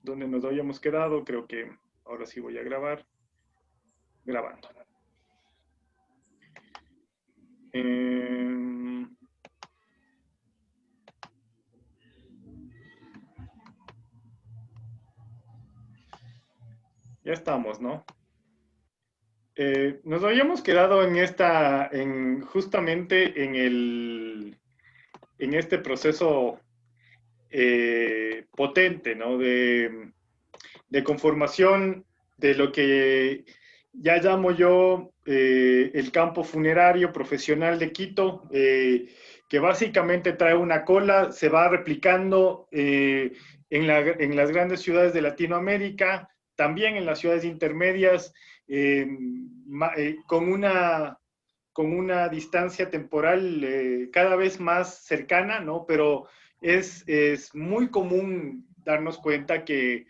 donde nos habíamos quedado. Creo que ahora sí voy a grabar. Grabando. Ya estamos, ¿no? Nos habíamos quedado justamente en este proceso potente, ¿no? De conformación de lo que ya llamo yo el campo funerario profesional de Quito, que básicamente trae una cola, se va replicando en las grandes ciudades de Latinoamérica, también en las ciudades intermedias, eh, con una distancia temporal cada vez más cercana, ¿no? Pero es muy común darnos cuenta que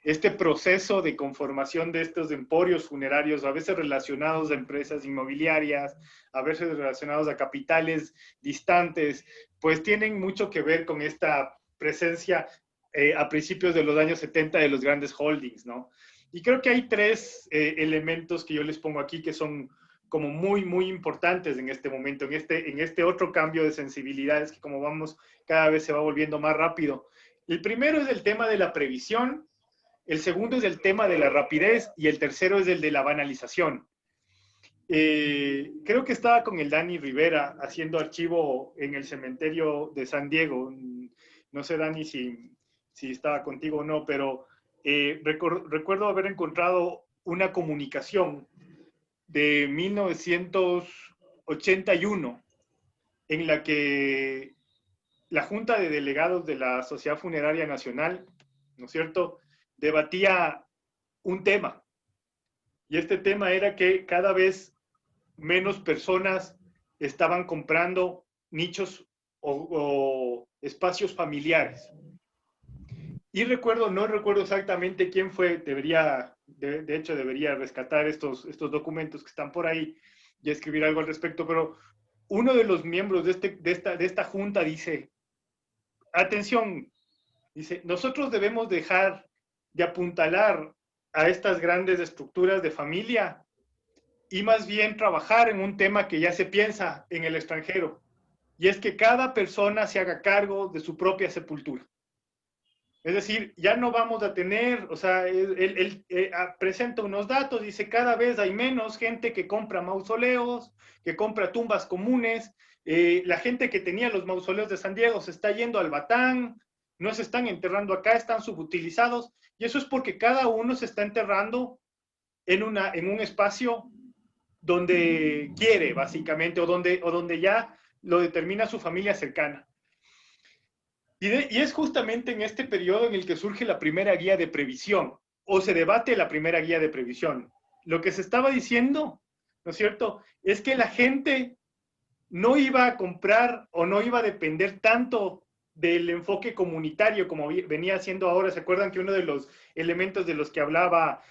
este proceso de conformación de estos emporios funerarios, a veces relacionados a empresas inmobiliarias, a veces relacionados a capitales distantes, pues tienen mucho que ver con esta presencia a principios de los años 70 de los grandes holdings, ¿no? Y creo que hay tres elementos que yo les pongo aquí que son como muy, muy importantes en este momento, en este otro cambio de sensibilidades que como vamos, cada vez se va volviendo más rápido. El primero es el tema de la previsión, el segundo es el tema de la rapidez y el tercero es el de la banalización. Creo que estaba con el Dani Rivera haciendo archivo en el cementerio de San Diego. No sé, Dani, si estaba contigo o no, pero recuerdo haber encontrado una comunicación de 1981 en la que la Junta de Delegados de la Sociedad Funeraria Nacional, ¿no es cierto?, debatía un tema. Y este tema era que cada vez menos personas estaban comprando nichos o espacios familiares. Y no recuerdo exactamente quién fue, de hecho debería rescatar estos documentos que están por ahí y escribir algo al respecto, pero uno de los miembros de esta junta dice, atención, dice, nosotros debemos dejar de apuntalar a estas grandes estructuras de familia y más bien trabajar en un tema que ya se piensa en el extranjero, y es que cada persona se haga cargo de su propia sepultura. Es decir, ya no vamos a tener, o sea, él presenta unos datos, dice, cada vez hay menos gente que compra mausoleos, que compra tumbas comunes, la gente que tenía los mausoleos de San Diego se está yendo al Batán, no se están enterrando acá, están subutilizados, y eso es porque cada uno se está enterrando en un espacio donde quiere, básicamente, o donde ya lo determina su familia cercana. Y es justamente en este periodo en el que surge la primera guía de previsión, o se debate la primera guía de previsión. Lo que se estaba diciendo, ¿no es cierto?, es que la gente no iba a comprar o no iba a depender tanto del enfoque comunitario como venía haciendo ahora. ¿Se acuerdan que uno de los elementos de los que hablaba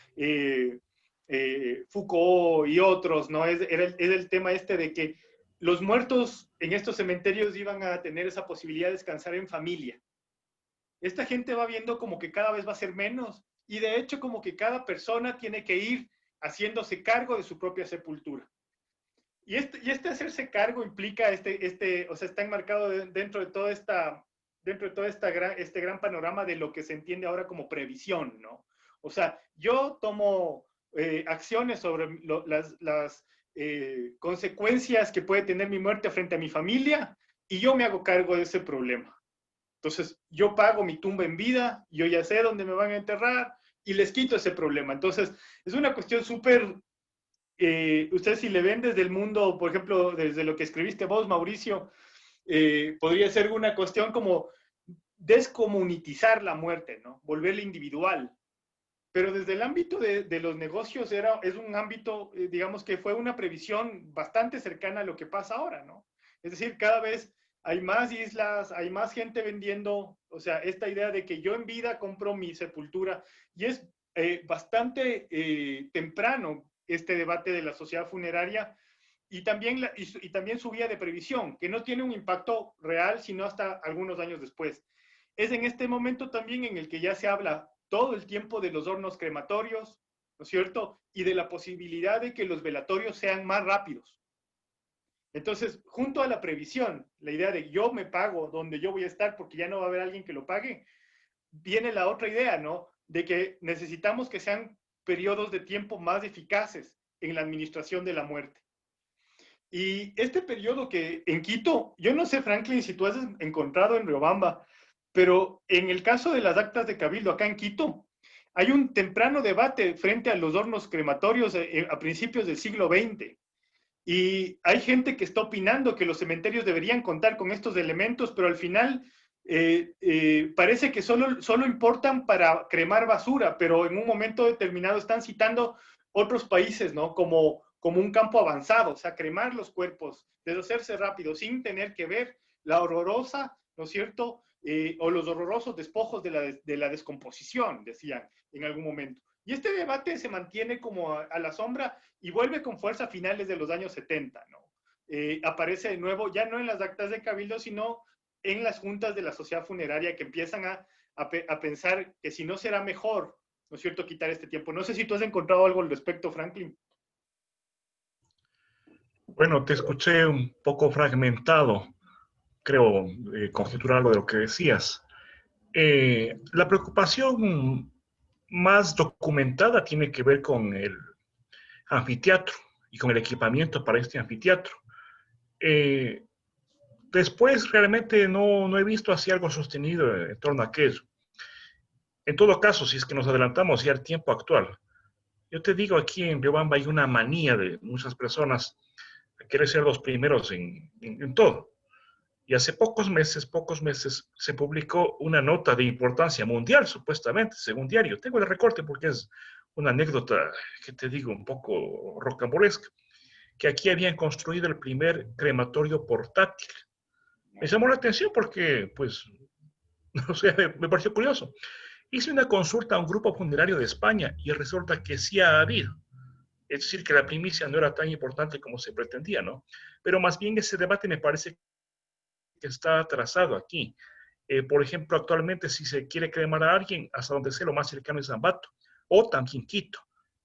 Foucault y otros, ¿no? Es el tema este de que los muertos en estos cementerios iban a tener esa posibilidad de descansar en familia. Esta gente va viendo como que cada vez va a ser menos y de hecho como que cada persona tiene que ir haciéndose cargo de su propia sepultura. Y este hacerse cargo implica o sea, está enmarcado dentro de todo este gran panorama de lo que se entiende ahora como previsión, ¿no? O sea, yo tomo acciones sobre las consecuencias que puede tener mi muerte frente a mi familia y yo me hago cargo de ese problema. Entonces, yo pago mi tumba en vida, yo ya sé dónde me van a enterrar y les quito ese problema. Entonces, es una cuestión súper ustedes si le ven desde el mundo, por ejemplo, desde lo que escribiste vos, Mauricio, podría ser una cuestión como descomunitizar la muerte, ¿no? Volverla individual. Pero desde el ámbito de los negocios es un ámbito, digamos que fue una previsión bastante cercana a lo que pasa ahora, ¿no? Es decir, cada vez hay más islas, hay más gente vendiendo, o sea, esta idea de que yo en vida compro mi sepultura, y es bastante temprano este debate de la sociedad funeraria y también su guía de previsión, que no tiene un impacto real sino hasta algunos años después. es en este momento también en el que ya se habla todo el tiempo de los hornos crematorios, ¿no es cierto? Y de la posibilidad de que los velatorios sean más rápidos. Entonces, junto a la previsión, la idea de yo me pago donde yo voy a estar porque ya no va a haber alguien que lo pague, viene la otra idea, ¿no? De que necesitamos que sean periodos de tiempo más eficaces en la administración de la muerte. Y este periodo que en Quito, yo no sé, Franklin, si tú has encontrado en Riobamba, pero en el caso de las actas de Cabildo acá en Quito, hay un temprano debate frente a los hornos crematorios a principios del siglo XX. Y hay gente que está opinando que los cementerios deberían contar con estos elementos, pero al final parece que solo importan para cremar basura, pero en un momento determinado están citando otros países, ¿no? Como un campo avanzado, o sea, cremar los cuerpos, deshacerse rápido, sin tener que ver la horrorosa, ¿no es cierto? O los horrorosos despojos de la descomposición, decían en algún momento. Y este debate se mantiene como a la sombra y vuelve con fuerza a finales de los años 70, ¿no? Aparece de nuevo, ya no en las actas de Cabildo, sino en las juntas de la sociedad funeraria que empiezan a pensar que si no será mejor, ¿no es cierto?, quitar este tiempo. No sé si tú has encontrado algo al respecto, Franklin. Bueno, te escuché un poco fragmentado, creo, conjeturar algo de lo que decías. La preocupación más documentada tiene que ver con el anfiteatro y con el equipamiento para este anfiteatro. Eh, Después realmente no he visto así algo sostenido en torno a aquello. En todo caso, si es que nos adelantamos ya al tiempo actual, yo te digo, aquí en Riobamba hay una manía de muchas personas a querer ser los primeros en todo. Y hace pocos meses, se publicó una nota de importancia mundial, supuestamente, según diario. Tengo el recorte porque es una anécdota que te digo un poco rocambolesca, que aquí habían construido el primer crematorio portátil. Me llamó la atención porque, pues, no sé, me pareció curioso. Hice una consulta a un grupo funerario de España y resulta que sí ha habido. Es decir, que la primicia no era tan importante como se pretendía, ¿no? Pero más bien ese debate me parece que está atrasado aquí. Por ejemplo, actualmente si se quiere cremar a alguien, hasta donde sea lo más cercano es Ambato o también Quito.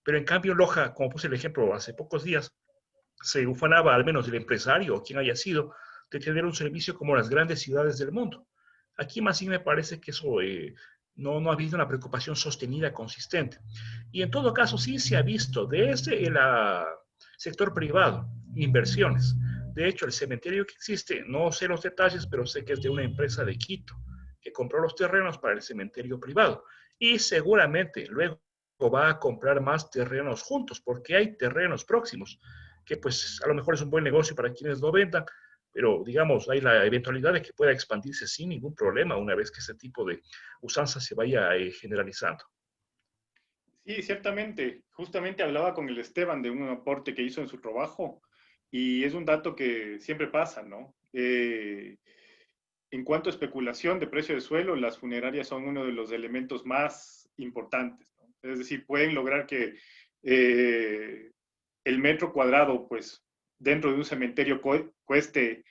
Pero en cambio, Loja, como puse el ejemplo hace pocos días, se ufanaba al menos el empresario o quien haya sido de tener un servicio como las grandes ciudades del mundo. Aquí más bien me parece que eso no ha habido una preocupación sostenida, consistente. Y en todo caso sí se ha visto desde el sector privado, inversiones. De hecho, el cementerio que existe, no sé los detalles, pero sé que es de una empresa de Quito que compró los terrenos para el cementerio privado. Y seguramente luego va a comprar más terrenos juntos, porque hay terrenos próximos, que pues a lo mejor es un buen negocio para quienes lo vendan, pero digamos, hay la eventualidad de que pueda expandirse sin ningún problema una vez que ese tipo de usanza se vaya generalizando. Sí, ciertamente. Justamente hablaba con el Esteban de un aporte que hizo en su trabajo y es un dato que siempre pasa, ¿no? En cuanto a especulación de precio de suelo, las funerarias son uno de los elementos más importantes, ¿no? Es decir, pueden lograr que el metro cuadrado, pues, dentro de un cementerio cueste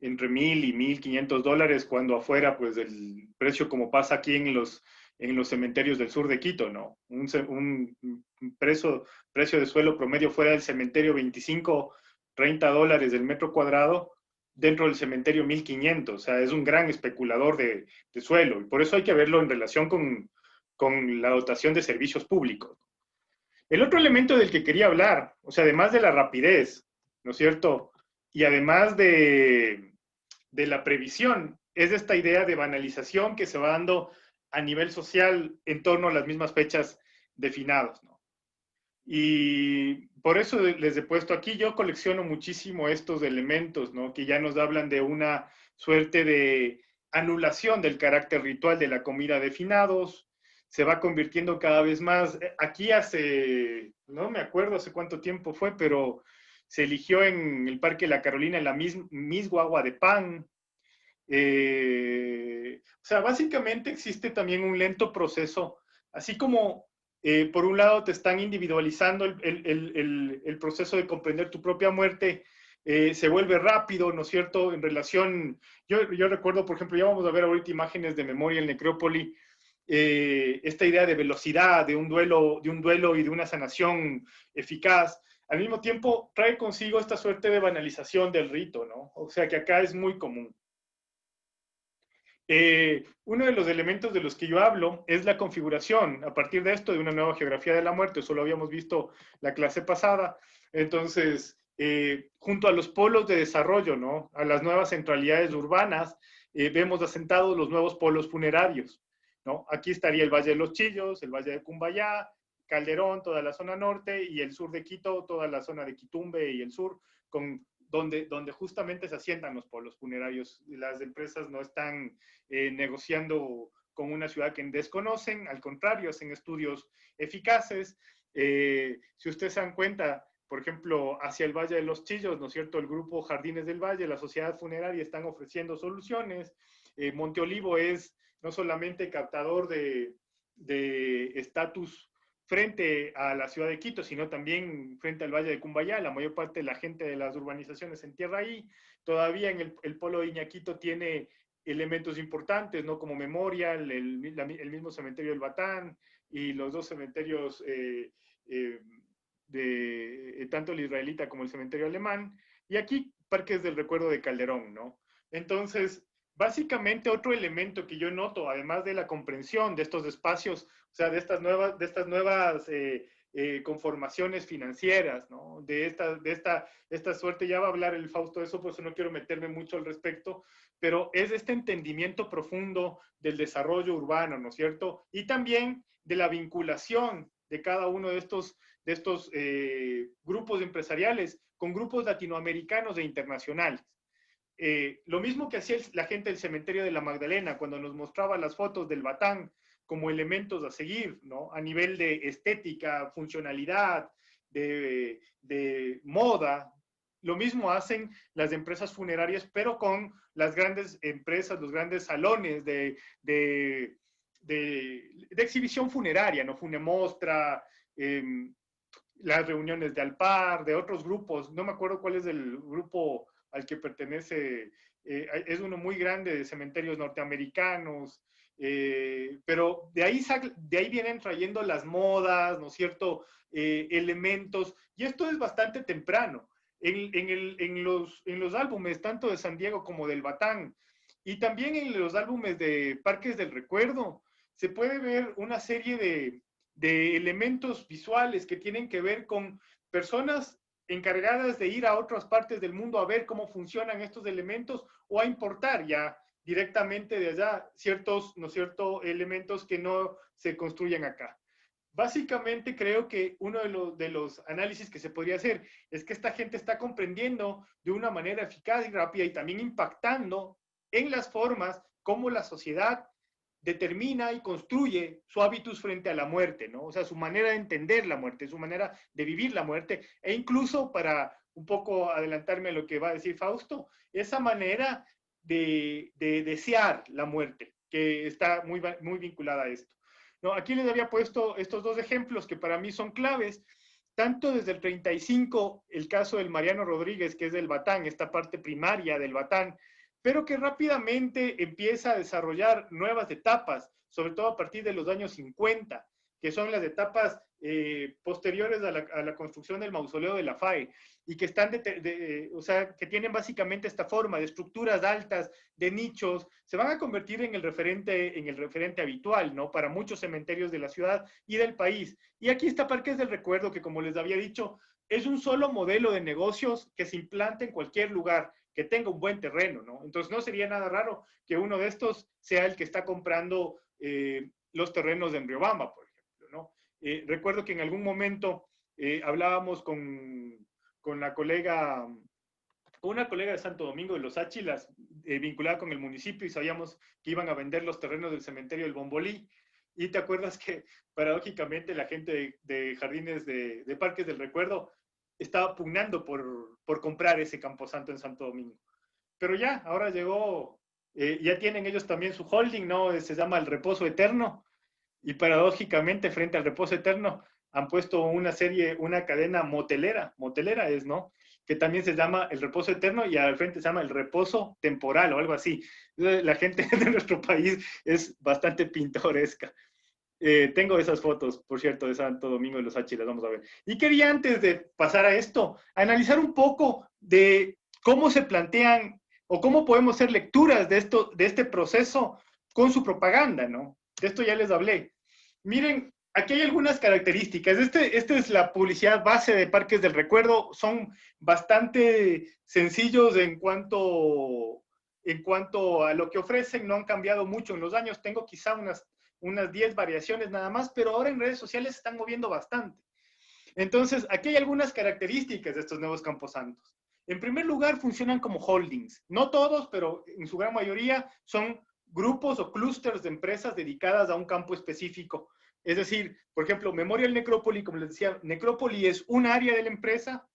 entre $1,000 y $1,500, cuando afuera, pues, el precio como pasa aquí en los cementerios del sur de Quito, ¿no? Un precio de suelo promedio fuera del cementerio $25, $30 del metro cuadrado, dentro del cementerio 1,500. O sea, es un gran especulador de suelo. Y por eso hay que verlo en relación con la dotación de servicios públicos. El otro elemento del que quería hablar, o sea, además de la rapidez, ¿no es cierto? Y además de la previsión, es esta idea de banalización que se va dando a nivel social en torno a las mismas fechas de finados, ¿no? Y por eso les he puesto aquí, yo colecciono muchísimo estos elementos, ¿no? Que ya nos hablan de una suerte de anulación del carácter ritual de la comida de finados, se va convirtiendo cada vez más. Aquí no me acuerdo hace cuánto tiempo fue, pero se eligió en el Parque La Carolina la Miss Guagua de Pan. O sea, básicamente existe también un lento proceso, así como por un lado te están individualizando el proceso de comprender tu propia muerte, se vuelve rápido, ¿no es cierto? En relación, yo recuerdo, por ejemplo, ya vamos a ver ahorita imágenes de memoria en Necrópoli, esta idea de velocidad, de un duelo y de una sanación eficaz, al mismo tiempo trae consigo esta suerte de banalización del rito, ¿no? O sea que acá es muy común. Uno de los elementos de los que yo hablo es la configuración, a partir de esto, de una nueva geografía de la muerte. Eso lo habíamos visto la clase pasada. Entonces, junto a los polos de desarrollo, ¿no? A las nuevas centralidades urbanas, vemos asentados los nuevos polos funerarios, ¿no? Aquí estaría el Valle de los Chillos, el Valle de Cumbayá, Calderón, toda la zona norte, y el sur de Quito, toda la zona de Quitumbe y el sur, donde justamente se asientan los polos funerarios. Las empresas no están negociando con una ciudad que desconocen, al contrario, hacen estudios eficaces. Si ustedes se dan cuenta, por ejemplo, hacia el Valle de los Chillos, ¿no es cierto? El grupo Jardines del Valle, la sociedad funeraria están ofreciendo soluciones. Monte Olivo es no solamente captador de estatus frente a la ciudad de Quito, sino también frente al Valle de Cumbayá. La mayor parte de la gente de las urbanizaciones se entierra ahí. Todavía en el polo de Iñaquito tiene elementos importantes, ¿no? Como Memorial, el mismo cementerio del Batán y los dos cementerios de tanto el israelita como el cementerio alemán. Y aquí Parques del Recuerdo de Calderón, ¿no? Entonces, básicamente otro elemento que yo noto, además de la comprensión de estos espacios, o sea, de estas nuevas conformaciones financieras, ¿no? De esta suerte, ya va a hablar el Fausto de eso, por eso no quiero meterme mucho al respecto, pero es este entendimiento profundo del desarrollo urbano, ¿no es cierto? Y también de la vinculación de cada uno de estos grupos empresariales con grupos latinoamericanos e internacionales. Lo mismo que hacía la gente del cementerio de la Magdalena cuando nos mostraba las fotos del Batán como elementos a seguir, ¿no? A nivel de estética, funcionalidad, de moda. Lo mismo hacen las empresas funerarias, pero con las grandes empresas, los grandes salones de exhibición funeraria, ¿no? Funemostra, las reuniones de Alpar, de otros grupos. No me acuerdo cuál es el grupo al que pertenece, es uno muy grande de cementerios norteamericanos, pero de ahí vienen trayendo las modas, ¿no es cierto? Elementos, y esto es bastante temprano. En los álbumes, tanto de San Diego como del Batán, y también en los álbumes de Parques del Recuerdo, se puede ver una serie de elementos visuales que tienen que ver con personas encargadas de ir a otras partes del mundo a ver cómo funcionan estos elementos o a importar ya directamente de allá ciertos, ¿no es cierto?, elementos que no se construyen acá. Básicamente creo que uno de los análisis que se podría hacer es que esta gente está comprendiendo de una manera eficaz y rápida y también impactando en las formas como la sociedad determina y construye su hábitus frente a la muerte, ¿no? O sea, su manera de entender la muerte, su manera de vivir la muerte, e incluso para un poco adelantarme a lo que va a decir Fausto, esa manera de desear la muerte, que está muy vinculada a esto. ¿No? Aquí les había puesto estos dos ejemplos que para mí son claves, tanto desde el 35, el caso del Mariano Rodríguez, que es del Batán, esta parte primaria del Batán, pero que rápidamente empieza a desarrollar nuevas etapas, sobre todo a partir de los años 50, que son las etapas posteriores a la construcción del mausoleo de la FAE, y que están, o sea, que tienen básicamente esta forma de estructuras altas, de nichos, se van a convertir en el referente habitual, ¿no? Para muchos cementerios de la ciudad y del país. Y aquí está Parques del Recuerdo, que como les había dicho, es un solo modelo de negocios que se implanta en cualquier lugar que tenga un buen terreno, ¿no? Entonces no sería nada raro que uno de estos sea el que está comprando los terrenos de Riobamba, por ejemplo, ¿no? Recuerdo que en algún momento hablábamos con una colega de Santo Domingo de los Áchilas, vinculada con el municipio, y sabíamos que iban a vender los terrenos del cementerio del Bombolí. Y te acuerdas que paradójicamente la gente de Jardines de Parques del Recuerdo estaba pugnando por comprar ese camposanto en Santo Domingo. Pero ya, ahora llegó, ya tienen ellos también su holding, ¿no? Se llama El Reposo Eterno, y paradójicamente frente al Reposo Eterno han puesto una cadena motelera es, ¿no? que también se llama el reposo eterno y al frente se llama el reposo temporal o algo así. La gente de nuestro país es bastante pintoresca. Tengo esas fotos, por cierto, de Santo Domingo de los H, las vamos a ver. Y quería, antes de pasar a esto, analizar un poco de cómo se plantean o cómo podemos hacer lecturas de esto, de este proceso con su propaganda, ¿no? De esto ya les hablé. Miren, aquí hay algunas características. Esta es la publicidad base de Parques del Recuerdo. Son bastante sencillos en cuanto a lo que ofrecen. No han cambiado mucho en los años. Tengo quizá unas 10 variaciones nada más, pero ahora en redes sociales se están moviendo bastante. Entonces, aquí hay algunas características de estos nuevos camposantos. En primer lugar, funcionan como holdings. No todos, pero en su gran mayoría son grupos o clústeres de empresas dedicadas a un campo específico. Es decir, por ejemplo, Memorial Necrópoli, como les decía, Necrópoli es un área de la empresa,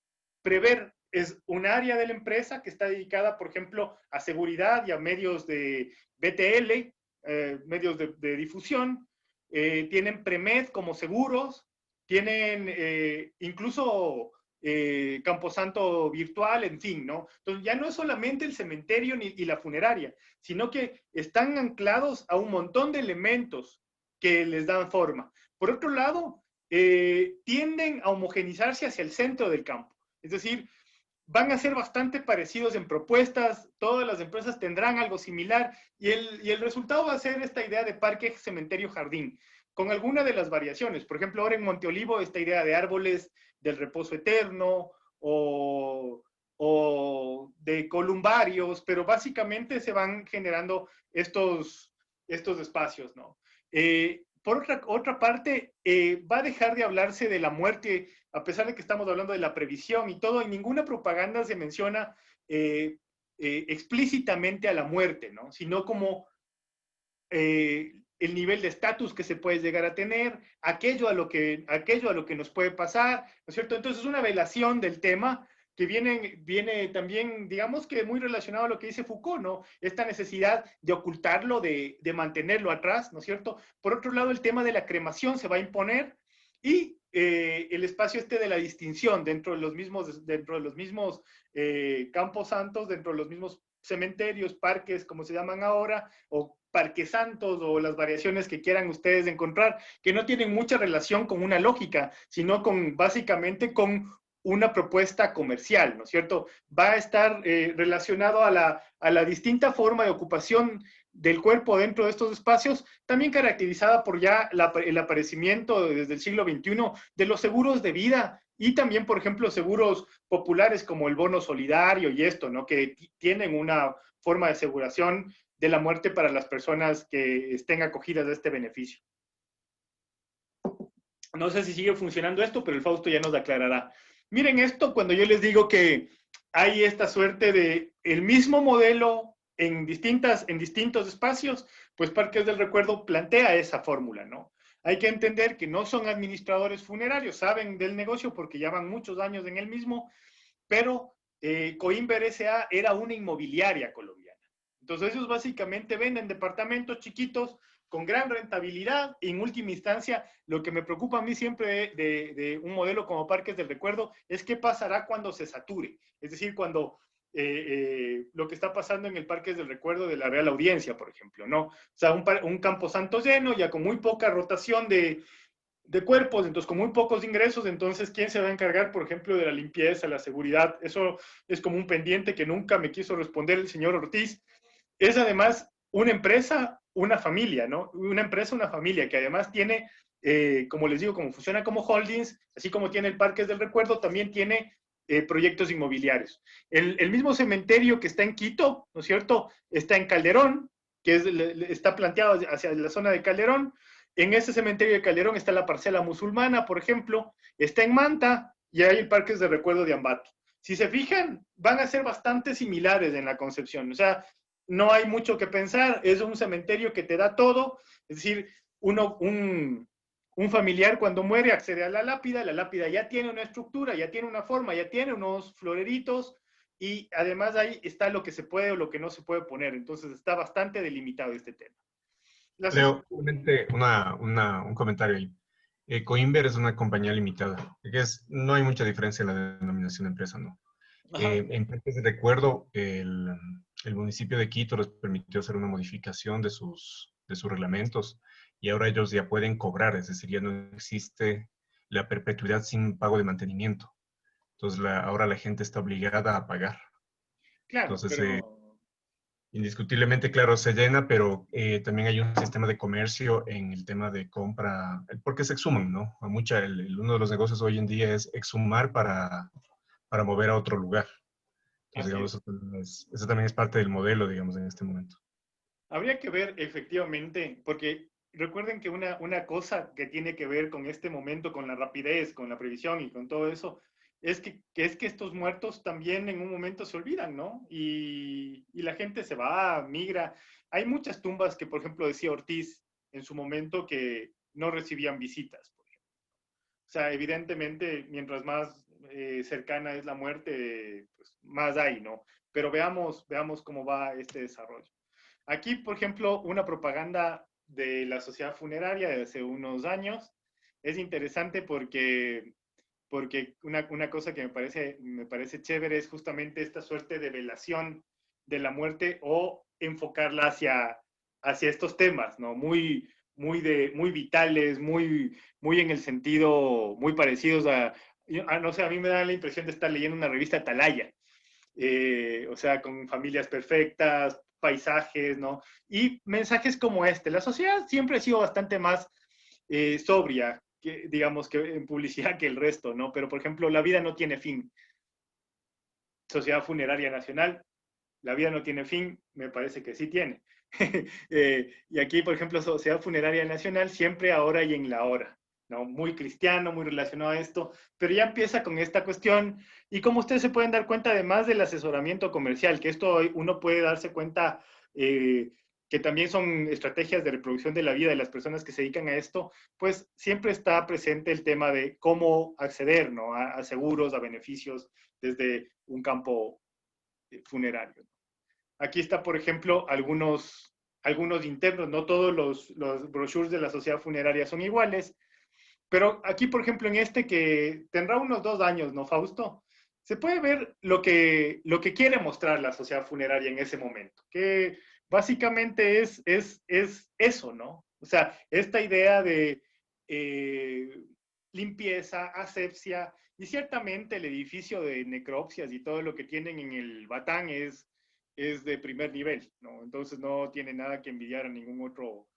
Prever es un área de la empresa que está dedicada, por ejemplo, a seguridad y a medios de BTL, medios de difusión, tienen Premed como seguros, tienen incluso camposanto virtual, en fin, ¿no? Entonces ya no es solamente el cementerio y la funeraria, sino que están anclados a un montón de elementos que les dan forma. Por otro lado, tienden a homogenizarse hacia el centro del campo, es decir, van a ser bastante parecidos en propuestas, todas las empresas tendrán algo similar y el resultado va a ser esta idea de parque, cementerio, jardín, con alguna de las variaciones. Por ejemplo, ahora en Monteolivo, esta idea de árboles del reposo eterno o de columbarios, pero básicamente se van generando estos espacios, ¿no? Por otra parte, va a dejar de hablarse de la muerte, a pesar de que estamos hablando de la previsión y todo, en ninguna propaganda se menciona explícitamente a la muerte, ¿no? Sino como el nivel de estatus que se puede llegar a tener, aquello a lo que nos puede pasar, ¿no es cierto? Entonces es una velación del tema que viene también, digamos que muy relacionado a lo que dice Foucault, ¿no? Esta necesidad de ocultarlo, de mantenerlo atrás, ¿no es cierto? Por otro lado, el tema de la cremación se va a imponer y el espacio este de la distinción dentro de los mismos campos santos, dentro de los mismos cementerios, parques, como se llaman ahora, o parques santos, o las variaciones que quieran ustedes encontrar, que no tienen mucha relación con una lógica, sino básicamente con una propuesta comercial, ¿no es cierto? Va a estar relacionado a la distinta forma de ocupación del cuerpo dentro de estos espacios, también caracterizada por ya el aparecimiento desde el siglo XXI de los seguros de vida y también, por ejemplo, seguros populares como el bono solidario y esto, ¿no? Que tienen una forma de aseguración de la muerte para las personas que estén acogidas a este beneficio. No sé si sigue funcionando esto, pero el Fausto ya nos aclarará. Miren esto, cuando yo les digo que hay esta suerte de el mismo modelo en distintos espacios, pues Parques del Recuerdo plantea esa fórmula, ¿no? Hay que entender que no son administradores funerarios, saben del negocio porque llevan muchos años en el mismo, pero Coimber S.A. era una inmobiliaria colombiana. Entonces ellos básicamente venden departamentos chiquitos con gran rentabilidad. En última instancia, lo que me preocupa a mí siempre de un modelo como Parques del Recuerdo es qué pasará cuando se sature. Es decir, cuando lo que está pasando en el Parques del Recuerdo de la Real Audiencia, por ejemplo, ¿no? O sea, un camposanto lleno, ya con muy poca rotación de cuerpos, entonces con muy pocos ingresos, entonces ¿quién se va a encargar, por ejemplo, de la limpieza, la seguridad? Eso es como un pendiente que nunca me quiso responder el señor Ortiz. Es además una empresa, una familia, ¿no? Una empresa, una familia, que además tiene, como les digo, como funciona como holdings, así como tiene el Parques del Recuerdo, también tiene proyectos inmobiliarios. El mismo cementerio que está en Quito, ¿no es cierto? Está en Calderón, que está planteado hacia la zona de Calderón. En ese cementerio de Calderón está la parcela musulmana, por ejemplo, está en Manta y hay Parques de Recuerdo de Ambato. Si se fijan, van a ser bastante similares en la concepción. O sea, no hay mucho que pensar, es un cementerio que te da todo, es decir, un familiar cuando muere accede a la lápida ya tiene una estructura, ya tiene una forma, ya tiene unos floreritos y además ahí está lo que se puede o lo que no se puede poner, entonces está bastante delimitado este tema. Leo, solamente un comentario ahí. Coimber es una compañía limitada. No hay mucha diferencia en la denominación de empresa, ¿no? En partes de recuerdo, el municipio de Quito les permitió hacer una modificación de sus reglamentos y ahora ellos ya pueden cobrar, es decir, ya no existe la perpetuidad sin pago de mantenimiento. Entonces, ahora la gente está obligada a pagar. Claro, Entonces, pero indiscutiblemente, claro, se llena, pero también hay un sistema de comercio en el tema de compra, porque se exhuman, ¿no? Uno de los negocios hoy en día es exhumar para mover a otro lugar. Entonces, así digamos, es. eso también es parte del modelo, digamos, en este momento. Habría que ver efectivamente, porque recuerden que una cosa que tiene que ver con este momento, con la rapidez, con la previsión y con todo eso, es que estos muertos también en un momento se olvidan, ¿no? Y la gente se va, migra. Hay muchas tumbas que, por ejemplo, decía Ortiz en su momento que no recibían visitas, por ejemplo. O sea, evidentemente, mientras más cercana es la muerte, pues más hay, ¿no? Pero veamos cómo va este desarrollo. Aquí, por ejemplo, una propaganda de la sociedad funeraria de hace unos años es interesante porque una cosa que me parece chévere es justamente esta suerte de velación de la muerte o enfocarla hacia estos temas, ¿no? Muy vitales, muy en el sentido, muy parecidos no sé, a mí me da la impresión de estar leyendo una revista Atalaya, o sea, con familias perfectas, paisajes, ¿no? Y mensajes como este. La sociedad siempre ha sido bastante más sobria, digamos, que en publicidad que el resto, ¿no? Pero, por ejemplo, la vida no tiene fin. Sociedad Funeraria Nacional, la vida no tiene fin, me parece que sí tiene. Y aquí, por ejemplo, Sociedad Funeraria Nacional, siempre ahora y en la hora, ¿no? Muy cristiano, muy relacionado a esto, pero ya empieza con esta cuestión. Y como ustedes se pueden dar cuenta, además del asesoramiento comercial, que esto uno puede darse cuenta que también son estrategias de reproducción de la vida de las personas que se dedican a esto, pues siempre está presente el tema de cómo acceder, ¿no? A seguros, a beneficios desde un campo funerario. Aquí está, por ejemplo, algunos internos, no todos los brochures de la sociedad funeraria son iguales, pero aquí, por ejemplo, en este que tendrá unos 2 años, ¿no, Fausto? Se puede ver lo que quiere mostrar la sociedad funeraria en ese momento, que básicamente es eso, ¿no? O sea, esta idea de limpieza, asepsia, y ciertamente el edificio de necropsias y todo lo que tienen en el Batán es de primer nivel, ¿no? Entonces no tiene nada que envidiar a ningún otro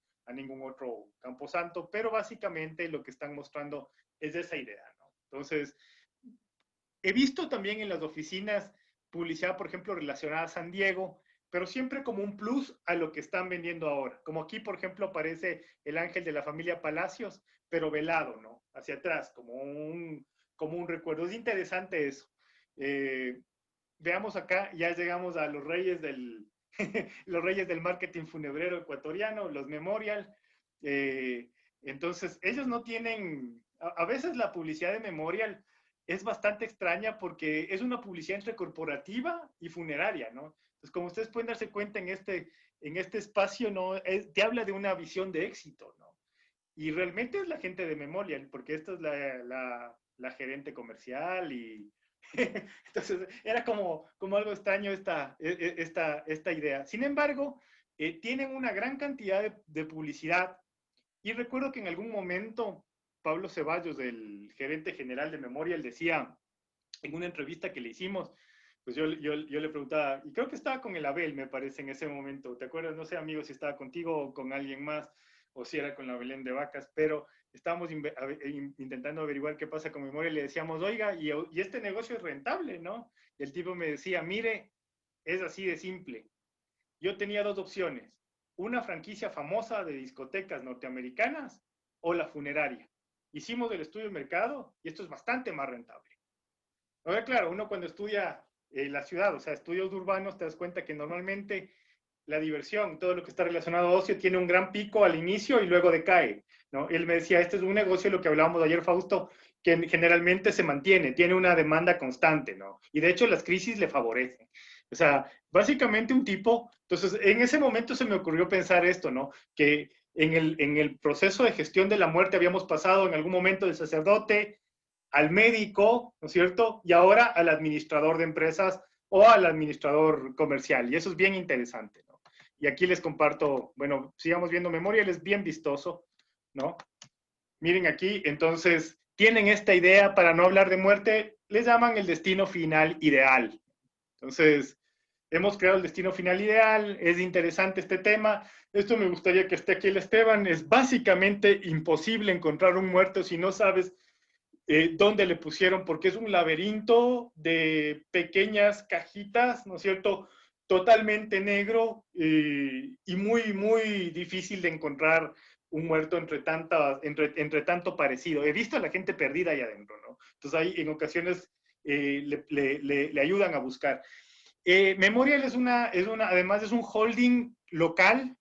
camposanto, pero básicamente lo que están mostrando es esa idea, ¿no? Entonces, he visto también en las oficinas publicidad, por ejemplo, relacionada a San Diego, pero siempre como un plus a lo que están vendiendo ahora. Como aquí, por ejemplo, aparece el ángel de la familia Palacios, pero velado, ¿no? Hacia atrás, como un recuerdo. Es interesante eso. Eh, Veamos acá, ya llegamos a los reyes los reyes del marketing funebrero ecuatoriano, los Memorial. Eh, entonces, ellos no tienen, a veces la publicidad de Memorial es bastante extraña porque es una publicidad entre corporativa y funeraria, ¿no? Entonces, como ustedes pueden darse cuenta en este espacio, ¿no? Te habla de una visión de éxito, ¿no? Y realmente es la gente de Memorial, porque esta es la gerente comercial y entonces era como algo extraño esta idea. Sin embargo, tienen una gran cantidad de publicidad y recuerdo que en algún momento Pablo Ceballos, el gerente general de Memorial, decía en una entrevista que le hicimos, pues yo le preguntaba, y creo que estaba con el Abel, me parece, en ese momento. ¿Te acuerdas? No sé, amigo, si estaba contigo o con alguien más, o si era con la Belén de Vacas, pero estábamos intentando averiguar qué pasa con Memoria y le decíamos, oiga, y este negocio es rentable, ¿no? Y el tipo me decía, mire, es así de simple. Yo tenía dos opciones, una franquicia famosa de discotecas norteamericanas o la funeraria. Hicimos el estudio de mercado y esto es bastante más rentable. Ahora, claro, uno cuando estudia la ciudad, o sea, estudios urbanos, te das cuenta que normalmente la diversión, todo lo que está relacionado a ocio, tiene un gran pico al inicio y luego decae, ¿no? Él me decía, este es un negocio, lo que hablábamos ayer, Fausto, que generalmente se mantiene, tiene una demanda constante, ¿no? Y de hecho las crisis le favorecen. O sea, básicamente un tipo, entonces en ese momento se me ocurrió pensar esto, ¿no? Que en el proceso de gestión de la muerte habíamos pasado en algún momento del sacerdote al médico, ¿no es cierto? Y ahora al administrador de empresas o al administrador comercial. Y eso es bien interesante, ¿no? Y aquí les comparto, bueno, sigamos viendo Memorial, es bien vistoso, ¿no? Miren aquí, entonces, tienen esta idea para no hablar de muerte, les llaman el destino final ideal. Entonces, hemos creado el destino final ideal, es interesante este tema. Esto me gustaría que esté aquí el Esteban. Es básicamente imposible encontrar un muerto si no sabes dónde le pusieron, porque es un laberinto de pequeñas cajitas, ¿no es cierto? Totalmente negro y muy, muy difícil de encontrar un muerto entre tanto parecido. He visto a la gente perdida ahí adentro, ¿no? Entonces ahí en ocasiones le ayudan a buscar. Memorial además es un holding local,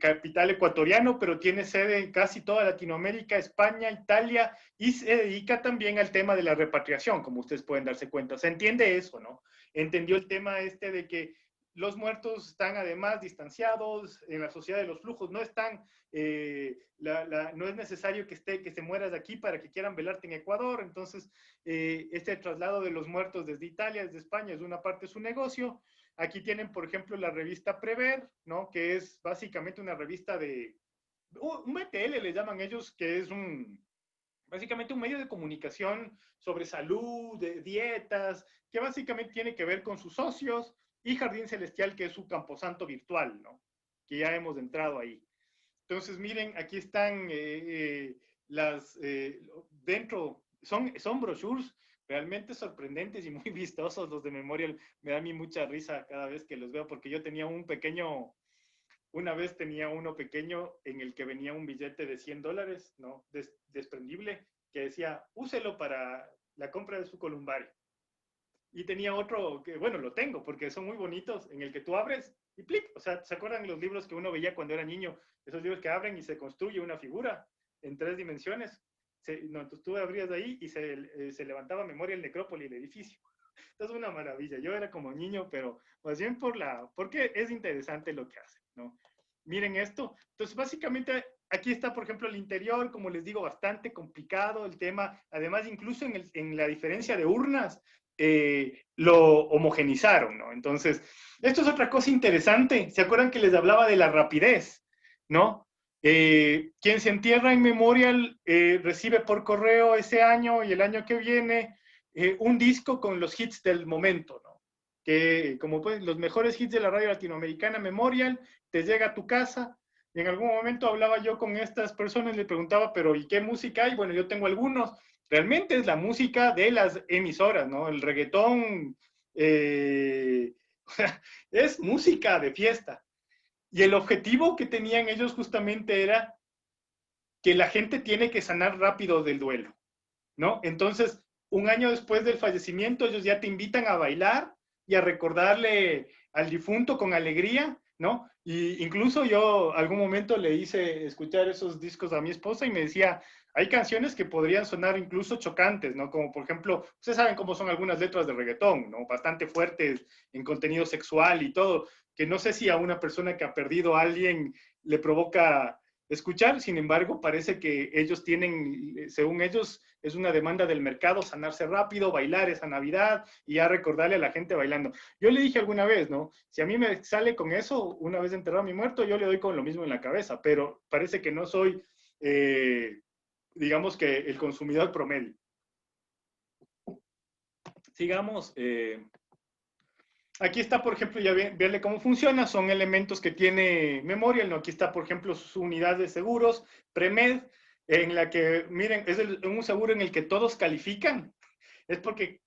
capital ecuatoriano, pero tiene sede en casi toda Latinoamérica, España, Italia, y se dedica también al tema de la repatriación, como ustedes pueden darse cuenta. ¿Se entiende eso, no? Entendió el tema este de que los muertos están además distanciados en la sociedad de los flujos, no están, no es necesario que se mueras de aquí para que quieran velarte en Ecuador, entonces este traslado de los muertos desde Italia, desde España, es una parte de su negocio. Aquí tienen, por ejemplo, la revista Prever, ¿no? Que es básicamente una revista de, un BTL le llaman ellos, que es básicamente un medio de comunicación sobre salud, de dietas, que básicamente tiene que ver con sus socios, y Jardín Celestial, que es su camposanto virtual, ¿no? Que ya hemos entrado ahí. Entonces, miren, aquí están dentro, son brochures realmente sorprendentes y muy vistosos los de Memorial. Me da a mí mucha risa cada vez que los veo, porque yo tenía una vez tenía uno pequeño en el que venía un billete de $100, ¿no? Desprendible, que decía, úselo para la compra de su columbario. Y tenía otro que, bueno, lo tengo porque son muy bonitos, en el que tú abres y plic. O sea, ¿se acuerdan los libros que uno veía cuando era niño? Esos libros que abren y se construye una figura en 3 dimensiones. No, entonces tú abrías de ahí y se levantaba Memoria el Necrópoli, el edificio. Esto es una maravilla. Yo era como niño, pero más bien porque es interesante lo que hace, ¿no? Miren esto. Entonces, básicamente, aquí está, por ejemplo, el interior, como les digo, bastante complicado el tema. Además, incluso en la diferencia de urnas, lo homogenizaron, ¿no? Entonces, esto es otra cosa interesante. ¿Se acuerdan que les hablaba de la rapidez, ¿no? Quien se entierra en Memorial recibe por correo ese año y el año que viene un disco con los hits del momento, ¿no? Que como pues los mejores hits de la radio latinoamericana, Memorial, te llega a tu casa. Y en algún momento hablaba yo con estas personas, le preguntaba, pero ¿y qué música hay? Bueno, yo tengo algunos. Realmente es la música de las emisoras, ¿no? El reggaetón es música de fiesta. Y el objetivo que tenían ellos justamente era que la gente tiene que sanar rápido del duelo, ¿no? Entonces, un año después del fallecimiento, ellos ya te invitan a bailar y a recordarle al difunto con alegría, ¿no? Y incluso yo algún momento le hice escuchar esos discos a mi esposa y me decía, hay canciones que podrían sonar incluso chocantes, ¿no? Como por ejemplo, ustedes saben cómo son algunas letras de reggaetón, ¿no? Bastante fuertes en contenido sexual y todo, que no sé si a una persona que ha perdido a alguien le provoca escuchar, sin embargo, parece que ellos tienen, según ellos, es una demanda del mercado sanarse rápido, bailar esa Navidad y ya recordarle a la gente bailando. Yo le dije alguna vez, ¿no? Si a mí me sale con eso, una vez enterrado a mi muerto, yo le doy con lo mismo en la cabeza, pero parece que no soy, digamos que el consumidor promedio. Sigamos. Aquí está, por ejemplo, ya verle cómo funciona. Son elementos que tiene Memorial, ¿no? Aquí está, por ejemplo, su unidad de seguros, Premed, en la que, miren, es un seguro en el que todos califican. Es porque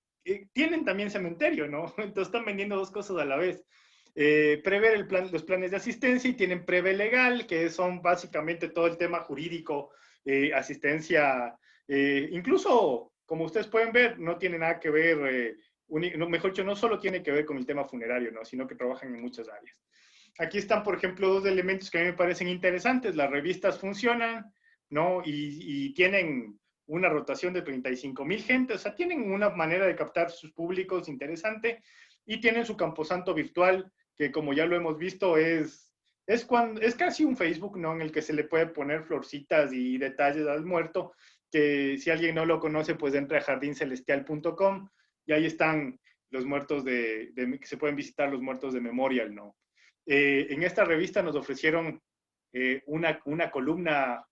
tienen también cementerio, ¿no? Entonces están vendiendo dos cosas a la vez. Prever los planes de asistencia y tienen Preve Legal, que son básicamente todo el tema jurídico, asistencia, incluso, como ustedes pueden ver, no tiene nada que ver mejor dicho, no solo tiene que ver con el tema funerario, ¿no? Sino que trabajan en muchas áreas. Aquí están, por ejemplo, dos elementos que a mí me parecen interesantes. Las revistas funcionan, ¿no? Y tienen una rotación de 35,000 gente, o sea, tienen una manera de captar sus públicos interesante y tienen su camposanto virtual, que como ya lo hemos visto, es es casi un Facebook, ¿no? En el que se le puede poner florcitas y detalles al muerto, que si alguien no lo conoce, pues entra a jardincelestial.com y ahí están los muertos que se pueden visitar los muertos de Memorial, ¿no? En esta revista nos ofrecieron una columna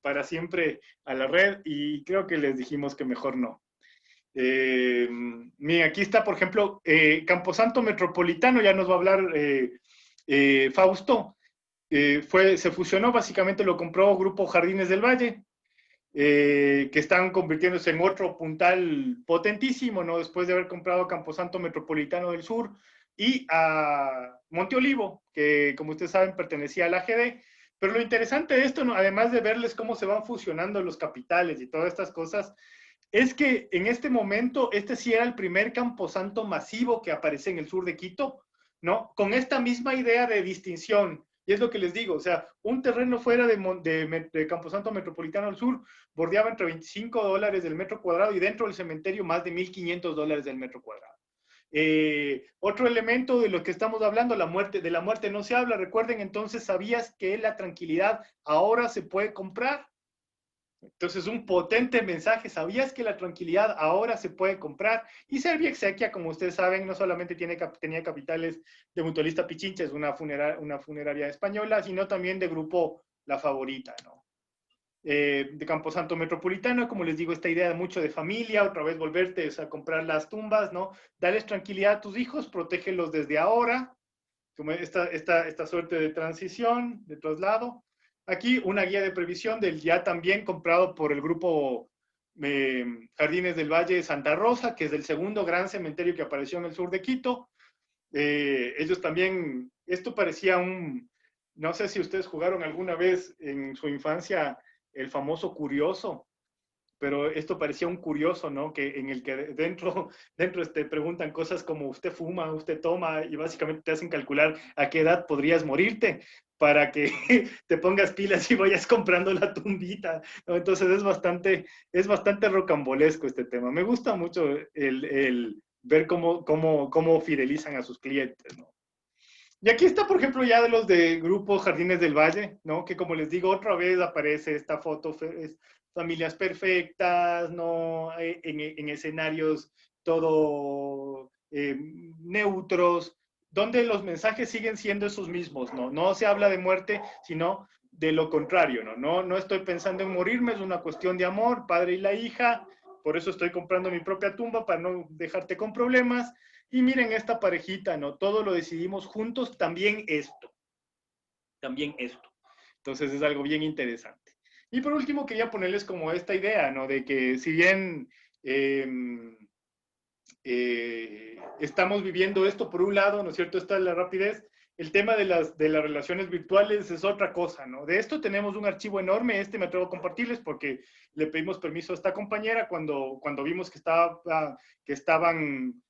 para siempre a la red y creo que les dijimos que mejor no. Mira, aquí está, por ejemplo, Camposanto Metropolitano, ya nos va a hablar Fausto. Se fusionó, básicamente lo compró Grupo Jardines del Valle, que están convirtiéndose en otro puntal potentísimo, ¿no? Después de haber comprado Camposanto Metropolitano del Sur y a Monte Olivo, que como ustedes saben pertenecía a la AGD. Pero lo interesante de esto, ¿no? Además de verles cómo se van fusionando los capitales y todas estas cosas, es que en este momento, este sí era el primer camposanto masivo que aparece en el sur de Quito, ¿no? Con esta misma idea de distinción. Y es lo que les digo, o sea, un terreno fuera de Camposanto Metropolitano al sur bordeaba entre $25 del metro cuadrado y dentro del cementerio más de $1,500 del metro cuadrado. Otro elemento de lo que estamos hablando, de la muerte no se habla. Recuerden, entonces, ¿sabías que la tranquilidad ahora se puede comprar? Entonces, un potente mensaje. ¿Sabías que la tranquilidad ahora se puede comprar? Y Servia Exequia, como ustedes saben, no solamente tenía capitales de Mutualista Pichincha, es una funeraria española, sino también de Grupo La Favorita, ¿no? De Camposanto Metropolitano, como les digo, esta idea mucho de familia, otra vez volverte a comprar las tumbas, ¿no? Darles tranquilidad a tus hijos, protégelos desde ahora, como esta suerte de transición, de traslado. Aquí una guía de previsión del ya también comprado por el grupo Jardines del Valle de Santa Rosa, que es el segundo gran cementerio que apareció en el sur de Quito. Ellos también, esto parecía no sé si ustedes jugaron alguna vez en su infancia el famoso Curioso, pero esto parecía un curioso, ¿no? En el que dentro preguntan cosas como usted fuma, usted toma, y básicamente te hacen calcular a qué edad podrías morirte para que te pongas pilas y vayas comprando la tumbita, ¿no? Entonces es bastante rocambolesco este tema. Me gusta mucho el ver cómo fidelizan a sus clientes, ¿no? Y aquí está, por ejemplo, ya de los de Grupo Jardines del Valle, ¿no? Que como les digo, otra vez aparece esta foto, familias perfectas, ¿no? En escenarios todo neutros, donde los mensajes siguen siendo esos mismos, ¿no? No se habla de muerte, sino de lo contrario, ¿no? No estoy pensando en morirme, es una cuestión de amor, padre y la hija, por eso estoy comprando mi propia tumba para no dejarte con problemas. Y miren esta parejita, ¿no? Todo lo decidimos juntos, también esto. También esto. Entonces es algo bien interesante. Y por último quería ponerles como esta idea, ¿no? De que si bien estamos viviendo esto por un lado, ¿no es cierto? Esta es la rapidez. El tema de las relaciones virtuales es otra cosa, ¿no? De esto tenemos un archivo enorme, me atrevo a compartirles porque le pedimos permiso a esta compañera cuando vimos que estaban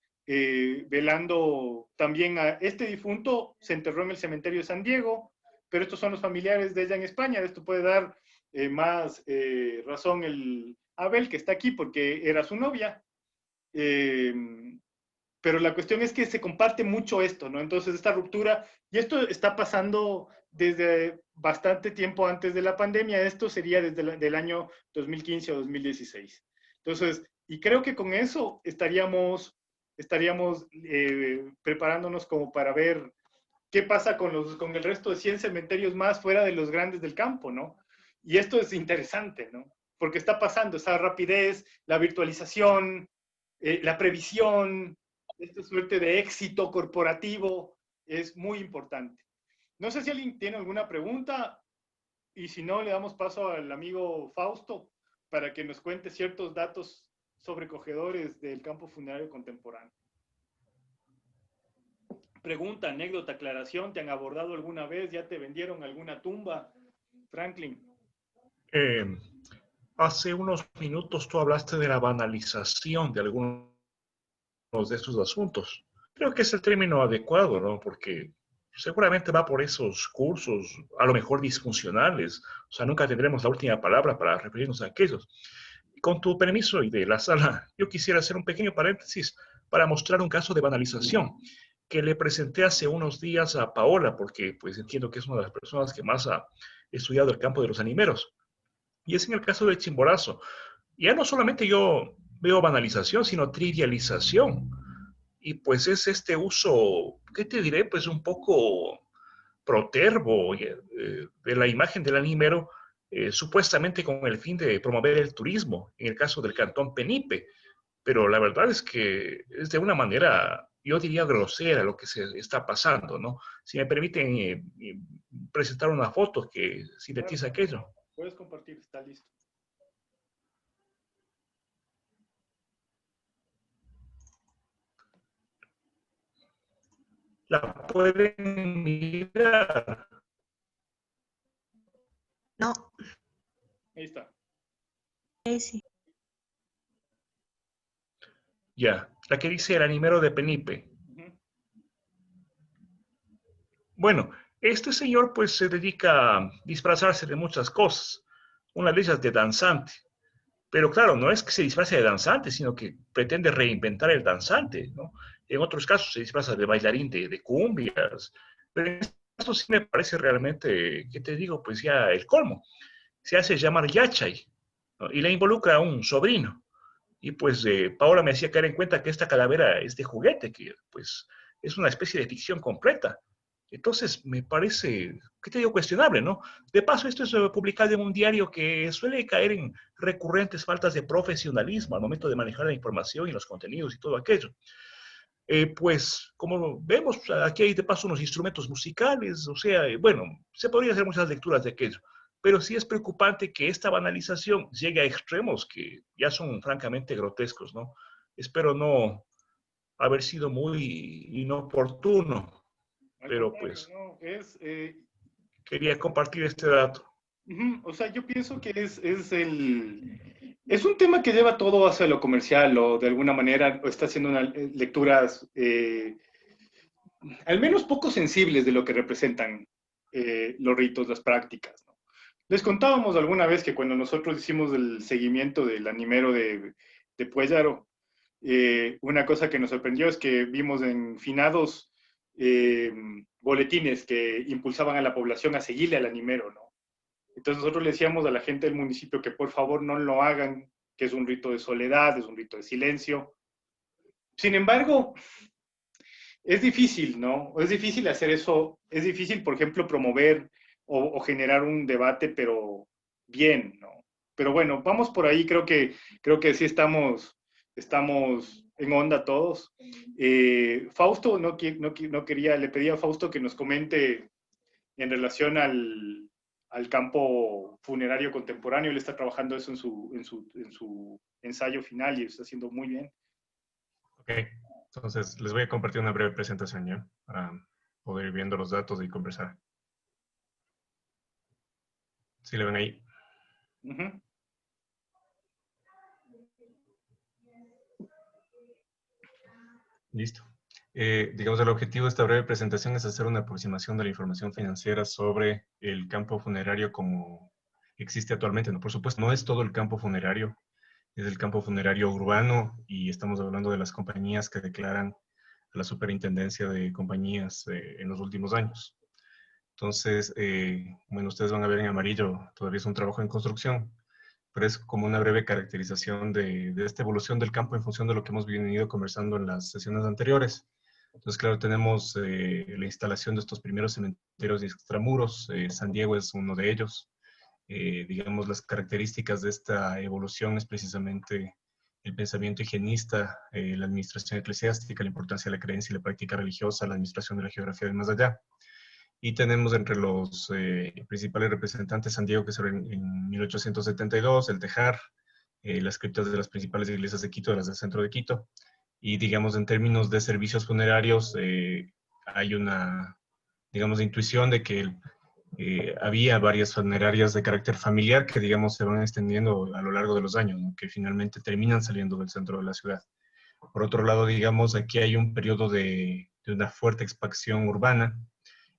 velando también a este difunto, se enterró en el cementerio de San Diego, pero estos son los familiares de ella en España. Esto puede dar más razón el Abel, que está aquí porque era su novia. Pero la cuestión es que se comparte mucho esto, ¿no? Entonces esta ruptura, y esto está pasando desde bastante tiempo antes de la pandemia, esto sería desde el año 2015 o 2016. Entonces, y creo que con eso estaríamos preparándonos como para ver qué pasa con el resto de 100 cementerios más fuera de los grandes del campo, ¿no? Y esto es interesante, ¿no? Porque está pasando esa rapidez, la virtualización, la previsión, esta suerte de éxito corporativo es muy importante. No sé si alguien tiene alguna pregunta y si no, le damos paso al amigo Fausto para que nos cuente ciertos datos sobrecogedores del campo funerario contemporáneo. Pregunta, anécdota, aclaración, ¿te han abordado alguna vez? ¿Ya te vendieron alguna tumba? Franklin. Hace unos minutos tú hablaste de la banalización de algunos de estos asuntos. Creo que es el término adecuado, ¿no? Porque seguramente va por esos cursos, a lo mejor disfuncionales. O sea, nunca tendremos la última palabra para referirnos a aquellos. Con tu permiso y de la sala, yo quisiera hacer un pequeño paréntesis para mostrar un caso de banalización. que le presenté hace unos días a Paola, porque pues entiendo que es una de las personas que más ha estudiado el campo de los animeros. Y es en el caso del Chimborazo. Ya no solamente yo veo banalización, sino trivialización. Y pues es este uso, ¿qué te diré? Pues un poco protervo de la imagen del animero, supuestamente con el fin de promover el turismo, en el caso del Cantón Penipe. Pero la verdad es que es de una manera, yo diría, grosera lo que se está pasando, ¿no? Si me permiten presentar una foto que Claro, sintetiza aquello. puedes compartir, está listo. La pueden mirar. No, Ahí está. ahí sí. Ya, la que dice el animero de Penipe. Ujú. Bueno, este señor pues se dedica a disfrazarse de muchas cosas. Una de ellas de danzante. Pero claro, no es que se disfrace de danzante, sino que pretende reinventar el danzante, ¿no? En otros casos se disfraza de bailarín de cumbias. Pero en este caso sí me parece realmente, ¿qué te digo? Pues ya el colmo. Se hace llamar Yachay, ¿no? Y le involucra a un sobrino. Y pues Paola me hacía caer en cuenta que esta calavera es de juguete, que pues es una especie de ficción completa. Entonces me parece, ¿qué te digo? Cuestionable, ¿no? De paso, esto es publicado en un diario que suele caer en recurrentes faltas de profesionalismo al momento de manejar la información y los contenidos y todo aquello. Pues como vemos, aquí hay de paso unos instrumentos musicales, o sea, bueno, se podría hacer muchas lecturas de aquello, pero sí es preocupante que esta banalización llegue a extremos que ya son francamente grotescos, ¿no? Espero no haber sido muy inoportuno, Al pero contrario, pues no, quería compartir este dato. o sea, yo pienso que es un tema que lleva todo hacia lo comercial o de alguna manera está haciendo lecturas al menos poco sensibles de lo que representan los ritos, las prácticas, ¿no? Les contábamos alguna vez que cuando nosotros hicimos el seguimiento del animero de Puellaro, una cosa que nos sorprendió es que vimos en finados eh, boletines que impulsaban a la población a seguirle al animero, ¿no? Entonces nosotros le decíamos a la gente del municipio que por favor no lo hagan, que es un rito de soledad, es un rito de silencio. Sin embargo, es difícil, ¿no? Es difícil hacer eso, es difícil, por ejemplo, promover o generar un debate, pero bien, ¿no? Pero bueno, vamos por ahí, creo que sí estamos en onda todos. Fausto no quería, le pedí a Fausto que nos comente en relación al campo funerario contemporáneo. Él está trabajando eso en su ensayo final y lo está haciendo muy bien. Ok, entonces les voy a compartir una breve presentación ya para poder ir viendo los datos y conversar. ¿Sí le ven ahí? Uh-huh. Listo. Digamos, el objetivo de esta breve presentación es hacer una aproximación de la información financiera sobre el campo funerario como existe actualmente, ¿no? Por supuesto, no es todo el campo funerario, es el campo funerario urbano y estamos hablando de las compañías que declaran a la superintendencia de compañías en los últimos años. Entonces, bueno, ustedes van a ver en amarillo, todavía es un trabajo en construcción, pero es como una breve caracterización de esta evolución del campo en función de lo que hemos venido conversando en las sesiones anteriores. Entonces, claro, tenemos la instalación de estos primeros cementerios de extramuros. San Diego es uno de ellos. Digamos, las características de esta evolución es precisamente el pensamiento higienista, la administración eclesiástica, la importancia de la creencia y la práctica religiosa, la administración de la geografía del más allá. Y tenemos entre los principales representantes San Diego, que se en 1872, el Tejar, las criptas de las principales iglesias de Quito, de las del centro de Quito. Y digamos, en términos de servicios funerarios, hay una, digamos, intuición de que había varias funerarias de carácter familiar que, digamos, se van extendiendo a lo largo de los años, ¿no? Que finalmente terminan saliendo del centro de la ciudad. Por otro lado, digamos, aquí hay un periodo de una fuerte expansión urbana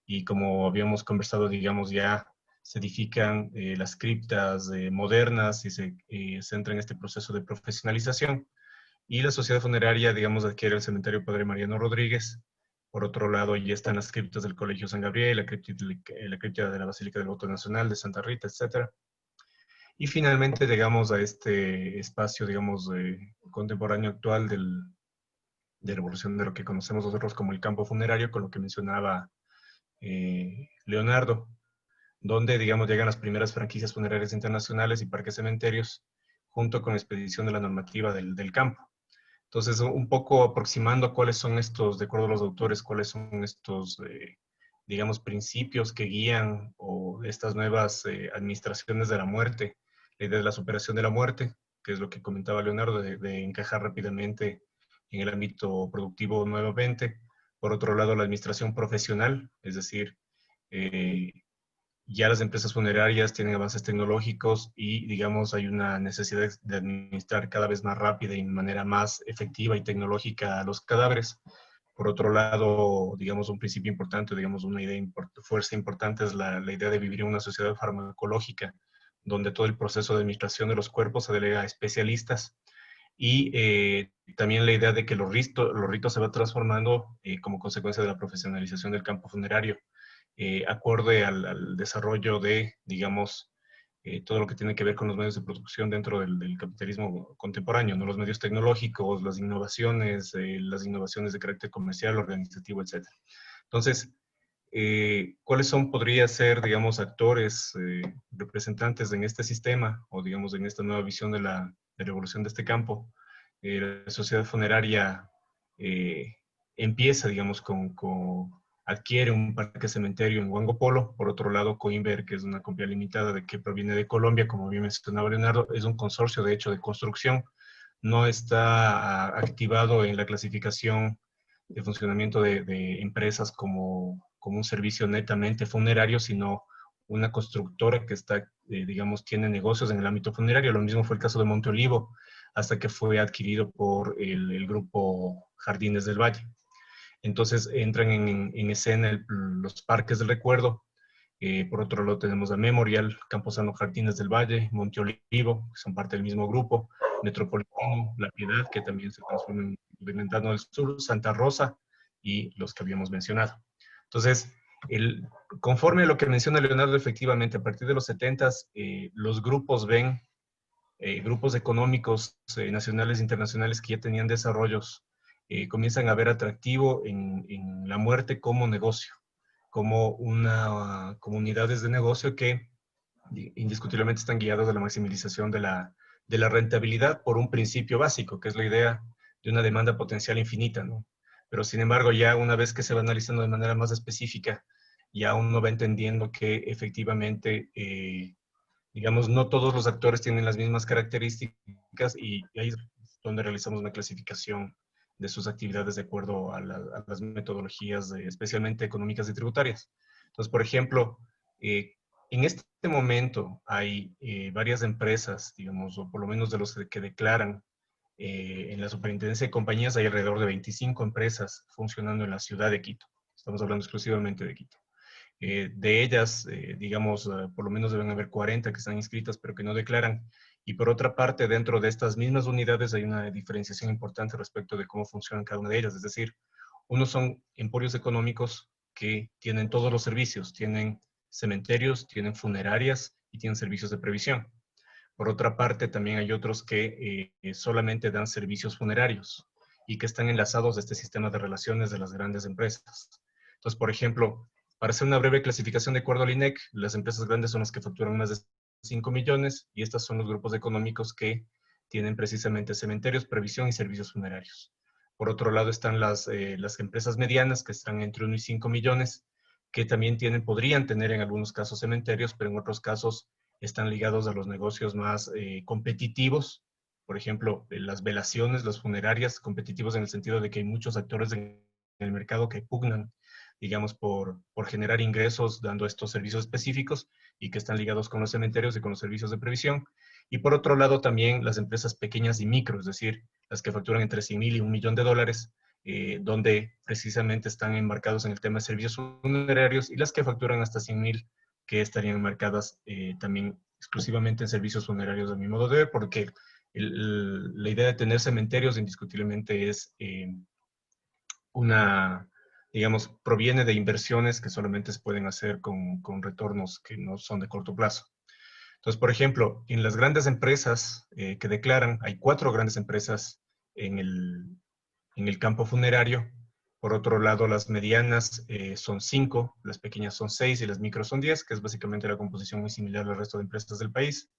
y como habíamos conversado, digamos, ya se edifican las criptas modernas y se entra en este proceso de profesionalización. Y la sociedad funeraria, digamos, adquiere el cementerio Padre Mariano Rodríguez Por otro lado, ya están las criptas del Colegio San Gabriel, la cripta de la Basílica del Voto Nacional de Santa Rita, etc. Y finalmente llegamos a este espacio, digamos, contemporáneo actual de revolución de lo que conocemos nosotros como el campo funerario, con lo que mencionaba Leonardo, donde, digamos, llegan las primeras franquicias funerarias internacionales y parques cementerios, junto con la expedición de la normativa del campo. Entonces, un poco aproximando cuáles son estos, de acuerdo a los autores, cuáles son estos, digamos, principios que guían o estas nuevas administraciones de la muerte, la idea de la superación de la muerte, que es lo que comentaba Leonardo, de encajar rápidamente en el ámbito productivo nuevamente. Por otro lado, la administración profesional, es decir, eh, ya las empresas funerarias tienen avances tecnológicos y, digamos, hay una necesidad de administrar cada vez más rápida y de manera más efectiva y tecnológica los cadáveres. Por otro lado, digamos, un principio importante, digamos, una idea fuerza importante es la idea de vivir en una sociedad farmacológica, donde todo el proceso de administración de los cuerpos se delega a especialistas y también la idea de que los ritos se van transformando como consecuencia de la profesionalización del campo funerario, acorde al desarrollo de, digamos, todo lo que tiene que ver con los medios de producción dentro del capitalismo contemporáneo, ¿no? Los medios tecnológicos, las innovaciones de carácter comercial, organizativo, etc. Entonces, ¿cuáles son, podría ser, digamos, actores, representantes en este sistema o, digamos, en esta nueva visión de la evolución de este campo? La sociedad funeraria empieza, digamos, adquiere un parque cementerio en Huango Polo. Por otro lado, Coinver, que es una compañía limitada que proviene de Colombia, como bien mencionaba Leonardo, es un consorcio, de hecho, de construcción. No está activado en la clasificación de funcionamiento de empresas como un servicio netamente funerario, sino una constructora que está, digamos, tiene negocios en el ámbito funerario. Lo mismo fue el caso de Monte Olivo, hasta que fue adquirido por el grupo Jardines del Valle. Entonces entran en escena los parques del recuerdo. Por otro lado tenemos a Memorial, Camposano Jardines del Valle, Monte Olivo, que son parte del mismo grupo, Metropolitano, La Piedad, que también se transforma en Ventano del Sur, Santa Rosa y los que habíamos mencionado. Entonces, conforme a lo que menciona Leonardo, efectivamente, a partir de los 70s, los grupos ven, grupos económicos nacionales e internacionales que ya tenían desarrollos, comienzan a ver atractivo en la muerte como negocio, como unidades de negocio que indiscutiblemente están guiados de la maximización de la rentabilidad por un principio básico, que es la idea de una demanda potencial infinita, ¿no? Pero sin embargo, ya una vez que se va analizando de manera más específica, ya uno va entendiendo que efectivamente, digamos, no todos los actores tienen las mismas características y ahí es donde realizamos una clasificación de sus actividades de acuerdo a las metodologías, especialmente económicas y tributarias. Entonces, por ejemplo, en este momento hay varias empresas, digamos, o por lo menos de los que declaran en la superintendencia de compañías, hay alrededor de 25 empresas funcionando en la ciudad de Quito. Estamos hablando exclusivamente de Quito. De ellas, digamos, por lo menos deben haber 40 que están inscritas, pero que no declaran. Y por otra parte, dentro de estas mismas unidades hay una diferenciación importante respecto de cómo funcionan cada una de ellas. Es decir, unos son emporios económicos que tienen todos los servicios, tienen cementerios, tienen funerarias y tienen servicios de previsión. Por otra parte, también hay otros que solamente dan servicios funerarios y que están enlazados a este sistema de relaciones de las grandes empresas. Entonces, por ejemplo, para hacer una breve clasificación de acuerdo al INEC, las empresas grandes son las que facturan más de 5 millones y estos son los grupos económicos que tienen precisamente cementerios, previsión y servicios funerarios. Por otro lado están las empresas medianas que están entre 1 y 5 millones, que también podrían tener en algunos casos cementerios, pero en otros casos están ligados a los negocios más competitivos. Por ejemplo, las velaciones, las funerarias, competitivos en el sentido de que hay muchos actores en el mercado que pugnan, digamos, por generar ingresos dando estos servicios específicos y que están ligados con los cementerios y con los servicios de previsión. Y por otro lado también las empresas pequeñas y micro, es decir, las que facturan entre 100,000 y $1,000,000, donde precisamente están embarcados en el tema de servicios funerarios, y las que facturan hasta 100,000, que estarían enmarcadas también exclusivamente en servicios funerarios, a mi modo de ver, porque la idea de tener cementerios indiscutiblemente es una digamos, proviene de inversiones que solamente se pueden hacer con retornos que no son de corto plazo. Entonces, por ejemplo, en las grandes empresas que declaran, hay 4 grandes empresas en el campo funerario. Por otro lado, las medianas son 5, las pequeñas son 6 y las micros son 10, que es básicamente la composición muy similar al resto de empresas del país.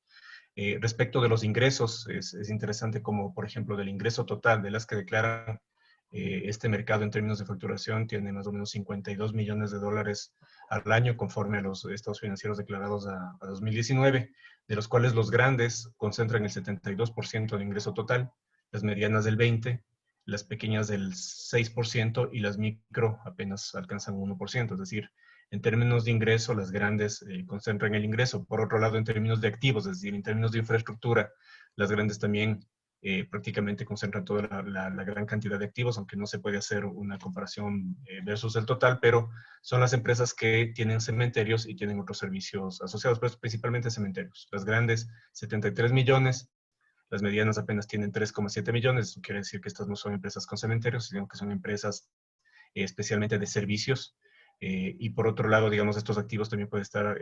Respecto de los ingresos, es interesante como, por ejemplo, del ingreso total de las que declaran, este mercado en términos de facturación tiene más o menos 52 millones de dólares al año conforme a los estados financieros declarados a 2019, de los cuales los grandes concentran el 72% del ingreso total, las medianas del 20%, las pequeñas del 6% y las micro apenas alcanzan 1%, es decir, en términos de ingreso, las grandes concentran el ingreso. Por otro lado, en términos de activos, es decir, en términos de infraestructura, las grandes también prácticamente concentran toda la gran cantidad de activos, aunque no se puede hacer una comparación versus el total, pero son las empresas que tienen cementerios y tienen otros servicios asociados, pero principalmente cementerios. Las grandes, 73 millones, las medianas apenas tienen 3,7 millones, eso quiere decir que estas no son empresas con cementerios, sino que son empresas especialmente de servicios. Y por otro lado, digamos, estos activos también pueden estar,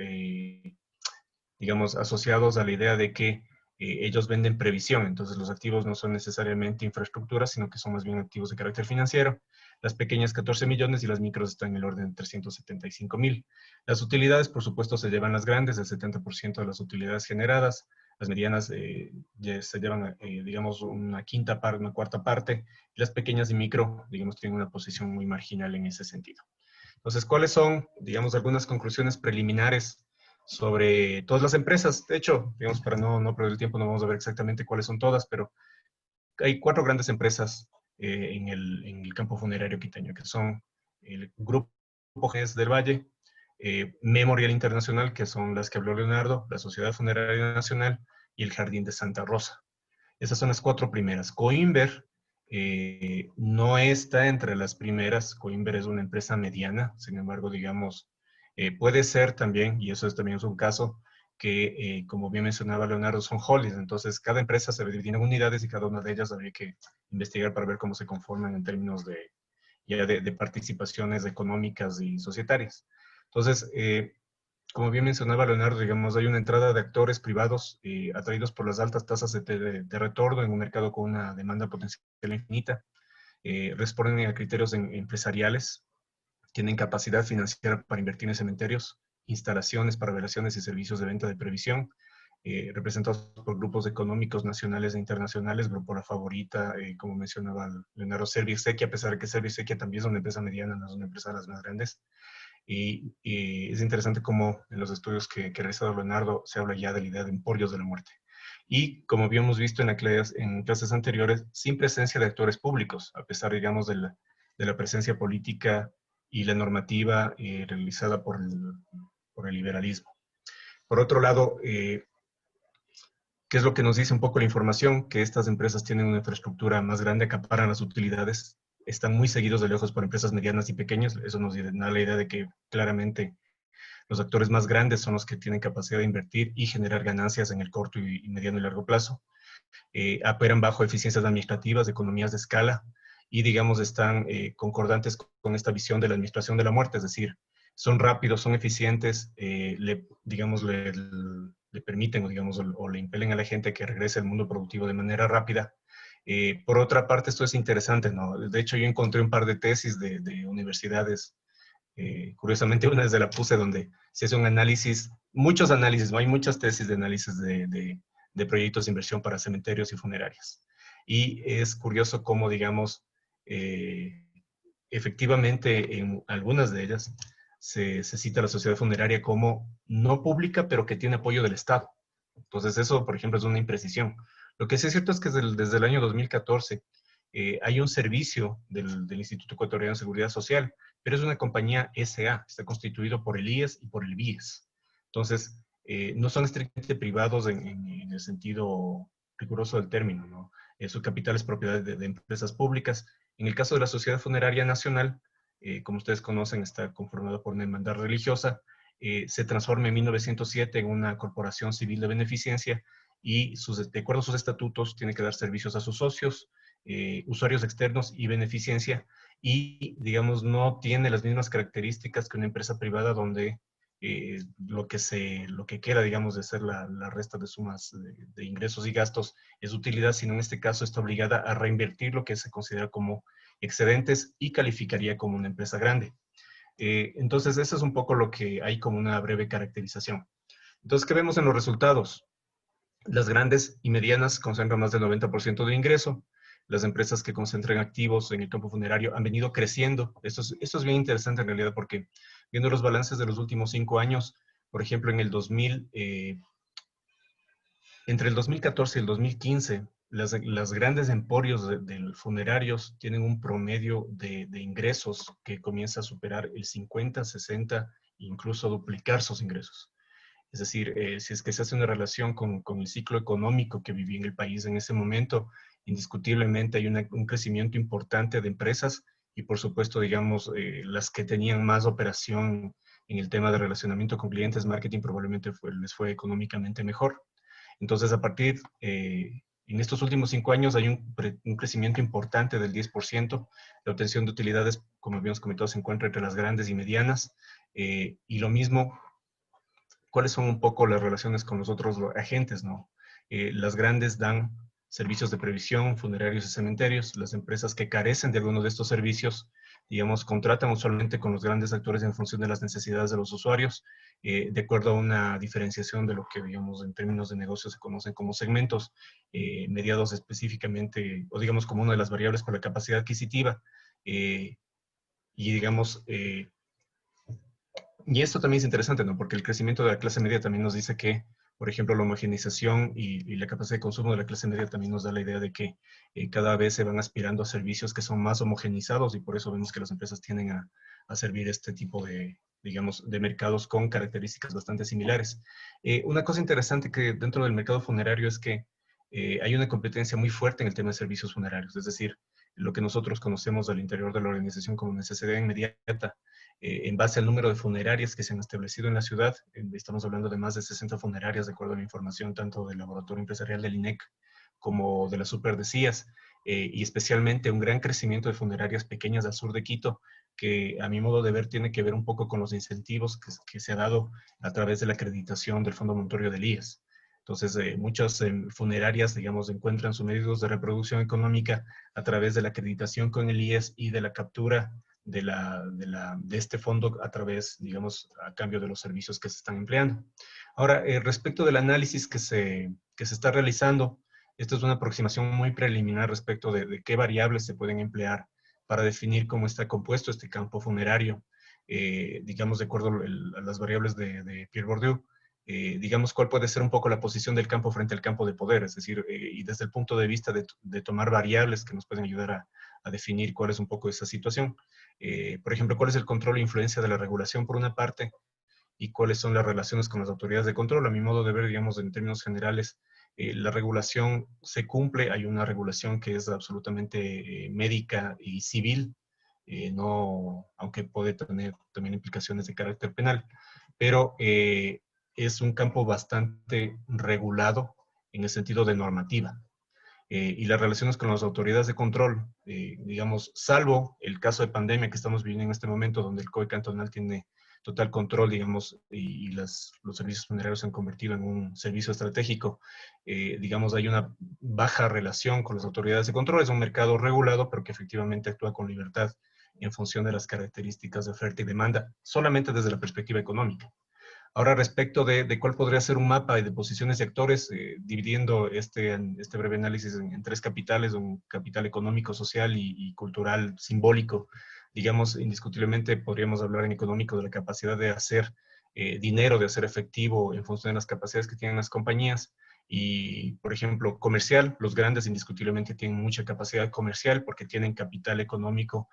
digamos, asociados a la idea de que ellos venden previsión. Entonces, los activos no son necesariamente infraestructura, sino que son más bien activos de carácter financiero. Las pequeñas 14 millones y las micros están en el orden de 375,000. Las utilidades, por supuesto, se llevan las grandes, el 70% de las utilidades generadas. Las medianas ya se llevan, digamos, una quinta parte, una cuarta parte. Y las pequeñas y micro, digamos, tienen una posición muy marginal en ese sentido. Entonces, ¿cuáles son, digamos, algunas conclusiones preliminares sobre todas las empresas? De hecho, digamos, para no perder el tiempo, no vamos a ver exactamente cuáles son todas, pero hay 4 grandes empresas en el campo funerario quiteño, que son el Grupo GES del Valle, Memorial Internacional, que son las que habló Leonardo, la Sociedad Funeraria Nacional y el Jardín de Santa Rosa. Esas son las 4 primeras. Coimber no está entre las primeras. Coimber es una empresa mediana, sin embargo, digamos, puede ser también, y eso es también un caso, que como bien mencionaba Leonardo, son holdings. Entonces, cada empresa se divide en unidades y cada una de ellas habría que investigar para ver cómo se conforman en términos de participaciones económicas y societarias. Entonces, como bien mencionaba Leonardo, digamos, hay una entrada de actores privados atraídos por las altas tasas de retorno en un mercado con una demanda potencial infinita. Responden a criterios empresariales, tienen capacidad financiera para invertir en cementerios, instalaciones para velaciones y servicios de venta de previsión, representados por grupos económicos nacionales e internacionales. Grupo La Favorita, como mencionaba Leonardo, Serviexequia, a pesar de que Serviexequia también es una empresa mediana, no es una empresa de las más grandes. Y es interesante cómo en los estudios que ha realizado Leonardo se habla ya de la idea de emporios de la muerte. Y como habíamos visto en clases anteriores, sin presencia de actores públicos, a pesar, digamos, de la presencia política y la normativa realizada por el liberalismo. Por otro lado, ¿qué es lo que nos dice un poco la información? Que estas empresas tienen una infraestructura más grande, acaparan las utilidades, están muy seguidos de lejos por empresas medianas y pequeñas. Eso nos da la idea de que claramente los actores más grandes son los que tienen capacidad de invertir y generar ganancias en el corto y mediano y largo plazo. Operan bajo eficiencias administrativas, economías de escala y, digamos, están concordantes con esta visión de la administración de la muerte, es decir, son rápidos, son eficientes, le permiten, digamos, o le impelen a la gente que regrese al mundo productivo de manera rápida. Por otra parte, esto es interesante, ¿no? De hecho, yo encontré un par de tesis de universidades, curiosamente una es de la PUSE, donde se hace un análisis, muchos análisis, ¿no? Hay muchas tesis de análisis de proyectos de inversión para cementerios y funerarias. Y es curioso cómo, digamos, efectivamente en algunas de ellas se cita a la sociedad funeraria como no pública, pero que tiene apoyo del Estado. Entonces eso, por ejemplo, es una imprecisión. Lo que sí es cierto es que desde el año 2014 hay un servicio del Instituto Ecuatoriano de Seguridad Social, pero es una compañía SA, está constituido por el IES y por el BIES. Entonces, no son estrictamente privados en el sentido riguroso del término, ¿no? Su capital es propiedad de empresas públicas. En el caso de la Sociedad Funeraria Nacional, como ustedes conocen, está conformada por una hermandad religiosa, se transforma en 1907 en una corporación civil de beneficencia y de acuerdo a sus estatutos tiene que dar servicios a sus socios, usuarios externos y beneficencia, y, digamos, no tiene las mismas características que una empresa privada donde lo que queda, digamos, de ser la resta de sumas de ingresos y gastos es utilidad, sino en este caso está obligada a reinvertir lo que se considera como excedentes y calificaría como una empresa grande. Entonces, eso es un poco lo que hay como una breve caracterización. Entonces, ¿qué vemos en los resultados? Las grandes y medianas concentran más del 90% de ingreso. Las empresas que concentran activos en el campo funerario han venido creciendo. Esto es bien interesante en realidad porque viendo los balances de los últimos 5 años, por ejemplo, entre el 2014 y el 2015, las grandes emporios del funerarios tienen un promedio de ingresos que comienza a superar el 50, 60, incluso duplicar sus ingresos. Es decir, si es que se hace una relación con el ciclo económico que vivía en el país en ese momento, indiscutiblemente hay un crecimiento importante de empresas y, por supuesto, digamos, las que tenían más operación en el tema de relacionamiento con clientes, marketing, probablemente les fue económicamente mejor. Entonces, en estos últimos 5 años hay un crecimiento importante del 10%. La obtención de utilidades, como habíamos comentado, se encuentra entre las grandes y medianas. Y lo mismo, ¿cuáles son un poco las relaciones con los otros agentes, no? Las grandes dan servicios de previsión, funerarios y cementerios. Las empresas que carecen de alguno de estos servicios, digamos, contratan usualmente con los grandes actores en función de las necesidades de los usuarios, de acuerdo a una diferenciación de lo que, digamos, en términos de negocio se conocen como segmentos, mediados específicamente, o digamos, como una de las variables por la capacidad adquisitiva. Y, digamos, y esto también es interesante, ¿no? Porque el crecimiento de la clase media también nos dice que, por ejemplo, la homogeneización y la capacidad de consumo de la clase media también nos da la idea de que cada vez se van aspirando a servicios que son más homogenizados y por eso vemos que las empresas tienden a servir este tipo de, digamos, de mercados con características bastante similares. Una cosa interesante que dentro del mercado funerario es que hay una competencia muy fuerte en el tema de servicios funerarios, es decir, lo que nosotros conocemos al interior de la organización como necesidad inmediata. En base al número de funerarias que se han establecido en la ciudad, estamos hablando de más de 60 funerarias, de acuerdo a la información tanto del Laboratorio Empresarial del INEC como de las Superdecías, y especialmente un gran crecimiento de funerarias pequeñas al sur de Quito, que a mi modo de ver tiene que ver un poco con los incentivos que se ha dado a través de la acreditación del Fondo Monetario del IES. Entonces, muchas funerarias, digamos, encuentran sus medios de reproducción económica a través de la acreditación con el IES y de la captura de este fondo a través, digamos, a cambio de los servicios que se están empleando. Ahora, respecto del análisis que se está realizando, esta es una aproximación muy preliminar respecto de qué variables se pueden emplear para definir cómo está compuesto este campo funerario, digamos, de acuerdo a las variables de Pierre Bourdieu. Digamos, cuál puede ser un poco la posición del campo frente al campo de poder, es decir, y desde el punto de vista de tomar variables que nos pueden ayudar a definir cuál es un poco esa situación. Por ejemplo, cuál es el control e influencia de la regulación por una parte y cuáles son las relaciones con las autoridades de control. A mi modo de ver, digamos, en términos generales, la regulación se cumple, hay una regulación que es absolutamente médica y civil, no, aunque puede tener también implicaciones de carácter penal, pero es un campo bastante regulado en el sentido de normativa. Y las relaciones con las autoridades de control, digamos, salvo el caso de pandemia que estamos viviendo en este momento, donde el COE cantonal tiene total control, digamos, y los servicios funerarios se han convertido en un servicio estratégico, digamos, hay una baja relación con las autoridades de control. Es un mercado regulado, pero que efectivamente actúa con libertad en función de las características de oferta y demanda, solamente desde la perspectiva económica. Ahora, respecto de cuál podría ser un mapa de posiciones y actores, dividiendo este breve análisis en 3 capitales, un capital económico, social y cultural simbólico. Digamos, indiscutiblemente podríamos hablar en económico de la capacidad de hacer dinero, de hacer efectivo en función de las capacidades que tienen las compañías. Y, por ejemplo, comercial, los grandes indiscutiblemente tienen mucha capacidad comercial porque tienen capital económico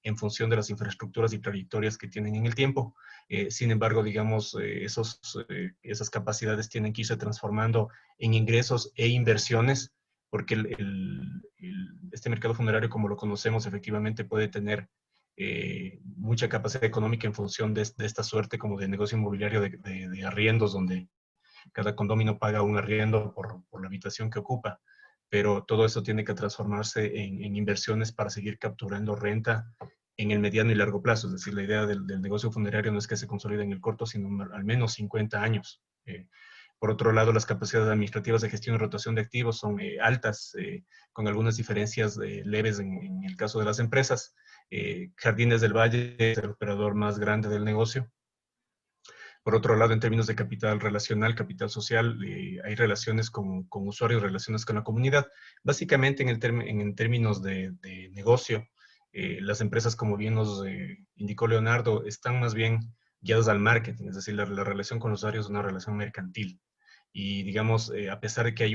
en función de las infraestructuras y trayectorias que tienen en el tiempo. Sin embargo, digamos, esas capacidades tienen que irse transformando en ingresos e inversiones, porque este mercado funerario, como lo conocemos, efectivamente puede tener mucha capacidad económica en función de esta suerte como de negocio inmobiliario de arriendos, donde cada condominio paga un arriendo por la habitación que ocupa. pero todo eso tiene que transformarse en inversiones para seguir capturando renta en el mediano y largo plazo. Es decir, la idea del negocio funerario no es que se consolide en el corto, sino al menos 50 años. Por otro lado, las capacidades administrativas de gestión y rotación de activos son altas, con algunas diferencias leves en el caso de las empresas. Jardines del Valle es el operador más grande del negocio. Por otro lado, en términos de capital relacional, capital social, hay relaciones con usuarios, relaciones con la comunidad. Básicamente, en términos de negocio, las empresas, como bien nos indicó Leonardo, están más bien guiadas al marketing, es decir, la relación con los usuarios es una relación mercantil. Y, digamos, a pesar de que hay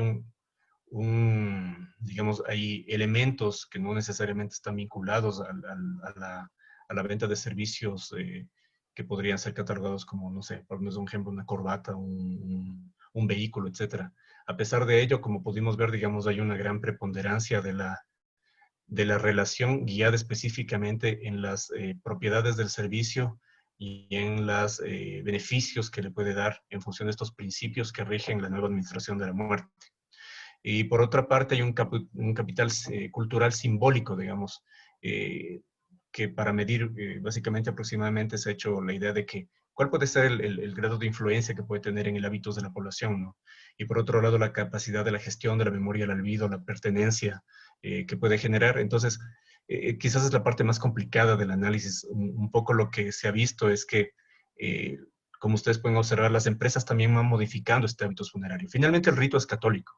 digamos, hay elementos que no necesariamente están vinculados a la venta de servicios que podrían ser catalogados como, no sé, por un ejemplo, una corbata, un vehículo, etcétera. A pesar de ello, como pudimos ver, digamos, hay una gran preponderancia de la relación guiada específicamente en las propiedades del servicio y en los beneficios que le puede dar en función de estos principios que rigen la nueva administración de la muerte. Y por otra parte hay un capital cultural simbólico, digamos, que para medir básicamente aproximadamente se ha hecho la idea de que cuál puede ser el grado de influencia que puede tener en el hábitos de la población, ¿no? Y por otro lado la capacidad de la gestión de la memoria, el olvido, la pertenencia que puede generar. Entonces, quizás es la parte más complicada del análisis. Un poco lo que se ha visto es que como ustedes pueden observar, las empresas también van modificando este hábito funerario. Finalmente el rito es católico.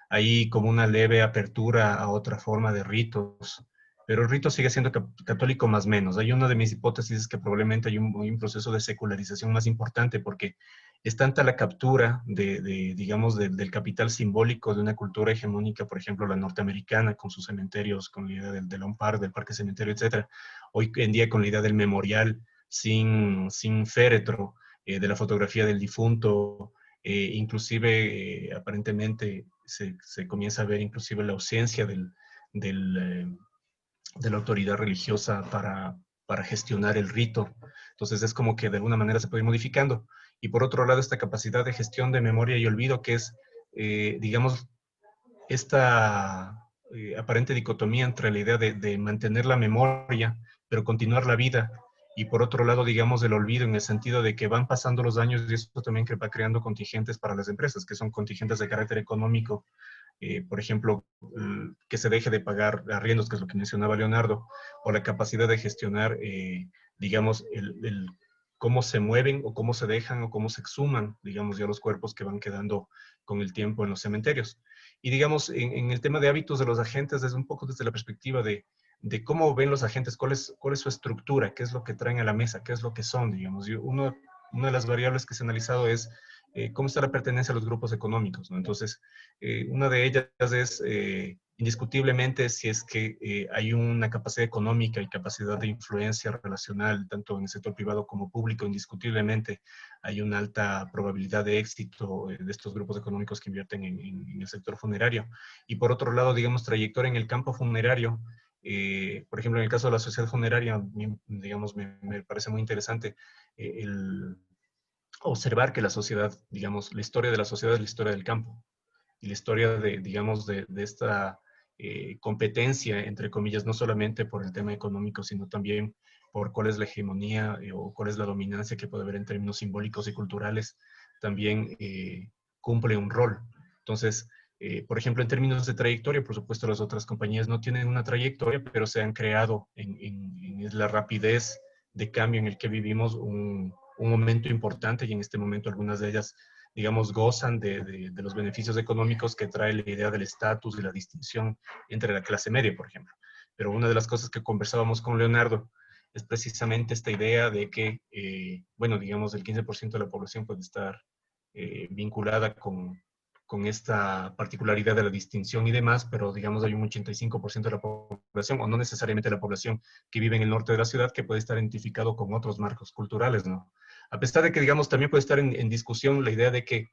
Hay como una leve apertura a otra forma de ritos, pero el rito sigue siendo católico más o menos. Hay una de mis hipótesis es que probablemente hay un proceso de secularización más importante porque es tanta la captura digamos, del capital simbólico de una cultura hegemónica, por ejemplo, la norteamericana, con sus cementerios, con la idea del Lawn Park, del Parque Cementerio, etcétera. Hoy en día con la idea del memorial sin féretro, de la fotografía del difunto, inclusive aparentemente se comienza a ver inclusive la ausencia de la autoridad religiosa para gestionar el rito. Entonces es como que de alguna manera se puede ir modificando. Y por otro lado, esta capacidad de gestión de memoria y olvido, que es, digamos, esta aparente dicotomía entre la idea de mantener la memoria, pero continuar la vida, y por otro lado, digamos, el olvido en el sentido de que van pasando los años y eso también que va creando contingentes para las empresas, que son contingentes de carácter económico, por ejemplo, que se deje de pagar arriendos, que es lo que mencionaba Leonardo, o la capacidad de gestionar, digamos, cómo se mueven o cómo se dejan o cómo se exhuman, digamos, ya los cuerpos que van quedando con el tiempo en los cementerios. Y digamos, en el tema de hábitos de los agentes, es un poco desde la perspectiva de cómo ven los agentes, cuál es su estructura, qué es lo que traen a la mesa, qué es lo que son, digamos. Una de las variables que se ha analizado es cómo está la pertenencia a los grupos económicos, ¿no? Entonces, una de ellas es indiscutiblemente si es que hay una capacidad económica y capacidad de influencia relacional, tanto en el sector privado como público, indiscutiblemente hay una alta probabilidad de éxito de estos grupos económicos que invierten en el sector funerario. Y por otro lado, digamos, trayectoria en el campo funerario. Por ejemplo, en el caso de la sociedad funeraria, digamos, me parece muy interesante el observar que la sociedad, digamos, la historia de la sociedad es la historia del campo y la historia digamos, de esta competencia, entre comillas, no solamente por el tema económico, sino también por cuál es la hegemonía o cuál es la dominancia que puede haber en términos simbólicos y culturales, también cumple un rol. Entonces, por ejemplo, en términos de trayectoria, por supuesto, las otras compañías no tienen una trayectoria, pero se han creado en la rapidez de cambio en el que vivimos un momento importante y en este momento algunas de ellas, digamos, gozan de los beneficios económicos que trae la idea del estatus y la distinción entre la clase media, por ejemplo. Pero una de las cosas que conversábamos con Leonardo es precisamente esta idea de que, bueno, digamos, el 15% de la población puede estar vinculada con esta particularidad de la distinción y demás, pero digamos hay un 85% de la población, o no necesariamente la población que vive en el norte de la ciudad, que puede estar identificado con otros marcos culturales, ¿no? A pesar de que, digamos, también puede estar en discusión la idea de que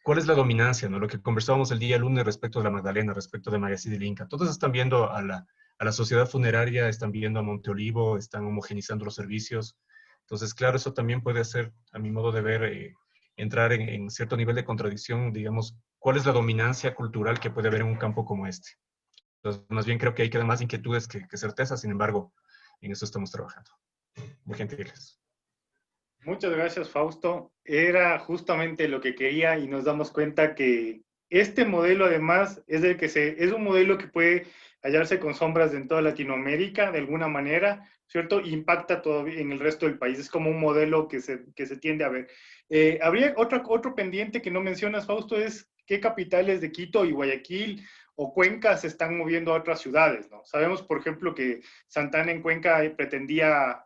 cuál es la dominancia, ¿no? Lo que conversábamos el día lunes respecto de la Magdalena, respecto de Mayacid y del Inca. Todos están viendo a la sociedad funeraria, están viendo a Monteolivo, están homogenizando los servicios. Entonces, claro, eso también puede hacer, a mi modo de ver, entrar en cierto nivel de contradicción, digamos, cuál es la dominancia cultural que puede haber en un campo como este. Entonces, más bien creo que ahí quedan más inquietudes que certezas, sin embargo, en eso estamos trabajando. Muy gentiles. Muchas gracias, Fausto. Era justamente lo que quería y nos damos cuenta que este modelo además es un modelo que puede hallarse con sombras en toda Latinoamérica de alguna manera, ¿cierto? Impacta todavía en el resto del país. Es como un modelo que se tiende a ver. Habría otro pendiente que no mencionas, Fausto, es qué capitales de Quito y Guayaquil o Cuenca se están moviendo a otras ciudades, ¿no? Sabemos, por ejemplo, que Santana en Cuenca pretendía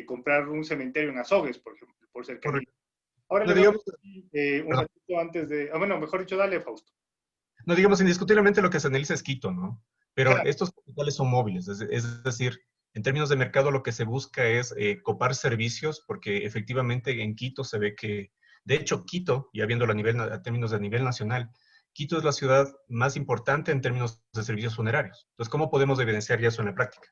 comprar un cementerio en Azogues, por ejemplo, por cercanía. Correcto. Ahora No le voy digamos, a un ratito antes de... bueno, mejor dicho, dale, Fausto. no digamos, indiscutiblemente lo que se analiza es Quito, ¿no? Pero Claro. estos capitales son móviles, es decir, en términos de mercado lo que se busca es copar servicios, porque efectivamente en Quito se ve que, de hecho, Quito, ya viéndolo a términos de nivel nacional, Quito es la ciudad más importante en términos de servicios funerarios. Entonces, ¿cómo podemos evidenciar ya eso en la práctica?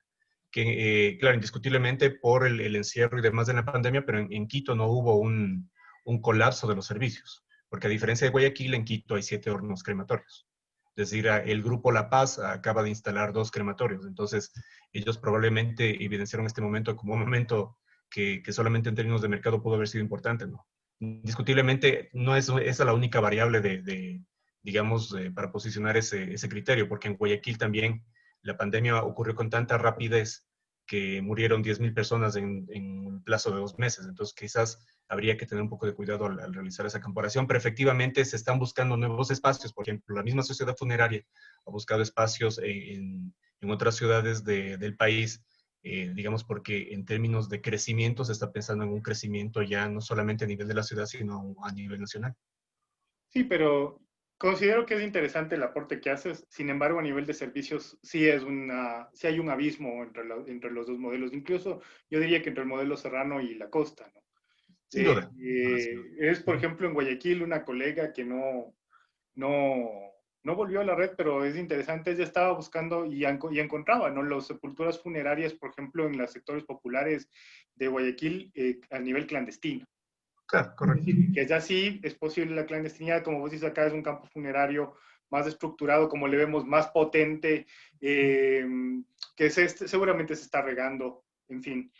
Que, claro, indiscutiblemente por el encierro y demás de la pandemia, pero en Quito no hubo un colapso de los servicios, porque a diferencia de Guayaquil, en Quito hay 7 hornos crematorios. Es decir, el Grupo La Paz acaba de instalar 2 crematorios, entonces ellos probablemente evidenciaron este momento como un momento que solamente en términos de mercado pudo haber sido importante, ¿no? Indiscutiblemente no es esa la única variable digamos, para posicionar ese criterio, porque en Guayaquil también la pandemia ocurrió con tanta rapidez que murieron 10.000 personas en un plazo de 2 meses. Entonces, quizás habría que tener un poco de cuidado al realizar esa comparación, pero efectivamente se están buscando nuevos espacios. Por ejemplo, la misma sociedad funeraria ha buscado espacios en otras ciudades del país, digamos, porque en términos de crecimiento se está pensando en un crecimiento ya no solamente a nivel de la ciudad, sino a nivel nacional. Sí, pero considero que es interesante el aporte que haces. Sin embargo, a nivel de servicios, sí hay un abismo entre los dos modelos. Incluso yo diría que entre el modelo serrano y la costa, ¿no? Sin duda. Es, por ejemplo, en Guayaquil una colega que no, no volvió a la red, pero es interesante, ella estaba buscando y encontraba, ¿no? Las sepulturas funerarias, por ejemplo, en los sectores populares de Guayaquil a nivel clandestino. Claro, correcto. Que ya sí es posible la clandestinidad, como vos dices acá, es un campo funerario más estructurado, como le vemos, más potente, que seguramente se está regando, en fin.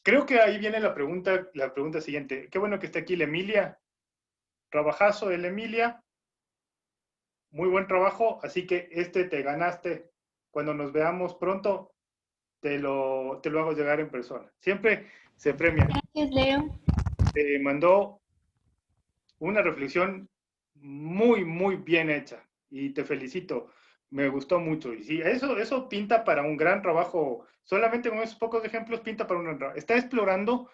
Creo que ahí viene la pregunta siguiente. Qué bueno que esté aquí la Emilia. Trabajazo de la Emilia. Muy buen trabajo, así que te ganaste. Cuando nos veamos pronto, te lo hago llegar en persona. Siempre se premia. Gracias, Leo. Te mandó una reflexión muy, muy bien hecha y te felicito. Me gustó mucho. Y sí, eso pinta para un gran trabajo. Solamente con esos pocos ejemplos pinta para un gran trabajo. Está explorando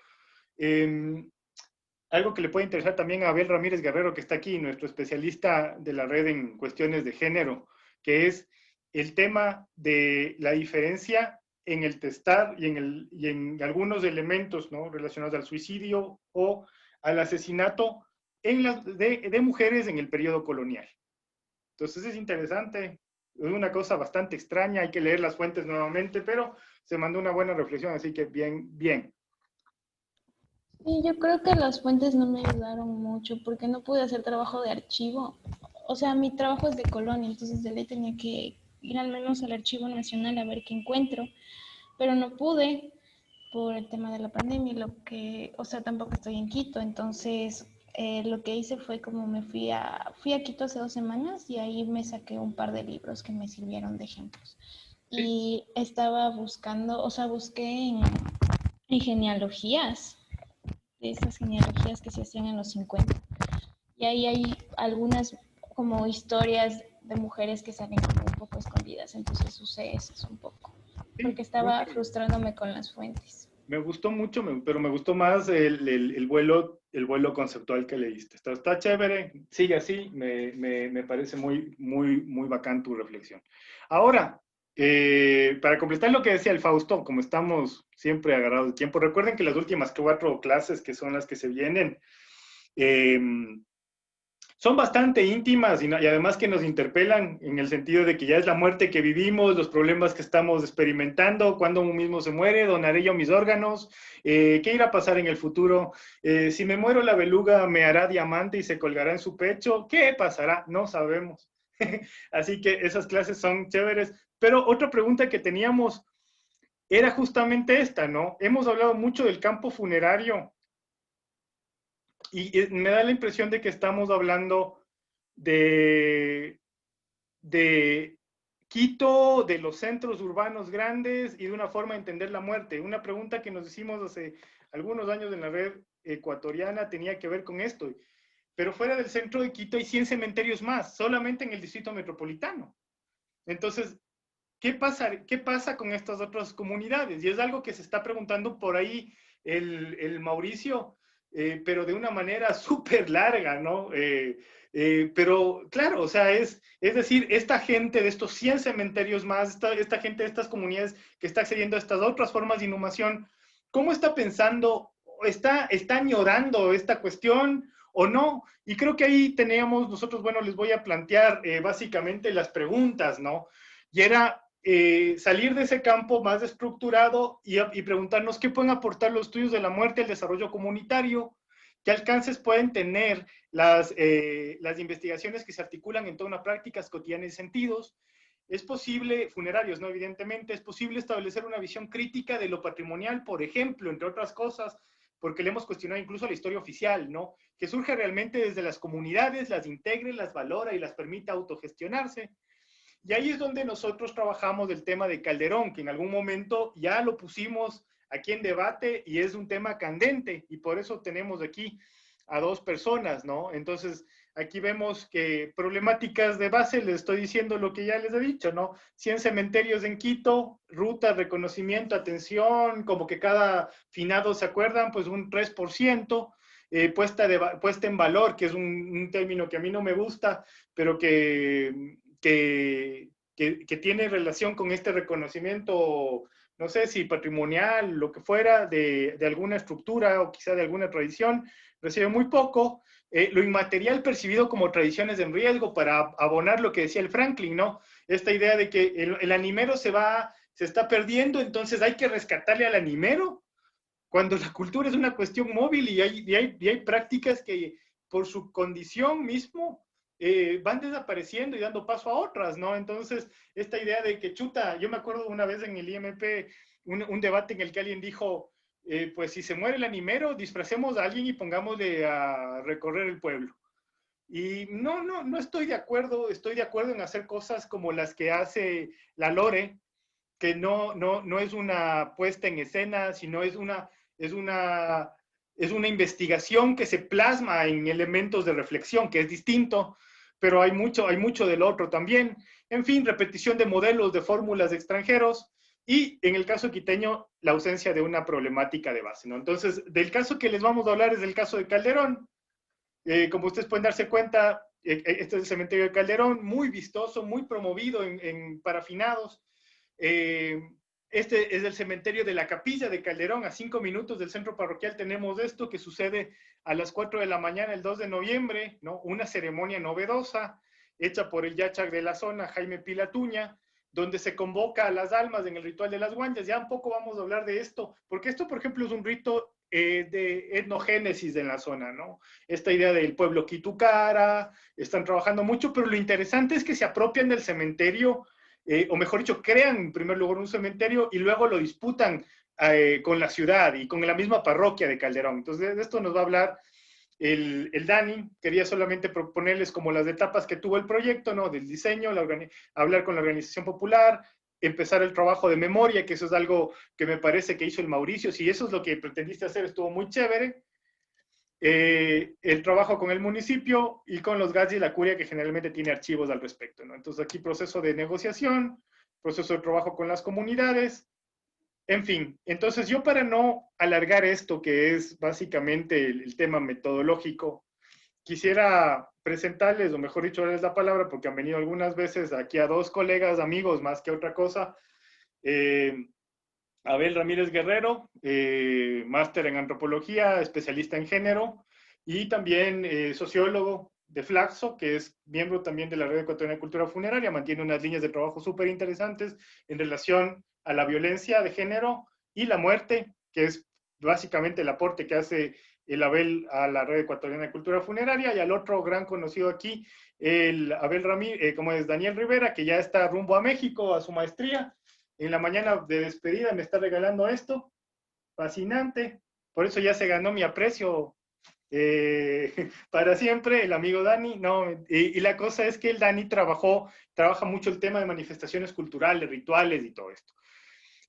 algo que le puede interesar también a Abel Ramírez Guerrero, que está aquí, nuestro especialista de la red en cuestiones de género, que es el tema de la diferencia en el testar y en algunos elementos, ¿no?, relacionados al suicidio o al asesinato de mujeres en el periodo colonial. Entonces es interesante, es una cosa bastante extraña, hay que leer las fuentes nuevamente, pero se mandó una buena reflexión, así que bien, bien. Sí, yo creo que las fuentes no me ayudaron mucho porque no pude hacer trabajo de archivo. O sea, mi trabajo es de colonia, entonces de ley tenía que ir al menos al Archivo Nacional a ver qué encuentro, pero no pude por el tema de la pandemia, o sea, tampoco estoy en Quito, entonces lo que hice fue como fui a Quito hace 2 semanas y ahí me saqué un par de libros que me sirvieron de ejemplos. Sí. Y estaba buscando, o sea, busqué en genealogías, de esas genealogías que se hacían en los 50. Y ahí hay algunas como historias de mujeres que salen como un poco escondidas, entonces usé esas un poco, porque Sí, estaba frustrándome con las fuentes. me gustó mucho, pero me gustó más el vuelo conceptual que le diste. Está chévere, sigue así, me parece muy, muy, muy bacán tu reflexión. Ahora, para completar lo que decía el Fausto, como estamos siempre agarrados de tiempo, recuerden que las últimas 4 clases, que son las que se vienen, son bastante íntimas y además que nos interpelan en el sentido de que ya es la muerte que vivimos, los problemas que estamos experimentando, cuando uno mismo se muere, donaré yo mis órganos, qué irá a pasar en el futuro, si me muero la beluga me hará diamante y se colgará en su pecho, ¿qué pasará? No sabemos. Así que esas clases son chéveres. Pero otra pregunta que teníamos era justamente esta, ¿no? Hemos hablado mucho del campo funerario y me da la impresión de que estamos hablando de Quito, de los centros urbanos grandes y de una forma de entender la muerte. Una pregunta que nos hicimos hace algunos años en la red ecuatoriana tenía que ver con esto. Pero fuera del centro de Quito hay 100 cementerios más, solamente en el distrito metropolitano. Entonces, ¿qué pasa con estas otras comunidades? Y es algo que se está preguntando por ahí el Mauricio, pero de una manera súper larga, ¿no? Pero claro, o sea, es decir, esta gente de estos 100 cementerios más, esta gente de estas comunidades que está accediendo a estas otras formas de inhumación, ¿cómo está pensando, está añorando esta cuestión o no? Y creo que ahí teníamos nosotros, bueno, les voy a plantear básicamente las preguntas, ¿no? Y era salir de ese campo más estructurado y preguntarnos qué pueden aportar los estudios de la muerte al desarrollo comunitario, qué alcances pueden tener las investigaciones que se articulan en torno a prácticas cotidianas y sentidos. Es posible, funerarios, ¿no? Evidentemente, es posible establecer una visión crítica de lo patrimonial, por ejemplo, entre otras cosas, porque le hemos cuestionado incluso la historia oficial, ¿no? Que surge realmente desde las comunidades, las integre, las valora y las permita autogestionarse. Y ahí es donde nosotros trabajamos del tema de Calderón, que en algún momento ya lo pusimos aquí en debate y es un tema candente y por eso tenemos aquí a dos personas, ¿no? Entonces, aquí vemos que problemáticas de base, les estoy diciendo lo que ya les he dicho, ¿no? 100 cementerios en Quito, ruta, reconocimiento, atención, como que cada finado se acuerdan, pues un 3%, puesta en valor, que es un término que a mí no me gusta, pero que tiene relación con este reconocimiento, no sé si patrimonial, lo que fuera, de alguna estructura o quizá de alguna tradición, recibe muy poco. Lo inmaterial percibido como tradiciones en riesgo, para abonar lo que decía el Franklin, ¿no? Esta idea de que el animero se está perdiendo, entonces hay que rescatarle al animero, cuando la cultura es una cuestión móvil y hay prácticas que por su condición mismo van desapareciendo y dando paso a otras, ¿no? Entonces, esta idea de que chuta, yo me acuerdo una vez en el IMP, un debate en el que alguien dijo, pues si se muere el animero, disfracemos a alguien y pongámosle a recorrer el pueblo. Y no estoy de acuerdo en hacer cosas como las que hace la Lore, que no es una puesta en escena, sino es una investigación que se plasma en elementos de reflexión, que es distinto, pero hay mucho del otro también. En fin, repetición de modelos, de fórmulas de extranjeros, y en el caso quiteño, la ausencia de una problemática de base, ¿no? Entonces, del caso que les vamos a hablar es del caso de Calderón. Como ustedes pueden darse cuenta, este es el cementerio de Calderón, muy vistoso, muy promovido para finados. Este es el cementerio de la Capilla de Calderón, a 5 minutos del centro parroquial tenemos esto que sucede a las 4 de la mañana el 2 de noviembre, ¿no? Una ceremonia novedosa hecha por el yachak de la zona, Jaime Pilatuña, donde se convoca a las almas en el ritual de las guanchas. Ya un poco vamos a hablar de esto, porque esto, por ejemplo, es un rito de etnogénesis en la zona, ¿no? Esta idea del pueblo Quitucara, están trabajando mucho, pero lo interesante es que se apropian del cementerio, o mejor dicho, crean en primer lugar un cementerio y luego lo disputan con la ciudad y con la misma parroquia de Calderón. Entonces, de esto nos va a hablar el Dani. Quería solamente proponerles como las etapas que tuvo el proyecto, ¿no? Del diseño, hablar con la organización popular, empezar el trabajo de memoria, que eso es algo que me parece que hizo el Mauricio. Si eso es lo que pretendiste hacer, estuvo muy chévere. El trabajo con el municipio y con los GATS y la curia, que generalmente tiene archivos al respecto, ¿no? Entonces aquí proceso de negociación, proceso de trabajo con las comunidades, en fin. Entonces yo, para no alargar esto, que es básicamente el tema metodológico, quisiera presentarles, o mejor dicho, darles la palabra, porque han venido algunas veces aquí a dos colegas, amigos, más que otra cosa. Abel Ramírez Guerrero, máster en antropología, especialista en género, y también sociólogo, de Flaxo, que es miembro también de la Red Ecuatoriana de Cultura Funeraria, mantiene unas líneas de trabajo súper interesantes en relación a la violencia de género y la muerte, que es básicamente el aporte que hace el Abel a la Red Ecuatoriana de Cultura Funeraria, y al otro gran conocido aquí, el Abel Ramírez, como es Daniel Rivera, que ya está rumbo a México, a su maestría. En la mañana de despedida me está regalando esto, fascinante, por eso ya se ganó mi aprecio para siempre, el amigo Dani. No, y la cosa es que el Dani trabaja mucho el tema de manifestaciones culturales, rituales y todo esto.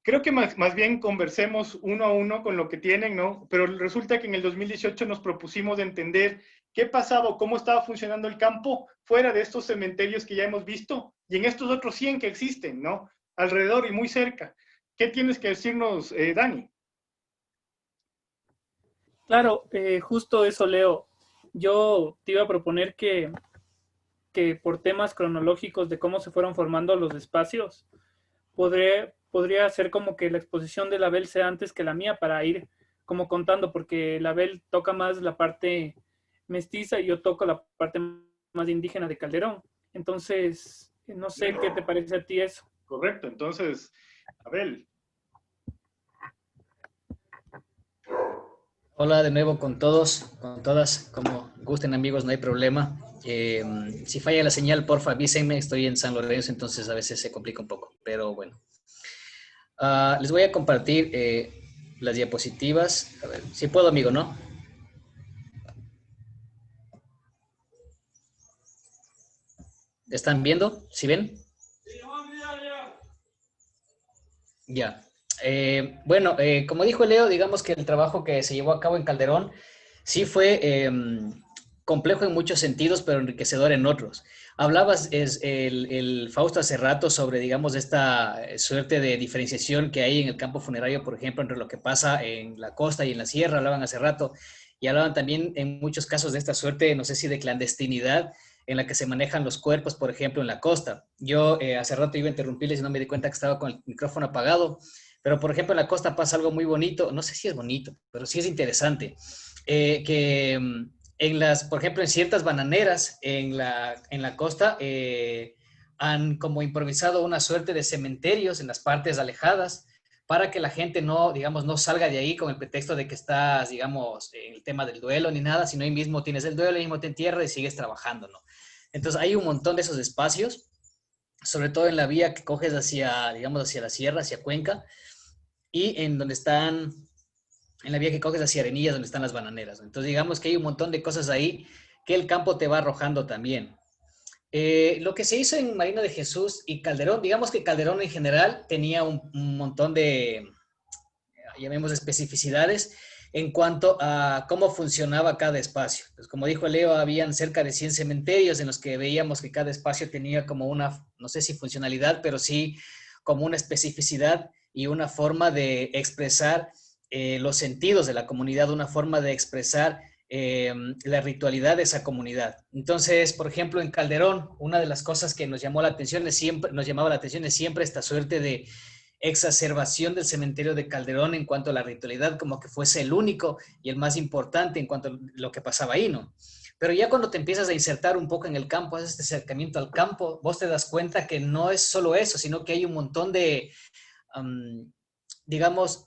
Creo que más bien conversemos uno a uno con lo que tienen, ¿no? Pero resulta que en el 2018 nos propusimos de entender qué pasaba, cómo estaba funcionando el campo fuera de estos cementerios que ya hemos visto y en estos otros 100 que existen, ¿no? Alrededor y muy cerca. ¿Qué tienes que decirnos, Dani? Claro, justo eso, Leo. Yo te iba a proponer que por temas cronológicos de cómo se fueron formando los espacios, podría ser como que la exposición de la Abel sea antes que la mía para ir como contando, porque la Abel toca más la parte mestiza y yo toco la parte más indígena de Calderón. Entonces, no sé qué te parece a ti eso. Correcto, entonces, Abel. Hola de nuevo con todos, con todas, como gusten amigos, no hay problema. Si falla la señal, porfa, avísenme, estoy en San Lorenzo, entonces a veces se complica un poco, pero bueno. Les voy a compartir las diapositivas. A ver, si puedo, amigo, ¿no? ¿Están viendo? ¿Sí ven? Ya. Bueno, como dijo Leo, digamos que el trabajo que se llevó a cabo en Calderón sí fue complejo en muchos sentidos, pero enriquecedor en otros. Hablabas, el Fausto hace rato sobre, digamos, esta suerte de diferenciación que hay en el campo funerario, por ejemplo, entre lo que pasa en la costa y en la sierra, hablaban hace rato, y hablaban también en muchos casos de esta suerte, no sé si de clandestinidad, en la que se manejan los cuerpos, por ejemplo, en la costa. Yo hace rato iba a interrumpirles y no me di cuenta que estaba con el micrófono apagado, pero por ejemplo en la costa pasa algo muy bonito, no sé si es bonito, pero sí es interesante, que por ejemplo, en ciertas bananeras en la costa han como improvisado una suerte de cementerios en las partes alejadas para que la gente no, digamos, no salga de ahí con el pretexto de que estás, digamos, en el tema del duelo ni nada, sino ahí mismo tienes el duelo, ahí mismo te entierras y sigues trabajando, ¿no? Entonces hay un montón de esos espacios, sobre todo en la vía que coges hacia, digamos, hacia la sierra, hacia Cuenca, y en donde están, en la vía que coges hacia Arenillas, donde están las bananeras. Entonces, digamos que hay un montón de cosas ahí que el campo te va arrojando también. Lo que se hizo en Marina de Jesús y Calderón, digamos que Calderón en general tenía un montón de, llamemos, especificidades en cuanto a cómo funcionaba cada espacio. Pues como dijo Leo, habían cerca de 100 cementerios en los que veíamos que cada espacio tenía como una, no sé si funcionalidad, pero sí como una especificidad y una forma de expresar los sentidos de la comunidad, una forma de expresar la ritualidad de esa comunidad. Entonces, por ejemplo, en Calderón, una de las cosas que nos llamaba la atención es siempre esta suerte de exacerbación del cementerio de Calderón en cuanto a la ritualidad, como que fuese el único y el más importante en cuanto a lo que pasaba ahí, ¿no? Pero ya cuando te empiezas a insertar un poco en el campo, haces este acercamiento al campo, vos te das cuenta que no es solo eso, sino que hay un montón de, digamos,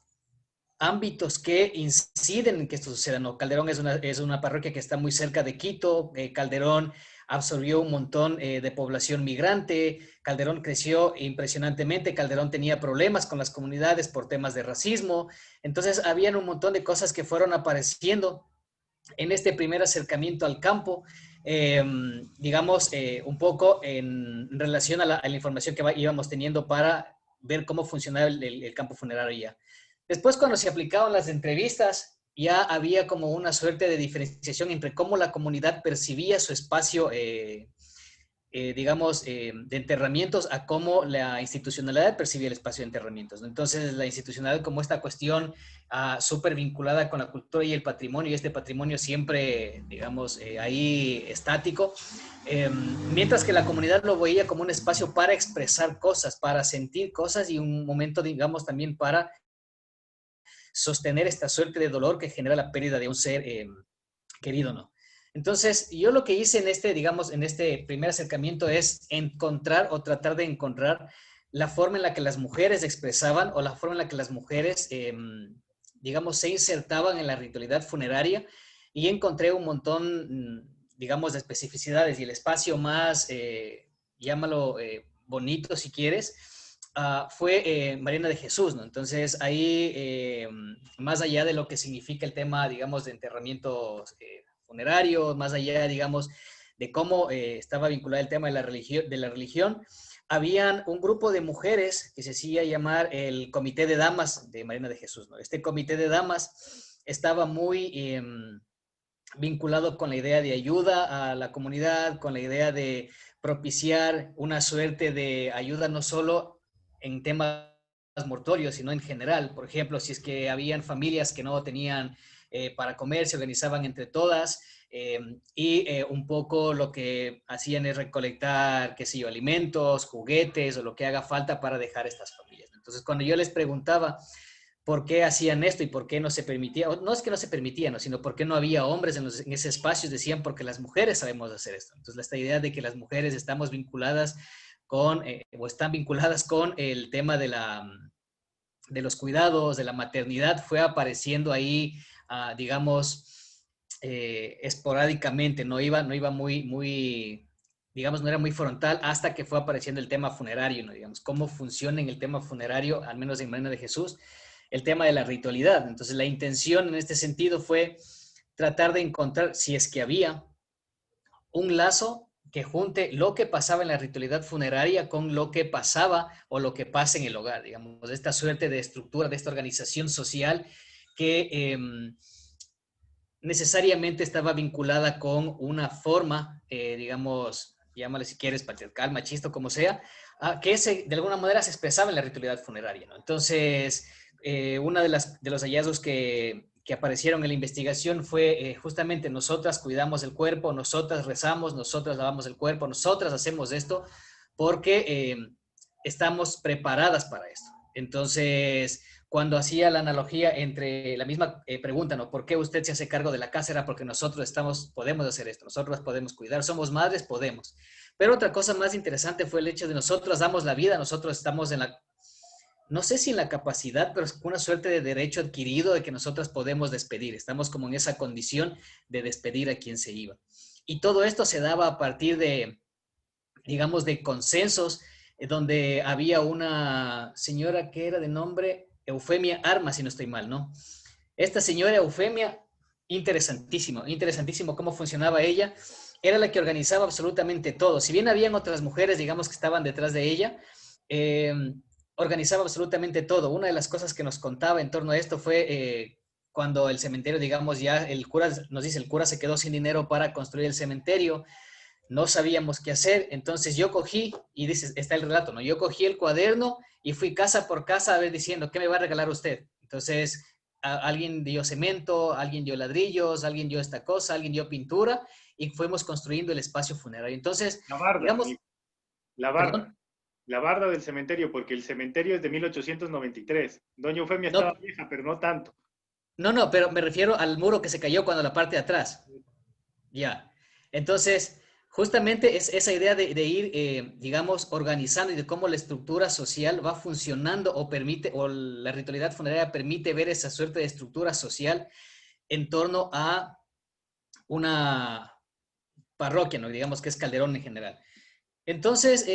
ámbitos que inciden en que esto suceda, ¿no? Calderón es una parroquia que está muy cerca de Quito, Calderón absorbió un montón de población migrante, Calderón creció impresionantemente, Calderón tenía problemas con las comunidades por temas de racismo, entonces habían un montón de cosas que fueron apareciendo en este primer acercamiento al campo, digamos, un poco en relación a la información que íbamos teniendo para ver cómo funcionaba el campo funerario ya. Después, cuando se aplicaban las entrevistas, ya había como una suerte de diferenciación entre cómo la comunidad percibía su espacio, digamos, de enterramientos a cómo la institucionalidad percibía el espacio de enterramientos, ¿no? Entonces, la institucionalidad como esta cuestión súper vinculada con la cultura y el patrimonio, y este patrimonio siempre, digamos, ahí estático, mientras que la comunidad lo veía como un espacio para expresar cosas, para sentir cosas y un momento, digamos, también para sostener esta suerte de dolor que genera la pérdida de un ser querido, ¿no? Entonces, yo lo que hice en este, digamos, en este primer acercamiento es encontrar o tratar de encontrar la forma en la que las mujeres expresaban o la forma en la que las mujeres, digamos, se insertaban en la ritualidad funeraria y encontré un montón, digamos, de especificidades y el espacio más, llámalo bonito si quieres, fue Mariana de Jesús, ¿no? Entonces ahí, más allá de lo que significa el tema, digamos, de enterramientos funerarios, más allá, digamos, de cómo estaba vinculado el tema de la religión, habían un grupo de mujeres que se hacía llamar el Comité de Damas de Mariana de Jesús, ¿no? Este Comité de Damas estaba muy vinculado con la idea de ayuda a la comunidad, con la idea de propiciar una suerte de ayuda no solo en temas mortuorios, sino en general. Por ejemplo, si es que habían familias que no tenían para comer, se organizaban entre todas un poco lo que hacían es recolectar, qué sé yo, alimentos, juguetes o lo que haga falta para dejar a estas familias. Entonces, cuando yo les preguntaba por qué hacían esto y por qué no se permitía, no es que no se permitía, ¿no? Sino por qué no había hombres en ese espacio, decían porque las mujeres sabemos hacer esto. Entonces, esta idea de que las mujeres estamos vinculadas con, o están vinculadas con el tema de los cuidados, de la maternidad, fue apareciendo ahí, digamos, esporádicamente, no iba muy, digamos, no era muy frontal hasta que fue apareciendo el tema funerario, ¿no? Digamos, cómo funciona en el tema funerario, al menos en Mariana de Jesús, el tema de la ritualidad. Entonces, la intención en este sentido fue tratar de encontrar, si es que había, un lazo que junte lo que pasaba en la ritualidad funeraria con lo que pasaba o lo que pasa en el hogar, digamos, esta suerte de estructura, de esta organización social que necesariamente estaba vinculada con una forma, digamos, llámale si quieres, patriarcal, machista, como sea, que de alguna manera se expresaba en la ritualidad funeraria, ¿no? Entonces, uno de los hallazgos que aparecieron en la investigación fue justamente nosotras cuidamos el cuerpo, nosotras rezamos, nosotras lavamos el cuerpo, nosotras hacemos esto porque estamos preparadas para esto. Entonces, cuando hacía la analogía entre la misma pregunta, ¿no? ¿Por qué usted se hace cargo de la casa? Era porque nosotros podemos hacer esto, nosotros podemos cuidar, somos madres, podemos. Pero otra cosa más interesante fue el hecho de nosotros damos la vida, nosotros estamos en la, no sé si en la capacidad, pero es una suerte de derecho adquirido de que nosotras podemos despedir. Estamos como en esa condición de despedir a quien se iba. Y todo esto se daba a partir de, digamos, de consensos, donde había una señora que era de nombre Eufemia Armas, si no estoy mal, ¿no? Esta señora Eufemia, interesantísimo, interesantísimo cómo funcionaba ella. Era la que organizaba absolutamente todo. Si bien habían otras mujeres, digamos, que estaban detrás de ella, organizaba absolutamente todo. Una de las cosas que nos contaba en torno a esto fue cuando el cementerio, digamos, ya el cura nos dice, el cura se quedó sin dinero para construir el cementerio, no sabíamos qué hacer, entonces yo cogí, y dice, está el relato, ¿no? Yo cogí el cuaderno y fui casa por casa a ver diciendo, ¿qué me va a regalar usted? Entonces, alguien dio cemento, alguien dio ladrillos, alguien dio esta cosa, alguien dio pintura, y fuimos construyendo el espacio funerario. Entonces, la barda, digamos... La barda. ¿Perdón? La barda del cementerio, porque el cementerio es de 1893. Doña Eufemia No, estaba vieja, pero no tanto. no, pero me refiero al muro que se cayó cuando la parte de atrás. Ya. Entonces, justamente es esa idea de ir, digamos, organizando y de cómo la estructura social va funcionando o permite, o la ritualidad funeraria permite ver esa suerte de estructura social en torno a una parroquia, ¿no? Digamos que es Calderón en general. Entonces,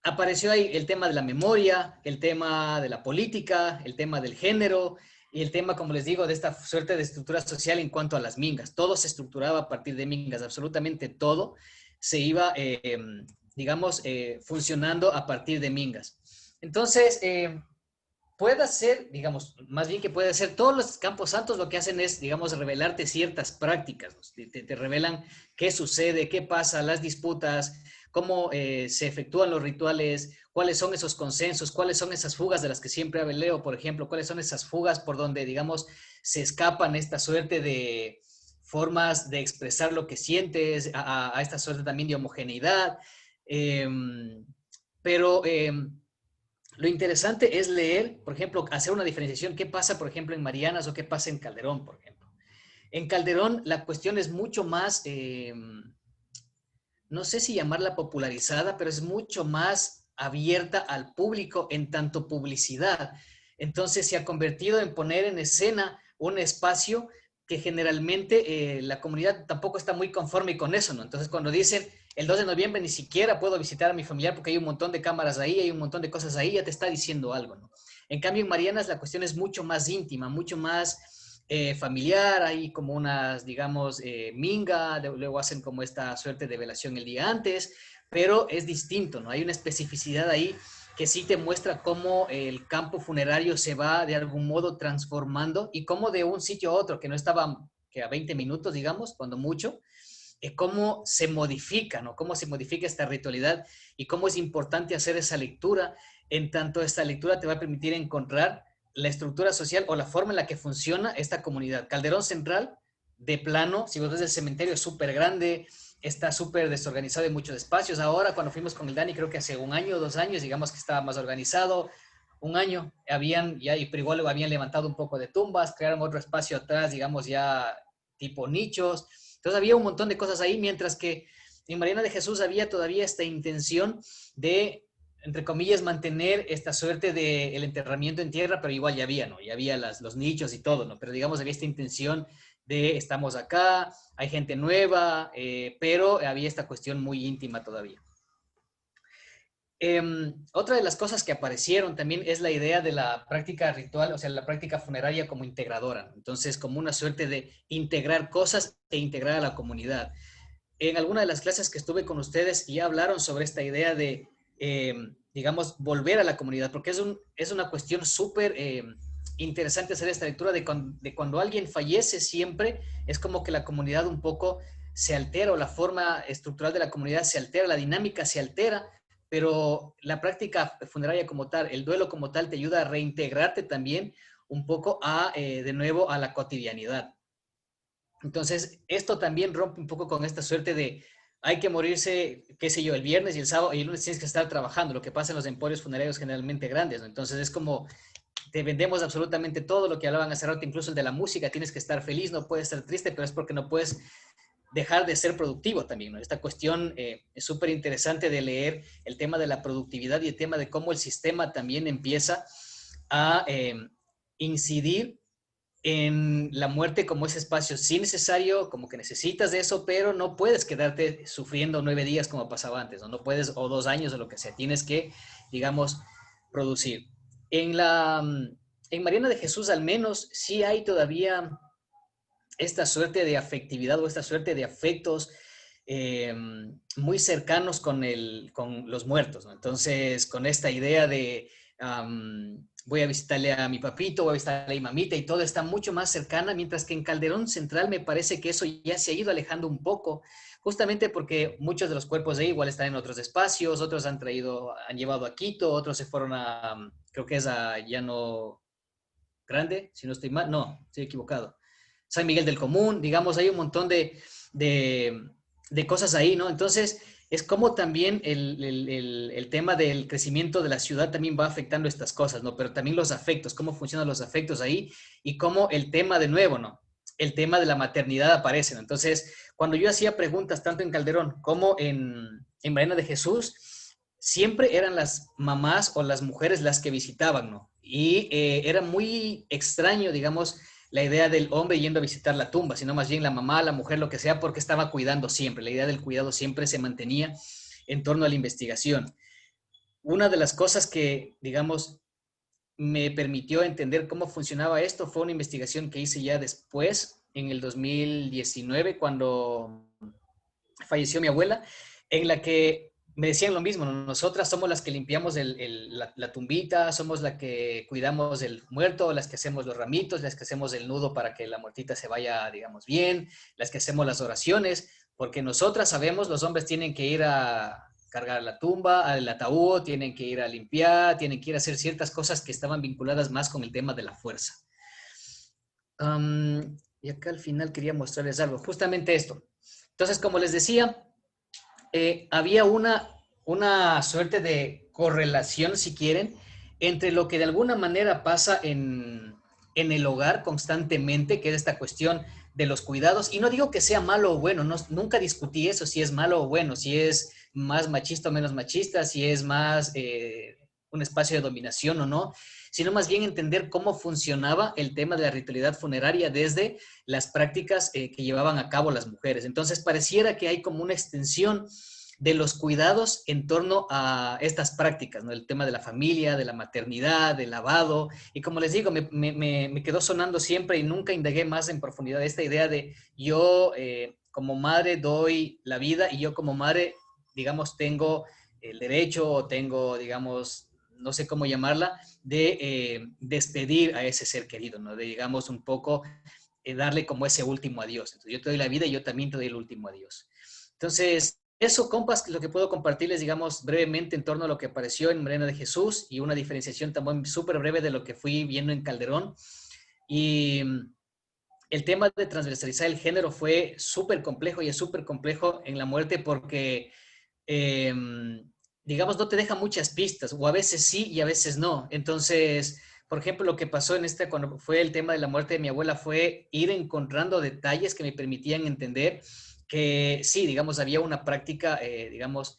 apareció ahí el tema de la memoria, el tema de la política, el tema del género y el tema, como les digo, de esta suerte de estructura social en cuanto a las mingas. Todo se estructuraba a partir de mingas, absolutamente todo se iba, digamos, funcionando a partir de mingas. Entonces, puede ser, digamos, más bien que puede ser, todos los campos santos lo que hacen es, digamos, revelarte ciertas prácticas, ¿no? Te revelan qué sucede, qué pasa, las disputas, cómo se efectúan los rituales, cuáles son esos consensos, cuáles son esas fugas de las que siempre habla Leo, por ejemplo, cuáles son esas fugas por donde, digamos, se escapan esta suerte de formas de expresar lo que sientes, a esta suerte también de homogeneidad. Pero lo interesante es leer, por ejemplo, hacer una diferenciación, qué pasa, por ejemplo, en Marianas o qué pasa en Calderón, por ejemplo. En Calderón la cuestión es mucho más, no sé si llamarla popularizada, pero es mucho más abierta al público en tanto publicidad. Entonces se ha convertido en poner en escena un espacio que generalmente la comunidad tampoco está muy conforme con eso, ¿no? Entonces cuando dicen el 2 de noviembre ni siquiera puedo visitar a mi familiar porque hay un montón de cámaras ahí, hay un montón de cosas ahí, ya te está diciendo algo, ¿no? En cambio en Marianas la cuestión es mucho más íntima, mucho más familiar, hay como unas, digamos, minga, luego hacen como esta suerte de velación el día antes, pero es distinto, ¿no? Hay una especificidad ahí que sí te muestra cómo el campo funerario se va de algún modo transformando y cómo de un sitio a otro, que no estaba que a 20 minutos, digamos, cuando mucho, cómo se modifica, ¿no? Cómo se modifica esta ritualidad y cómo es importante hacer esa lectura, en tanto esta lectura te va a permitir encontrar la estructura social o la forma en la que funciona esta comunidad. Calderón Central, de plano, si vos ves el cementerio es súper grande, está súper desorganizado en muchos espacios. Ahora, cuando fuimos con el Dani, creo que hace 1 año o 2 años, digamos que estaba más organizado. 1 año, habían ya, pero igual habían levantado un poco de tumbas, crearon otro espacio atrás, digamos ya tipo nichos. Entonces había un montón de cosas ahí, mientras que en Mariana de Jesús había todavía esta intención de, entre comillas, mantener esta suerte del enterramiento en tierra, pero igual ya había, ¿no? Ya había los nichos y todo, ¿no? Pero digamos, había esta intención de estamos acá, hay gente nueva, pero había esta cuestión muy íntima todavía. Otra de las cosas que aparecieron también es la idea de la práctica ritual, o sea, la práctica funeraria como integradora. Entonces, como una suerte de integrar cosas e integrar a la comunidad. En alguna de las clases que estuve con ustedes ya hablaron sobre esta idea de, digamos, volver a la comunidad, porque es una cuestión súper interesante hacer esta lectura de cuando alguien fallece siempre, es como que la comunidad un poco se altera o la forma estructural de la comunidad se altera, la dinámica se altera, pero la práctica funeraria como tal, el duelo como tal, te ayuda a reintegrarte también un poco de nuevo a la cotidianidad. Entonces, esto también rompe un poco con esta suerte de hay que morirse, qué sé yo, el viernes y el sábado y el lunes tienes que estar trabajando, lo que pasa en los emporios funerarios generalmente grandes, ¿no? Entonces es como te vendemos absolutamente todo, lo que hablaban hace rato, incluso el de la música, tienes que estar feliz, no puedes estar triste, pero es porque no puedes dejar de ser productivo también, ¿no? Esta cuestión es súper interesante de leer el tema de la productividad y el tema de cómo el sistema también empieza a incidir en la muerte como ese espacio sí necesario, como que necesitas de eso, pero no puedes quedarte sufriendo 9 días como pasaba antes, ¿no? No puedes, o 2 años o lo que sea, tienes que, digamos, producir. En Mariana de Jesús al menos sí hay todavía esta suerte de afectividad o esta suerte de afectos muy cercanos con los muertos, ¿no? Entonces, con esta idea de voy a visitarle a mi papito, voy a visitarle a mi mamita y todo está mucho más cercana, mientras que en Calderón Central me parece que eso ya se ha ido alejando un poco, justamente porque muchos de los cuerpos de ahí igual están en otros espacios, otros han llevado a Quito, otros se fueron creo que es a Llano Grande, si no estoy mal, no, estoy equivocado. San Miguel del Común, digamos, hay un montón de cosas ahí, ¿no? Entonces, es como también el tema del crecimiento de la ciudad también va afectando estas cosas, ¿no? Pero también los afectos, cómo funcionan los afectos ahí y cómo el tema de nuevo, ¿no? El tema de la maternidad aparece, ¿no? Entonces, cuando yo hacía preguntas tanto en Calderón como en Mariana de Jesús, siempre eran las mamás o las mujeres las que visitaban, ¿no? Y era muy extraño, digamos, la idea del hombre yendo a visitar la tumba, sino más bien la mamá, la mujer, lo que sea, porque estaba cuidando siempre. La idea del cuidado siempre se mantenía en torno a la investigación. Una de las cosas que, digamos, me permitió entender cómo funcionaba esto fue una investigación que hice ya después, en el 2019, cuando falleció mi abuela, en la que me decían lo mismo, nosotras somos las que limpiamos la tumbita, somos las que cuidamos el muerto, las que hacemos los ramitos, las que hacemos el nudo para que la muertita se vaya, digamos, bien, las que hacemos las oraciones, porque nosotras sabemos, los hombres tienen que ir a cargar la tumba, al ataúd, tienen que ir a limpiar, tienen que ir a hacer ciertas cosas que estaban vinculadas más con el tema de la fuerza. Y acá al final quería mostrarles algo, justamente esto. Entonces, como les decía, había una suerte de correlación, si quieren, entre lo que de alguna manera pasa en el hogar constantemente, que es esta cuestión de los cuidados, y no digo que sea malo o bueno, nunca discutí eso, si es malo o bueno, si es más machista o menos machista, si es más un espacio de dominación o no, sino más bien entender cómo funcionaba el tema de la ritualidad funeraria desde las prácticas que llevaban a cabo las mujeres. Entonces pareciera que hay como una extensión de los cuidados en torno a estas prácticas, ¿no? El tema de la familia, de la maternidad, del lavado, y como les digo, me quedó sonando siempre y nunca indagué más en profundidad esta idea de yo como madre doy la vida y yo como madre, digamos, tengo el derecho o tengo, digamos, no sé cómo llamarla, de despedir a ese ser querido, ¿no? De, digamos, un poco darle como ese último adiós. Entonces, yo te doy la vida y yo también te doy el último adiós. Entonces, eso, compas, lo que puedo compartirles, digamos, brevemente en torno a lo que apareció en Morena de Jesús y una diferenciación también súper breve de lo que fui viendo en Calderón. Y el tema de transversalizar el género fue súper complejo y es súper complejo en la muerte porque, eh, digamos, no te deja muchas pistas, o a veces sí y a veces no. Entonces, por ejemplo, lo que pasó en cuando fue el tema de la muerte de mi abuela fue ir encontrando detalles que me permitían entender que sí, digamos, había una práctica, digamos,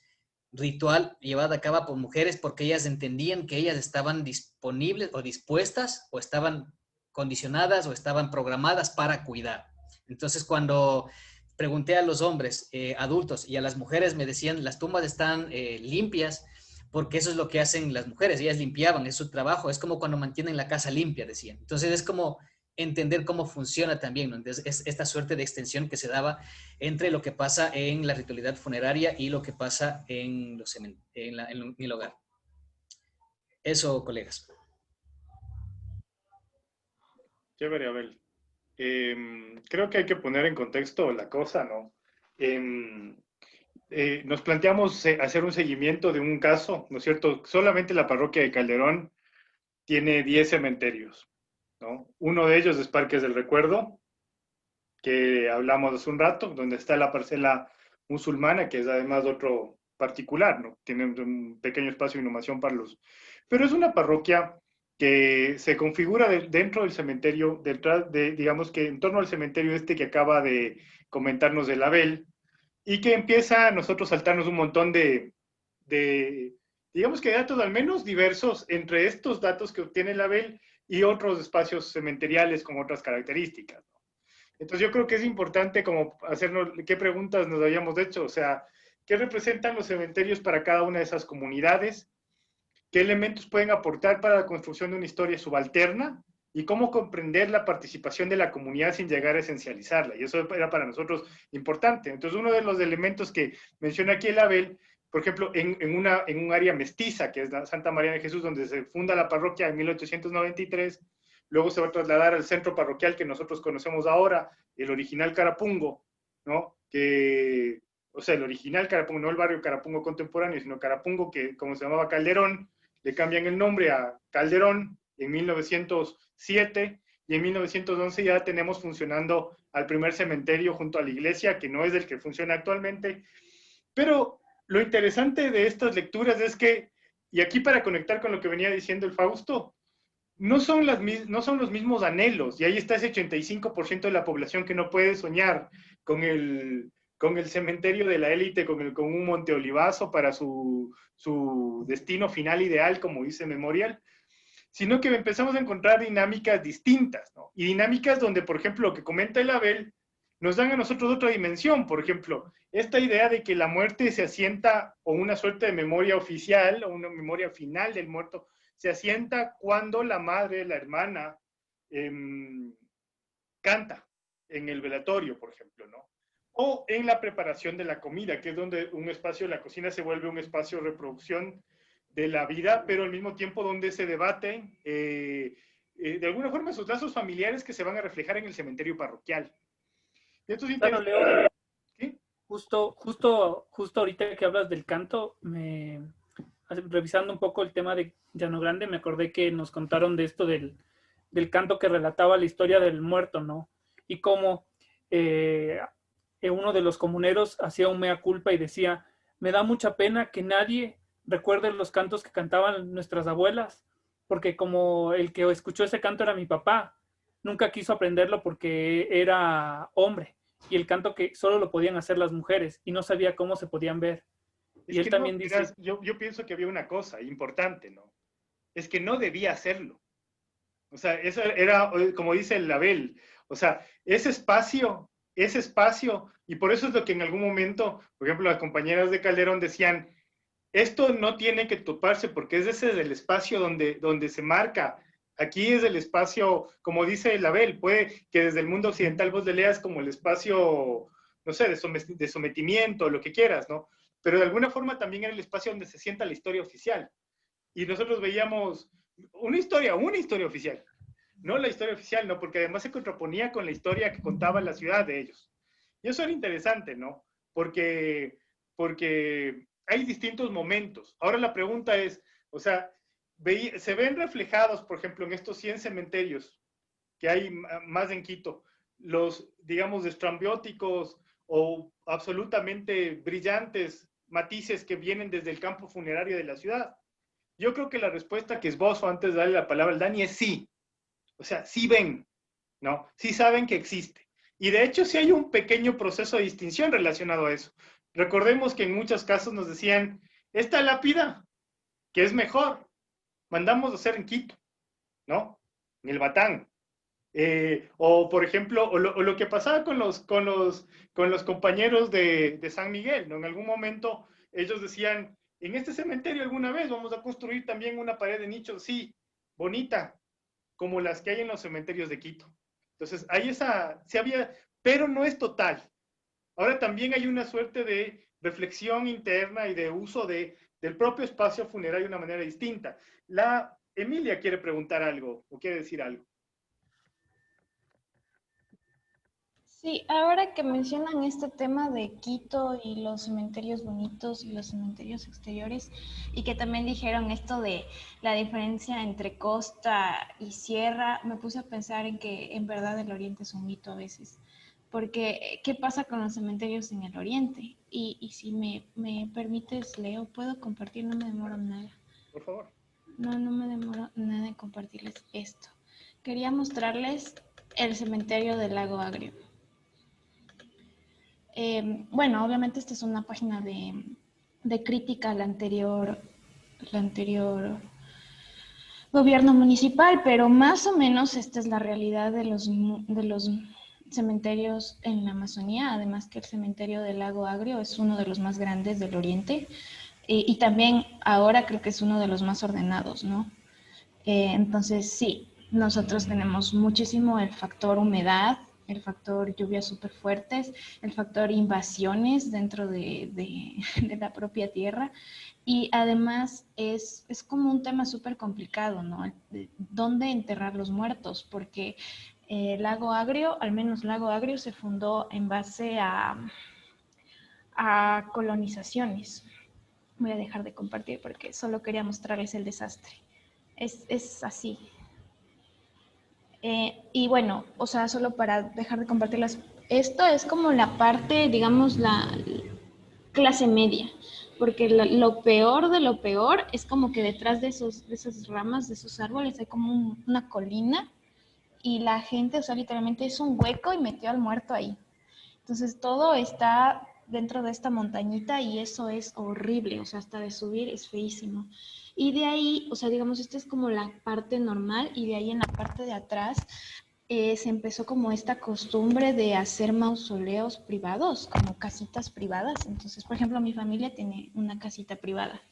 ritual llevada a cabo por mujeres porque ellas entendían que ellas estaban disponibles o dispuestas o estaban condicionadas o estaban programadas para cuidar. Entonces, cuando pregunté a los hombres adultos y a las mujeres, me decían, las tumbas están limpias porque eso es lo que hacen las mujeres, ellas limpiaban, es su trabajo, es como cuando mantienen la casa limpia, decían. Entonces, es como entender cómo funciona también, ¿no? Entonces, es esta suerte de extensión que se daba entre lo que pasa en la ritualidad funeraria y lo que pasa en el hogar. Eso, colegas. Chévere, Abel. Creo que hay que poner en contexto la cosa, ¿no? Nos planteamos hacer un seguimiento de un caso, ¿no es cierto? Solamente la parroquia de Calderón tiene 10 cementerios, ¿no? Uno de ellos es Parques del Recuerdo, que hablamos hace un rato, donde está la parcela musulmana, que es además otro particular, ¿no? Tiene un pequeño espacio de inhumación para los... Pero es una parroquia que se configura dentro del cementerio, detrás de, digamos que en torno al cementerio este que acaba de comentarnos el Abel, y que empieza a nosotros saltarnos un montón digamos que datos al menos diversos entre estos datos que obtiene el Abel y otros espacios cementeriales con otras características, ¿no? Entonces yo creo que es importante como hacernos qué preguntas nos habíamos hecho, o sea, qué representan los cementerios para cada una de esas comunidades, qué elementos pueden aportar para la construcción de una historia subalterna y cómo comprender la participación de la comunidad sin llegar a esencializarla. Y eso era para nosotros importante. Entonces uno de los elementos que menciona aquí el Abel, por ejemplo, en un área mestiza, que es la Santa María de Jesús, donde se funda la parroquia en 1893, luego se va a trasladar al centro parroquial que nosotros conocemos ahora, el original Carapungo, ¿no? O sea, el original Carapungo, no el barrio Carapungo contemporáneo, sino Carapungo, que como se llamaba Calderón, le cambian el nombre a Calderón en 1907, y en 1911 ya tenemos funcionando al primer cementerio junto a la iglesia, que no es el que funciona actualmente. Pero lo interesante de estas lecturas es que, y aquí para conectar con lo que venía diciendo el Fausto, no son los mismos anhelos, y ahí está ese 85% de la población que no puede soñar con el cementerio de la élite, con un Monte Olivazo para su destino final ideal, como dice Memorial, sino que empezamos a encontrar dinámicas distintas, ¿no? Y dinámicas donde, por ejemplo, lo que comenta el Abel, nos dan a nosotros otra dimensión. Por ejemplo, esta idea de que la muerte se asienta, o una suerte de memoria oficial, o una memoria final del muerto, se asienta cuando la madre, la hermana, canta en el velatorio, por ejemplo, ¿no? O en la preparación de la comida, que es donde un espacio de la cocina se vuelve un espacio de reproducción de la vida, pero al mismo tiempo donde se debate de alguna forma esos lazos familiares que se van a reflejar en el cementerio parroquial. Y esto es interesante. Claro, Leo, ¿Sí? justo ahorita que hablas del canto, revisando un poco el tema de Llano Grande, me acordé que nos contaron de esto del canto que relataba la historia del muerto, ¿no? Y cómo uno de los comuneros hacía un mea culpa y decía, me da mucha pena que nadie recuerde los cantos que cantaban nuestras abuelas, porque como el que escuchó ese canto era mi papá, nunca quiso aprenderlo porque era hombre y el canto que solo lo podían hacer las mujeres y no sabía cómo se podían ver. Es Y él que no, también dice, verás, yo pienso que había una cosa importante, ¿no? Es que no debía hacerlo. O sea, eso era, como dice el Label, o sea, ese espacio, y por eso es lo que en algún momento, por ejemplo, las compañeras de Calderón decían, esto no tiene que toparse porque ese es el espacio donde se marca. Aquí es el espacio, como dice el Label, puede que desde el mundo occidental vos le leas como el espacio, no sé, de sometimiento, lo que quieras, ¿no? Pero de alguna forma también era el espacio donde se sienta la historia oficial. Y nosotros veíamos una historia oficial, no la historia oficial, ¿no? Porque además se contraponía con la historia que contaba la ciudad de ellos. Y eso era interesante, ¿no? Porque hay distintos momentos. Ahora la pregunta es, o sea, se ven reflejados, por ejemplo, en estos 100 cementerios que hay más en Quito, los, digamos, estrambióticos o absolutamente brillantes matices que vienen desde el campo funerario de la ciudad. Yo creo que la respuesta que esbozo antes de darle la palabra al Dani es sí. O sea, sí ven, ¿no? Sí saben que existe. Y de hecho sí hay un pequeño proceso de distinción relacionado a eso. Recordemos que en muchos casos nos decían, esta lápida, que es mejor, mandamos a hacer en Quito, ¿no? En el Batán. O por ejemplo, o lo que pasaba con los compañeros de San Miguel, ¿no? En algún momento ellos decían, en este cementerio alguna vez vamos a construir también una pared de nicho, sí, bonita, como las que hay en los cementerios de Quito. Entonces, hay sí había, pero no es total. Ahora también hay una suerte de reflexión interna y de uso del propio espacio funerario de una manera distinta. La Emilia quiere preguntar algo o quiere decir algo. Sí, ahora que mencionan este tema de Quito y los cementerios bonitos y los cementerios exteriores, y que también dijeron esto de la diferencia entre costa y sierra, me puse a pensar en que en verdad el oriente es un mito a veces. Porque, ¿qué pasa con los cementerios en el oriente? Y si me permites, Leo, ¿puedo compartir? No me demoro nada. Por favor. No me demoro nada en compartirles esto. Quería mostrarles el cementerio del Lago Agrio. Bueno, obviamente esta es una página de crítica al anterior gobierno municipal, pero más o menos esta es la realidad de los cementerios en la Amazonía, además que el cementerio del Lago Agrio es uno de los más grandes del oriente y también ahora creo que es uno de los más ordenados, ¿no? Entonces sí, nosotros tenemos muchísimo el factor humedad, el factor lluvias súper fuertes, el factor invasiones dentro de la propia tierra y además es como un tema súper complicado, ¿no? ¿Dónde enterrar los muertos? Porque Lago Agrio, al menos Lago Agrio, se fundó en base a colonizaciones. Voy a dejar de compartir porque solo quería mostrarles el desastre. Es así. Y bueno, o sea, solo para dejar de compartirlas, esto es como la parte, digamos, la clase media, porque lo peor de lo peor es como que detrás de esas ramas, de esos árboles, hay como una colina y la gente, o sea, literalmente es un hueco y metió al muerto ahí. Entonces todo está dentro de esta montañita y eso es horrible, o sea, hasta de subir es feísimo. Y de ahí, o sea, digamos, esta es como la parte normal y de ahí en la parte de atrás se empezó como esta costumbre de hacer mausoleos privados, como casitas privadas. Entonces, por ejemplo, mi familia tiene una casita privada.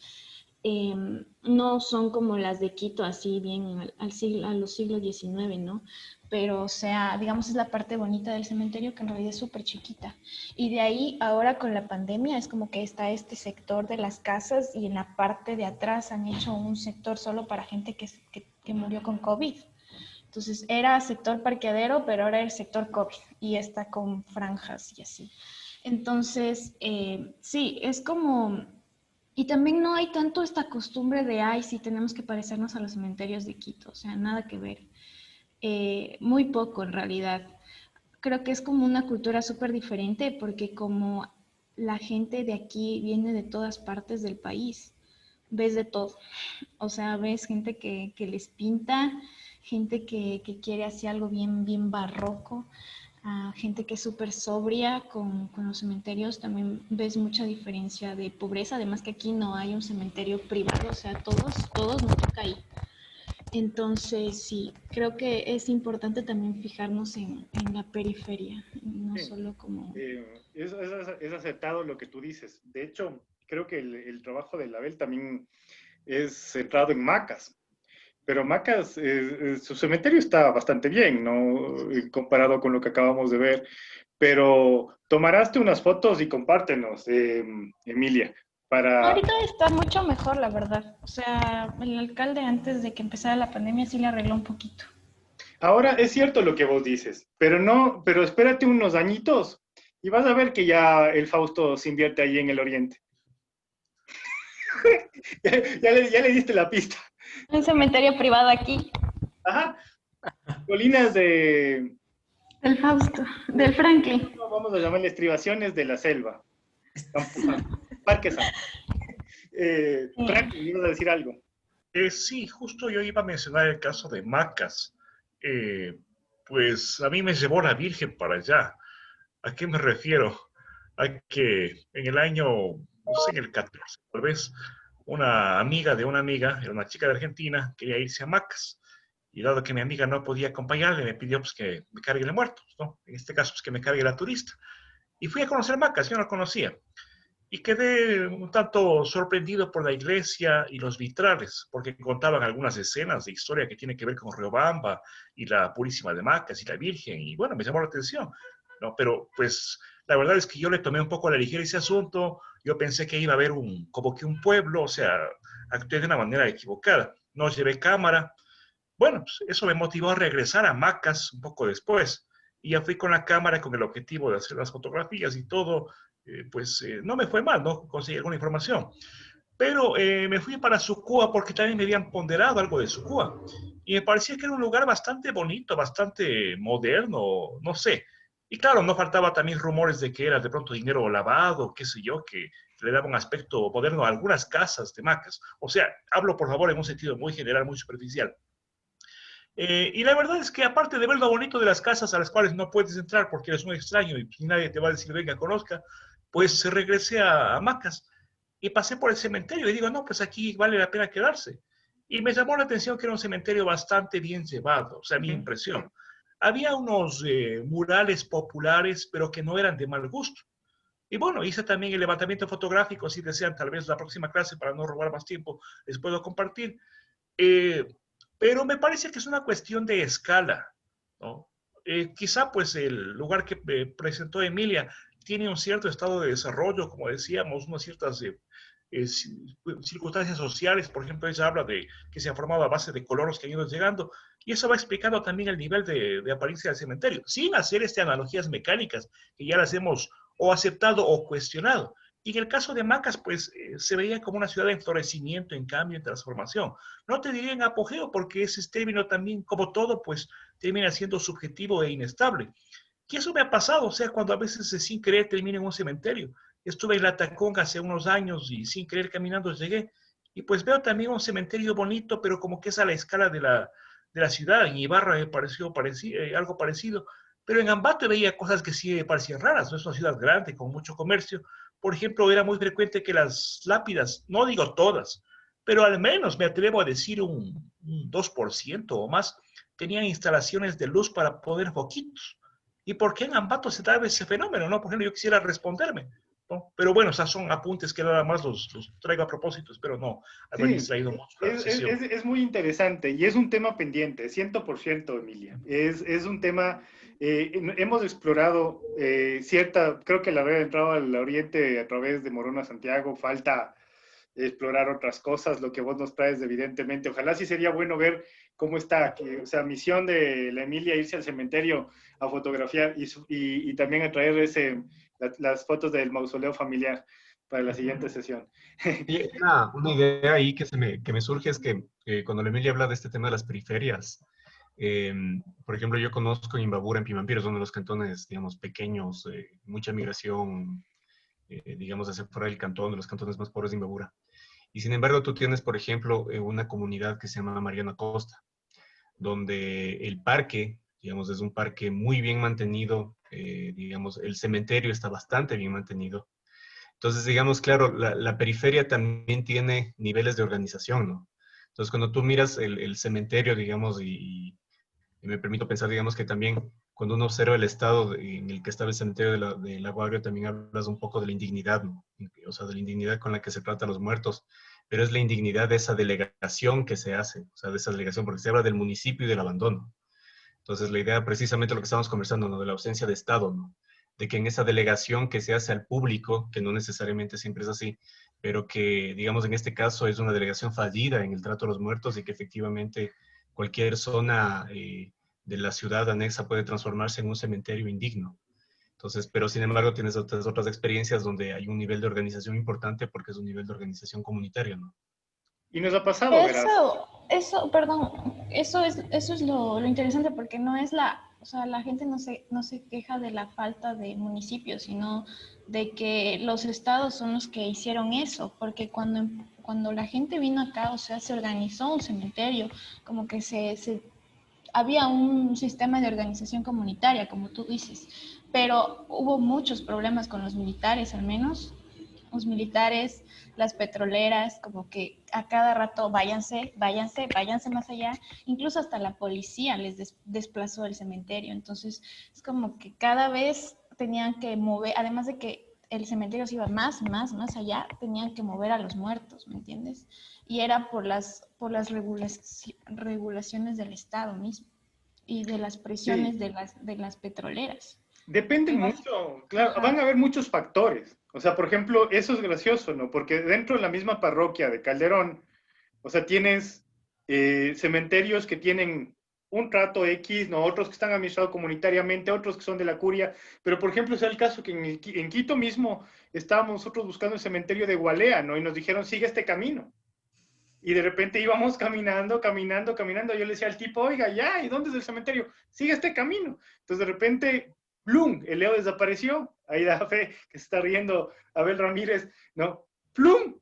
No son como las de Quito, así bien a los siglos XIX, ¿no? Pero, o sea, digamos, es la parte bonita del cementerio que en realidad es súper chiquita. Y de ahí, ahora con la pandemia, es como que está este sector de las casas y en la parte de atrás han hecho un sector solo para gente que murió con COVID. Entonces, era sector parqueadero, pero ahora el sector COVID y está con franjas y así. Entonces, sí, es como... Y también no hay tanto esta costumbre de, ay, sí, tenemos que parecernos a los cementerios de Quito, o sea, nada que ver. Muy poco en realidad. Creo que es como una cultura súper diferente porque como la gente de aquí viene de todas partes del país, ves de todo. O sea, ves gente que les pinta, gente que quiere hacer algo bien, bien barroco, a gente que es súper sobria con los cementerios. También ves mucha diferencia de pobreza, además que aquí no hay un cementerio privado, o sea, todos nos toca ahí. Entonces, sí, creo que es importante también fijarnos en la periferia, no Sí. solo como... Es acertado lo que tú dices. De hecho, creo que el trabajo de Label también es centrado en Macas. Pero Macas, su cementerio está bastante bien, ¿no? Comparado con lo que acabamos de ver. Pero tomaraste unas fotos y compártenos, Emilia, para... Ahorita está mucho mejor, la verdad. O sea, el alcalde antes de que empezara la pandemia sí le arregló un poquito. Ahora es cierto lo que vos dices, pero no, pero espérate unos añitos y vas a ver que ya el Fausto se invierte ahí en el Oriente. Ya le diste la pista. Un cementerio privado aquí. Ajá. Colinas de... Del Fausto, del Franklin. Vamos a llamarle estribaciones de la selva. Parque San. Frank, ibas a decir algo. Sí, justo yo iba a mencionar el caso de Macas. Pues a mí me llevó la Virgen para allá. ¿A qué me refiero? A que en el año, no sé, en el 14, tal vez, una amiga de una amiga, era una chica de Argentina, quería irse a Macas. Y dado que mi amiga no podía acompañarle, me pidió pues, que me cargue el muerto, ¿no? En este caso, pues, que me cargue la turista. Y fui a conocer Macas, yo no conocía. Y quedé un tanto sorprendido por la iglesia y los vitrales, porque contaban algunas escenas de historia que tienen que ver con Riobamba y la Purísima de Macas y la Virgen, y bueno, me llamó la atención, ¿no? Pero pues la verdad es que yo le tomé un poco a la ligera ese asunto, yo pensé que iba a haber como que un pueblo, o sea, actué de una manera equivocada, no llevé cámara. Bueno, pues eso me motivó a regresar a Macas un poco después. Y ya fui con la cámara con el objetivo de hacer las fotografías y todo, no me fue mal, ¿no? Conseguí alguna información. Pero me fui para Sucúa porque también me habían ponderado algo de Sucúa. Y me parecía que era un lugar bastante bonito, bastante moderno, no sé. Y claro, no faltaba también rumores de que era de pronto dinero lavado, qué sé yo, que le daba un aspecto moderno a algunas casas de Macas. O sea, hablo por favor en un sentido muy general, muy superficial. Y la verdad es que aparte de ver lo bonito de las casas a las cuales no puedes entrar porque eres un extraño y nadie te va a decir venga, conozca, pues regresé a Macas y pasé por el cementerio y digo, no, pues aquí vale la pena quedarse. Y me llamó la atención que era un cementerio bastante bien llevado, o sea, mi impresión. Había unos murales populares, pero que no eran de mal gusto. Y bueno, hice también el levantamiento fotográfico, si desean, tal vez la próxima clase, para no robar más tiempo, les puedo compartir. Eh, pero me parece que es una cuestión de escala, ¿no? Quizá pues el lugar que presentó Emilia tiene un cierto estado de desarrollo, como decíamos, unas ciertas circunstancias sociales, por ejemplo, ella habla de que se ha formado a base de colonos que han ido llegando, y eso va explicando también el nivel de apariencia del cementerio, sin hacer analogías mecánicas que ya las hemos o aceptado o cuestionado. Y en el caso de Macas, pues se veía como una ciudad en florecimiento, en cambio, en transformación. No te diría en apogeo, porque ese término también, como todo, pues termina siendo subjetivo e inestable. Y eso me ha pasado, o sea, cuando a veces sin querer termino en un cementerio. Estuve en La Taconga hace unos años y sin querer caminando llegué. Y pues veo también un cementerio bonito, pero como que es a la escala de la ciudad. En Ibarra me pareció algo parecido. Pero en Ambato veía cosas que sí me parecían raras. No es una ciudad grande, con mucho comercio. Por ejemplo, era muy frecuente que las lápidas, no digo todas, pero al menos me atrevo a decir un 2% o más, tenían instalaciones de luz para poner foquitos. ¿Y por qué en Ambato se da ese fenómeno? ¿No? Por ejemplo, yo quisiera responderme, ¿no? Pero bueno, esos son apuntes que nada más los traigo a propósito, espero no haber Sí, distraído mucho la sesión. es muy interesante y es un tema pendiente, 100%, Emilia. Es un tema, hemos explorado creo que la haber entrado al Oriente a través de Morona Santiago, falta explorar otras cosas, lo que vos nos traes evidentemente. Ojalá sí sería bueno ver cómo está, o sea, misión de la Emilia irse al cementerio a fotografiar y también a traer las fotos del mausoleo familiar para la siguiente sesión. Y una idea ahí que me surge es que cuando la Emilia habla de este tema de las periferias, por ejemplo, yo conozco Imbabura, en Pimampiro, es uno de los cantones, digamos, pequeños, mucha migración, digamos, hacia fuera del cantón, de los cantones más pobres de Imbabura. Y sin embargo, tú tienes, por ejemplo, una comunidad que se llama Mariana Costa. donde el parque, digamos, es un parque muy bien mantenido, digamos, el cementerio está bastante bien mantenido. Entonces, digamos, claro, la periferia también tiene niveles de organización, ¿no? Entonces, cuando tú miras el cementerio, digamos, y me permito pensar, digamos, que también cuando uno observa el estado en el que estaba el cementerio de la Guardia, también hablas un poco de la indignidad, ¿no? O sea, de la indignidad con la que se trata a los muertos, pero es la indignidad de esa delegación que se hace, o sea, de esa delegación, porque se habla del municipio y del abandono. Entonces, la idea, precisamente lo que estamos conversando, ¿no? De la ausencia de Estado, ¿no? De que en esa delegación que se hace al público, que no necesariamente siempre es así, pero que, digamos, en este caso es una delegación fallida en el trato a los muertos y que efectivamente cualquier zona de la ciudad anexa puede transformarse en un cementerio indigno. Entonces, pero sin embargo tienes otras experiencias donde hay un nivel de organización importante porque es un nivel de organización comunitaria, ¿no? Y nos ha pasado, verás. Perdón, eso es lo interesante porque no es o sea, la gente no se queja de la falta de municipios, sino de que los estados son los que hicieron eso, porque cuando la gente vino acá, o sea, se organizó un cementerio, como que había un sistema de organización comunitaria, como tú dices, pero hubo muchos problemas con los militares, al menos los militares, las petroleras, como que a cada rato váyanse, váyanse, váyanse más allá, incluso hasta la policía les desplazó el cementerio, entonces es como que cada vez tenían que mover, además de que el cementerio se iba más allá, tenían que mover a los muertos, ¿me entiendes? Y era por las regulaciones del Estado mismo y de las presiones Sí. de las petroleras. Depende mucho, claro, Ajá. van a haber muchos factores. O sea, por ejemplo, eso es gracioso, ¿no? Porque dentro de la misma parroquia de Calderón, o sea, tienes cementerios que tienen un trato X, ¿no? Otros que están administrados comunitariamente, otros que son de la curia. Pero, por ejemplo, es el caso que en Quito mismo estábamos nosotros buscando el cementerio de Gualea, ¿no? Y nos dijeron, sigue este camino. Y de repente íbamos caminando. Yo le decía al tipo, oiga, ya, ¿y dónde es el cementerio? Sigue este camino. Entonces, de repente, ¡plum! El Leo desapareció. Ahí da fe que se está riendo Abel Ramírez, ¿no? ¡Plum!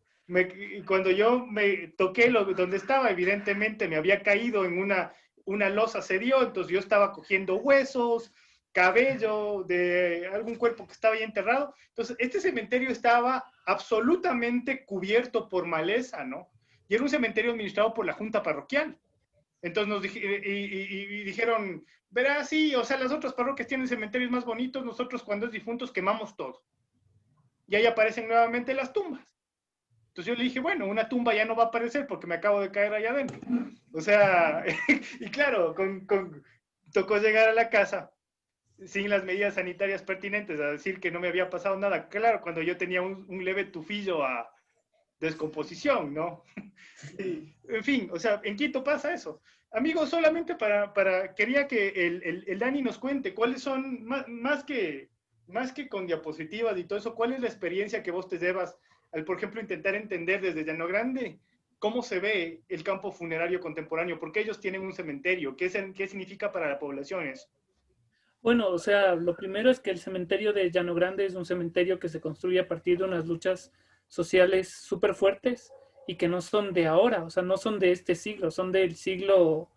Cuando yo me toqué donde estaba, evidentemente me había caído en una losa, se dio, entonces yo estaba cogiendo huesos, cabello de algún cuerpo que estaba ahí enterrado. Entonces, este cementerio estaba absolutamente cubierto por maleza, ¿no? Y era un cementerio administrado por la junta parroquial. Entonces y dijeron, verás, sí, o sea, las otras parroquias tienen cementerios más bonitos, nosotros cuando es difuntos quemamos todo. Y ahí aparecen nuevamente las tumbas. Entonces yo le dije, bueno, una tumba ya no va a aparecer porque me acabo de caer allá adentro. O sea, y claro, tocó llegar a la casa sin las medidas sanitarias pertinentes, a decir que no me había pasado nada. Claro, cuando yo tenía un leve tufillo a descomposición, ¿no? Y, en fin, o sea, en Quito pasa eso. Amigos, solamente quería que el Dani nos cuente cuáles son, más que con diapositivas y todo eso, cuál es la experiencia que vos te llevas al, por ejemplo, intentar entender desde Llano Grande cómo se ve el campo funerario contemporáneo, porque ellos tienen un cementerio, qué significa para la población eso. Bueno, o sea, lo primero es que el cementerio de Llano Grande es un cementerio que se construye a partir de unas luchas sociales súper fuertes y que no son de ahora, o sea, no son de este siglo, son del siglo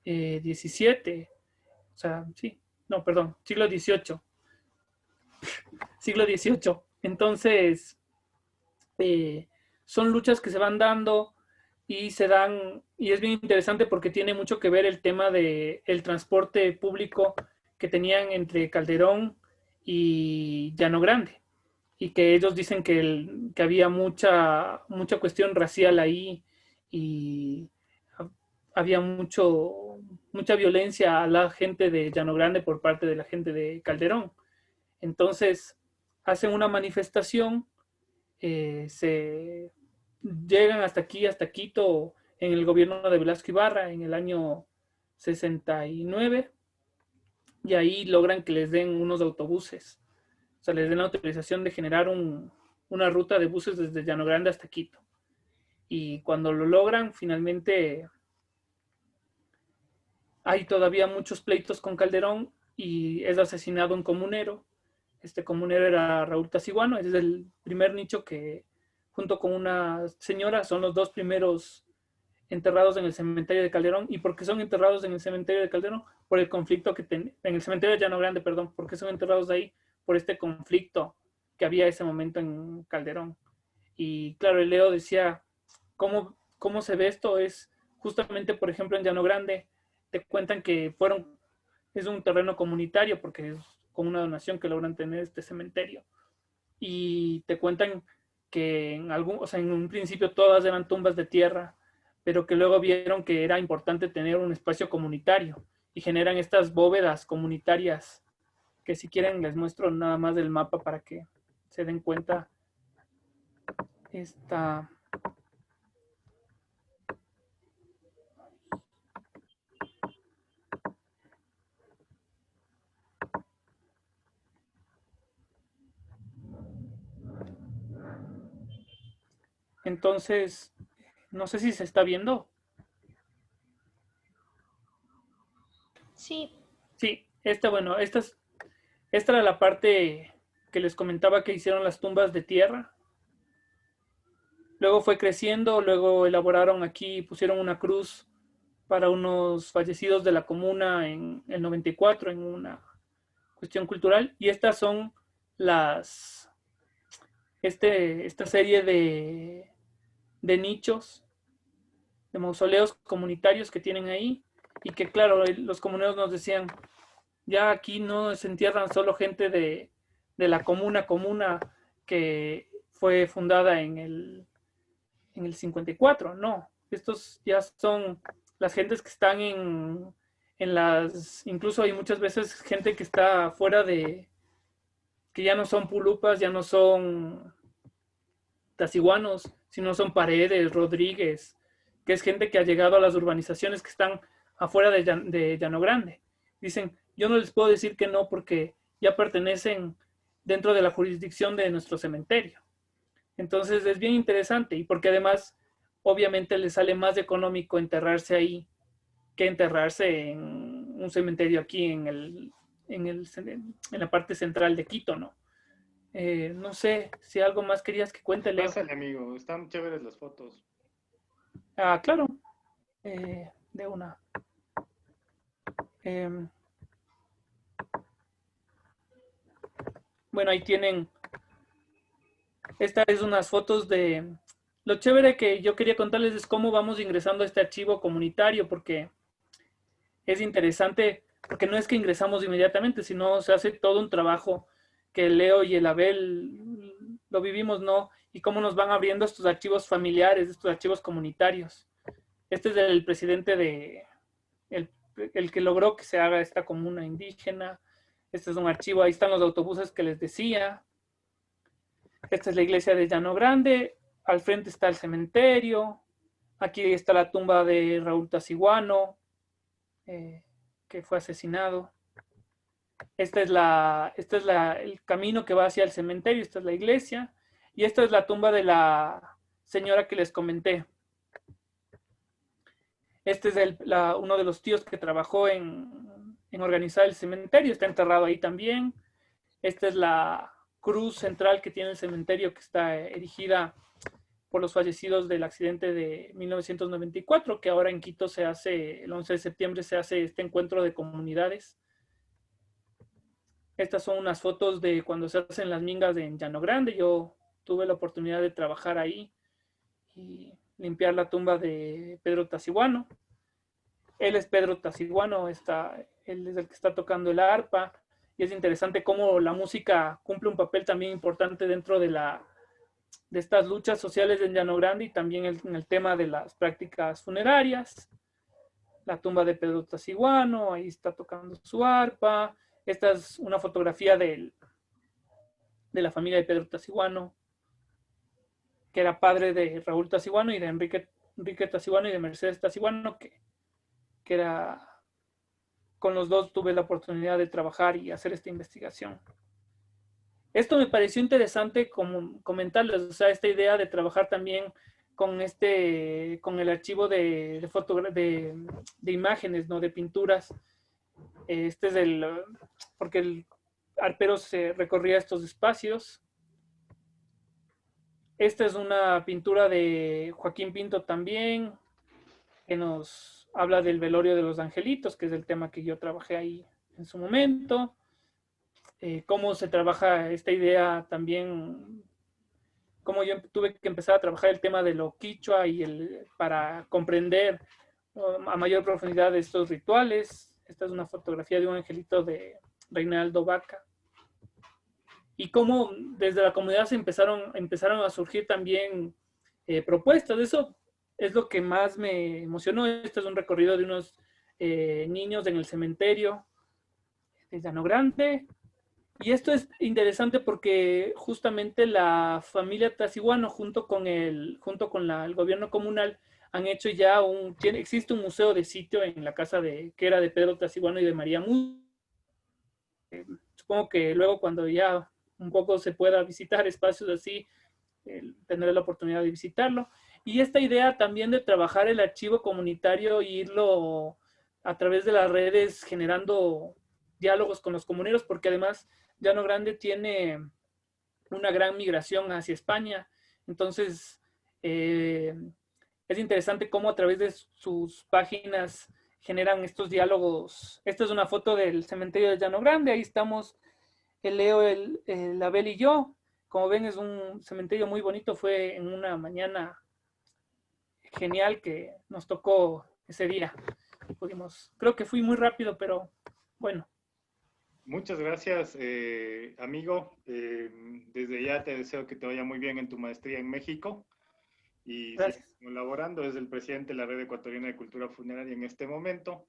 XVII, o sea, sí, no, perdón, siglo XVIII, siglo XVIII. Entonces, eh, son luchas que se van dando y se dan, y es bien interesante porque tiene mucho que ver el tema del transporte público que tenían entre Calderón y Llano Grande, y que ellos dicen que había mucha cuestión racial ahí y había mucha violencia a la gente de Llano Grande por parte de la gente de Calderón. Entonces, hacen una manifestación, se llegan hasta aquí, hasta Quito, en el gobierno de Velasco Ibarra, en el año 69, y ahí logran que les den unos autobuses. O sea, les den la autorización de generar una ruta de buses desde Llano Grande hasta Quito. Y cuando lo logran, finalmente hay todavía muchos pleitos con Calderón y es asesinado un comunero. Este comunero era Raúl Tasiguano, es el primer nicho que, junto con una señora, son los dos primeros enterrados en el cementerio de Calderón. ¿Y por qué son enterrados en el cementerio de Calderón? Por el conflicto que en el cementerio de Llano Grande, perdón, ¿por qué son enterrados ahí? Por este conflicto que había ese momento en Calderón. Y claro, el Leo decía, ¿cómo se ve esto? Es justamente, por ejemplo, en Llano Grande, te cuentan que es un terreno comunitario porque es con una donación que logran tener este cementerio. Y te cuentan que en un principio todas eran tumbas de tierra, pero que luego vieron que era importante tener un espacio comunitario y generan estas bóvedas comunitarias que si quieren les muestro nada más del mapa para que se den cuenta. Esta entonces, no sé si se está viendo. Sí, Sí, esta era la parte que les comentaba que hicieron las tumbas de tierra. Luego fue creciendo, luego elaboraron aquí, pusieron una cruz para unos fallecidos de la comuna en el 94 en una cuestión cultural. Y estas son esta serie de nichos, de mausoleos comunitarios que tienen ahí. Y que claro, los comuneros nos decían, ya aquí no se entierran solo gente de la comuna que fue fundada en el 54, no. Estos ya son las gentes que están incluso hay muchas veces gente que está fuera que ya no son pulupas, ya no son taciguanos, sino son Paredes, Rodríguez, que es gente que ha llegado a las urbanizaciones que están afuera de Llano Grande. Dicen, yo no les puedo decir que no porque ya pertenecen dentro de la jurisdicción de nuestro cementerio. Entonces es bien interesante y porque además obviamente les sale más económico enterrarse ahí que enterrarse en un cementerio aquí en la parte central de Quito, ¿no? No sé si algo más querías que cuente, Leo. Pásale, amigo, están chéveres las fotos. Ah, claro, de una. Eh, bueno, ahí tienen, esta es unas fotos de, lo chévere que yo quería contarles es cómo vamos ingresando a este archivo comunitario, porque es interesante, porque no es que ingresamos inmediatamente, sino se hace todo un trabajo que Leo y el Abel lo vivimos, ¿no? Y cómo nos van abriendo estos archivos familiares, estos archivos comunitarios. Este es el presidente el que logró que se haga esta comuna indígena. Este es un archivo, ahí están los autobuses que les decía. Esta es la iglesia de Llano Grande, al frente está el cementerio, aquí está la tumba de Raúl Taciguano, que fue asesinado. Este es el camino que va hacia el cementerio, esta es la iglesia, y esta es la tumba de la señora que les comenté. Este es uno de los tíos que trabajó en organizar el cementerio, está enterrado ahí también. Esta es la cruz central que tiene el cementerio, que está erigida por los fallecidos del accidente de 1994, que ahora en Quito se hace, el 11 de septiembre se hace este encuentro de comunidades. Estas son unas fotos de cuando se hacen las mingas en Llano Grande. Yo tuve la oportunidad de trabajar ahí y limpiar la tumba de Pedro Taciguano. Él es Pedro Taciguano, él es el que está tocando el arpa, y es interesante cómo la música cumple un papel también importante dentro de estas luchas sociales en Llano Grande y también en el tema de las prácticas funerarias. La tumba de Pedro Taciguano, ahí está tocando su arpa. Esta es una fotografía de la familia de Pedro Taciguano, que era padre de Raúl Taciguano y de Enrique Taciguano y de Mercedes Taciguano, que era, con los dos tuve la oportunidad de trabajar y hacer esta investigación. Esto me pareció interesante como comentarles, o sea, esta idea de trabajar también con el archivo de imágenes, ¿no? De pinturas. Este es porque el arpero se recorría estos espacios. Esta es una pintura de Joaquín Pinto también. que nos habla del velorio de los angelitos, que es el tema que yo trabajé ahí en su momento. Cómo se trabaja esta idea también, cómo yo tuve que empezar a trabajar el tema de lo quichua para comprender a mayor profundidad estos rituales. Esta es una fotografía de un angelito de Reinaldo Vaca. Y cómo desde la comunidad se empezaron a surgir también propuestas. Eso es lo que más me emocionó. Este es un recorrido de unos niños en el cementerio de Llano Grande. Y esto es interesante porque justamente la familia Tasiguano junto con el gobierno comunal han hecho ya existe un museo de sitio en la casa que era de Pedro Tasiguano y de María Muz. Supongo que luego cuando ya un poco se pueda visitar espacios así, tendré la oportunidad de visitarlo. Y esta idea también de trabajar el archivo comunitario e irlo a través de las redes generando diálogos con los comuneros, porque además Llano Grande tiene una gran migración hacia España. Entonces, es interesante cómo a través de sus páginas generan estos diálogos. Esta es una foto del cementerio de Llano Grande. Ahí estamos el Leo, el Abel y yo. Como ven, es un cementerio muy bonito. Fue en una mañana genial que nos tocó ese día. Creo que fui muy rápido, pero bueno. Muchas gracias, amigo. Desde ya te deseo que te vaya muy bien en tu maestría en México y sigas colaborando. Es el presidente de la Red Ecuatoriana de Cultura Funeraria en este momento.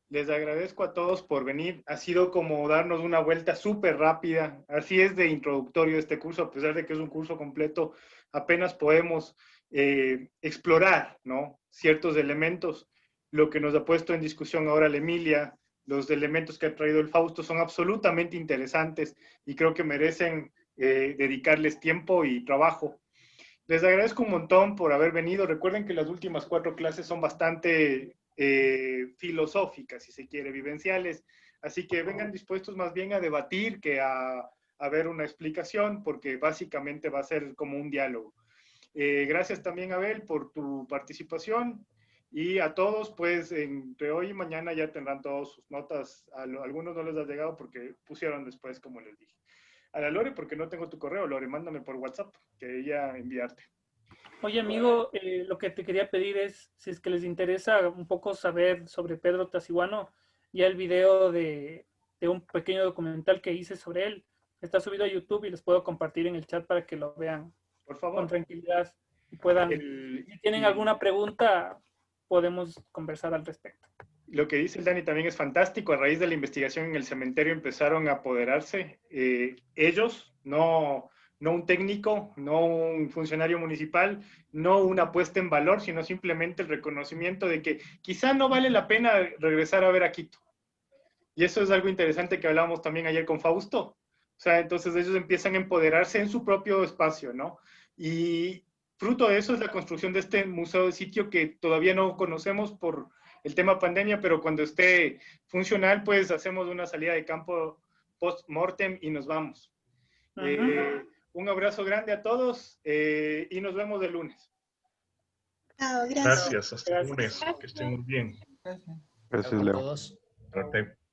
Les agradezco a todos por venir. Ha sido como darnos una vuelta súper rápida. Así es de introductorio este curso, a pesar de que es un curso completo, apenas podemos explorar, ¿no?, ciertos elementos. Lo que nos ha puesto en discusión ahora la Emilia, los elementos que ha traído el Fausto son absolutamente interesantes y creo que merecen dedicarles tiempo y trabajo. Les agradezco un montón por haber venido. Recuerden que las últimas 4 clases son bastante filosóficas, si se quiere, vivenciales. Así que vengan dispuestos más bien a debatir que a ver una explicación, porque básicamente va a ser como un diálogo. Gracias también, Abel, por tu participación. Y a todos, pues, entre hoy y mañana ya tendrán todas sus notas. A algunos no les ha llegado porque pusieron después, como les dije. A la Lore, porque no tengo tu correo, Lore, mándame por WhatsApp, que quería enviarte. Oye, amigo, lo que te quería pedir es, si es que les interesa un poco saber sobre Pedro Tasiguano, ya el video de un pequeño documental que hice sobre él está subido a YouTube y les puedo compartir en el chat para que lo vean por favor, con tranquilidad y puedan, si tienen alguna pregunta, podemos conversar al respecto. Lo que dice el Dani también es fantástico. A raíz de la investigación en el cementerio empezaron a apoderarse ellos, no un técnico, no un funcionario municipal, no una puesta en valor, sino simplemente el reconocimiento de que quizá no vale la pena regresar a ver a Quito. Y eso es algo interesante que hablábamos también ayer con Fausto. O sea, entonces ellos empiezan a empoderarse en su propio espacio, ¿no? Y fruto de eso es la construcción de este museo de sitio que todavía no conocemos por el tema pandemia, pero cuando esté funcional, pues hacemos una salida de campo post-mortem y nos vamos. Un abrazo grande a todos y nos vemos el lunes. Gracias, hasta el lunes. Que estén muy bien. Gracias, Leo. Todos. Suerte.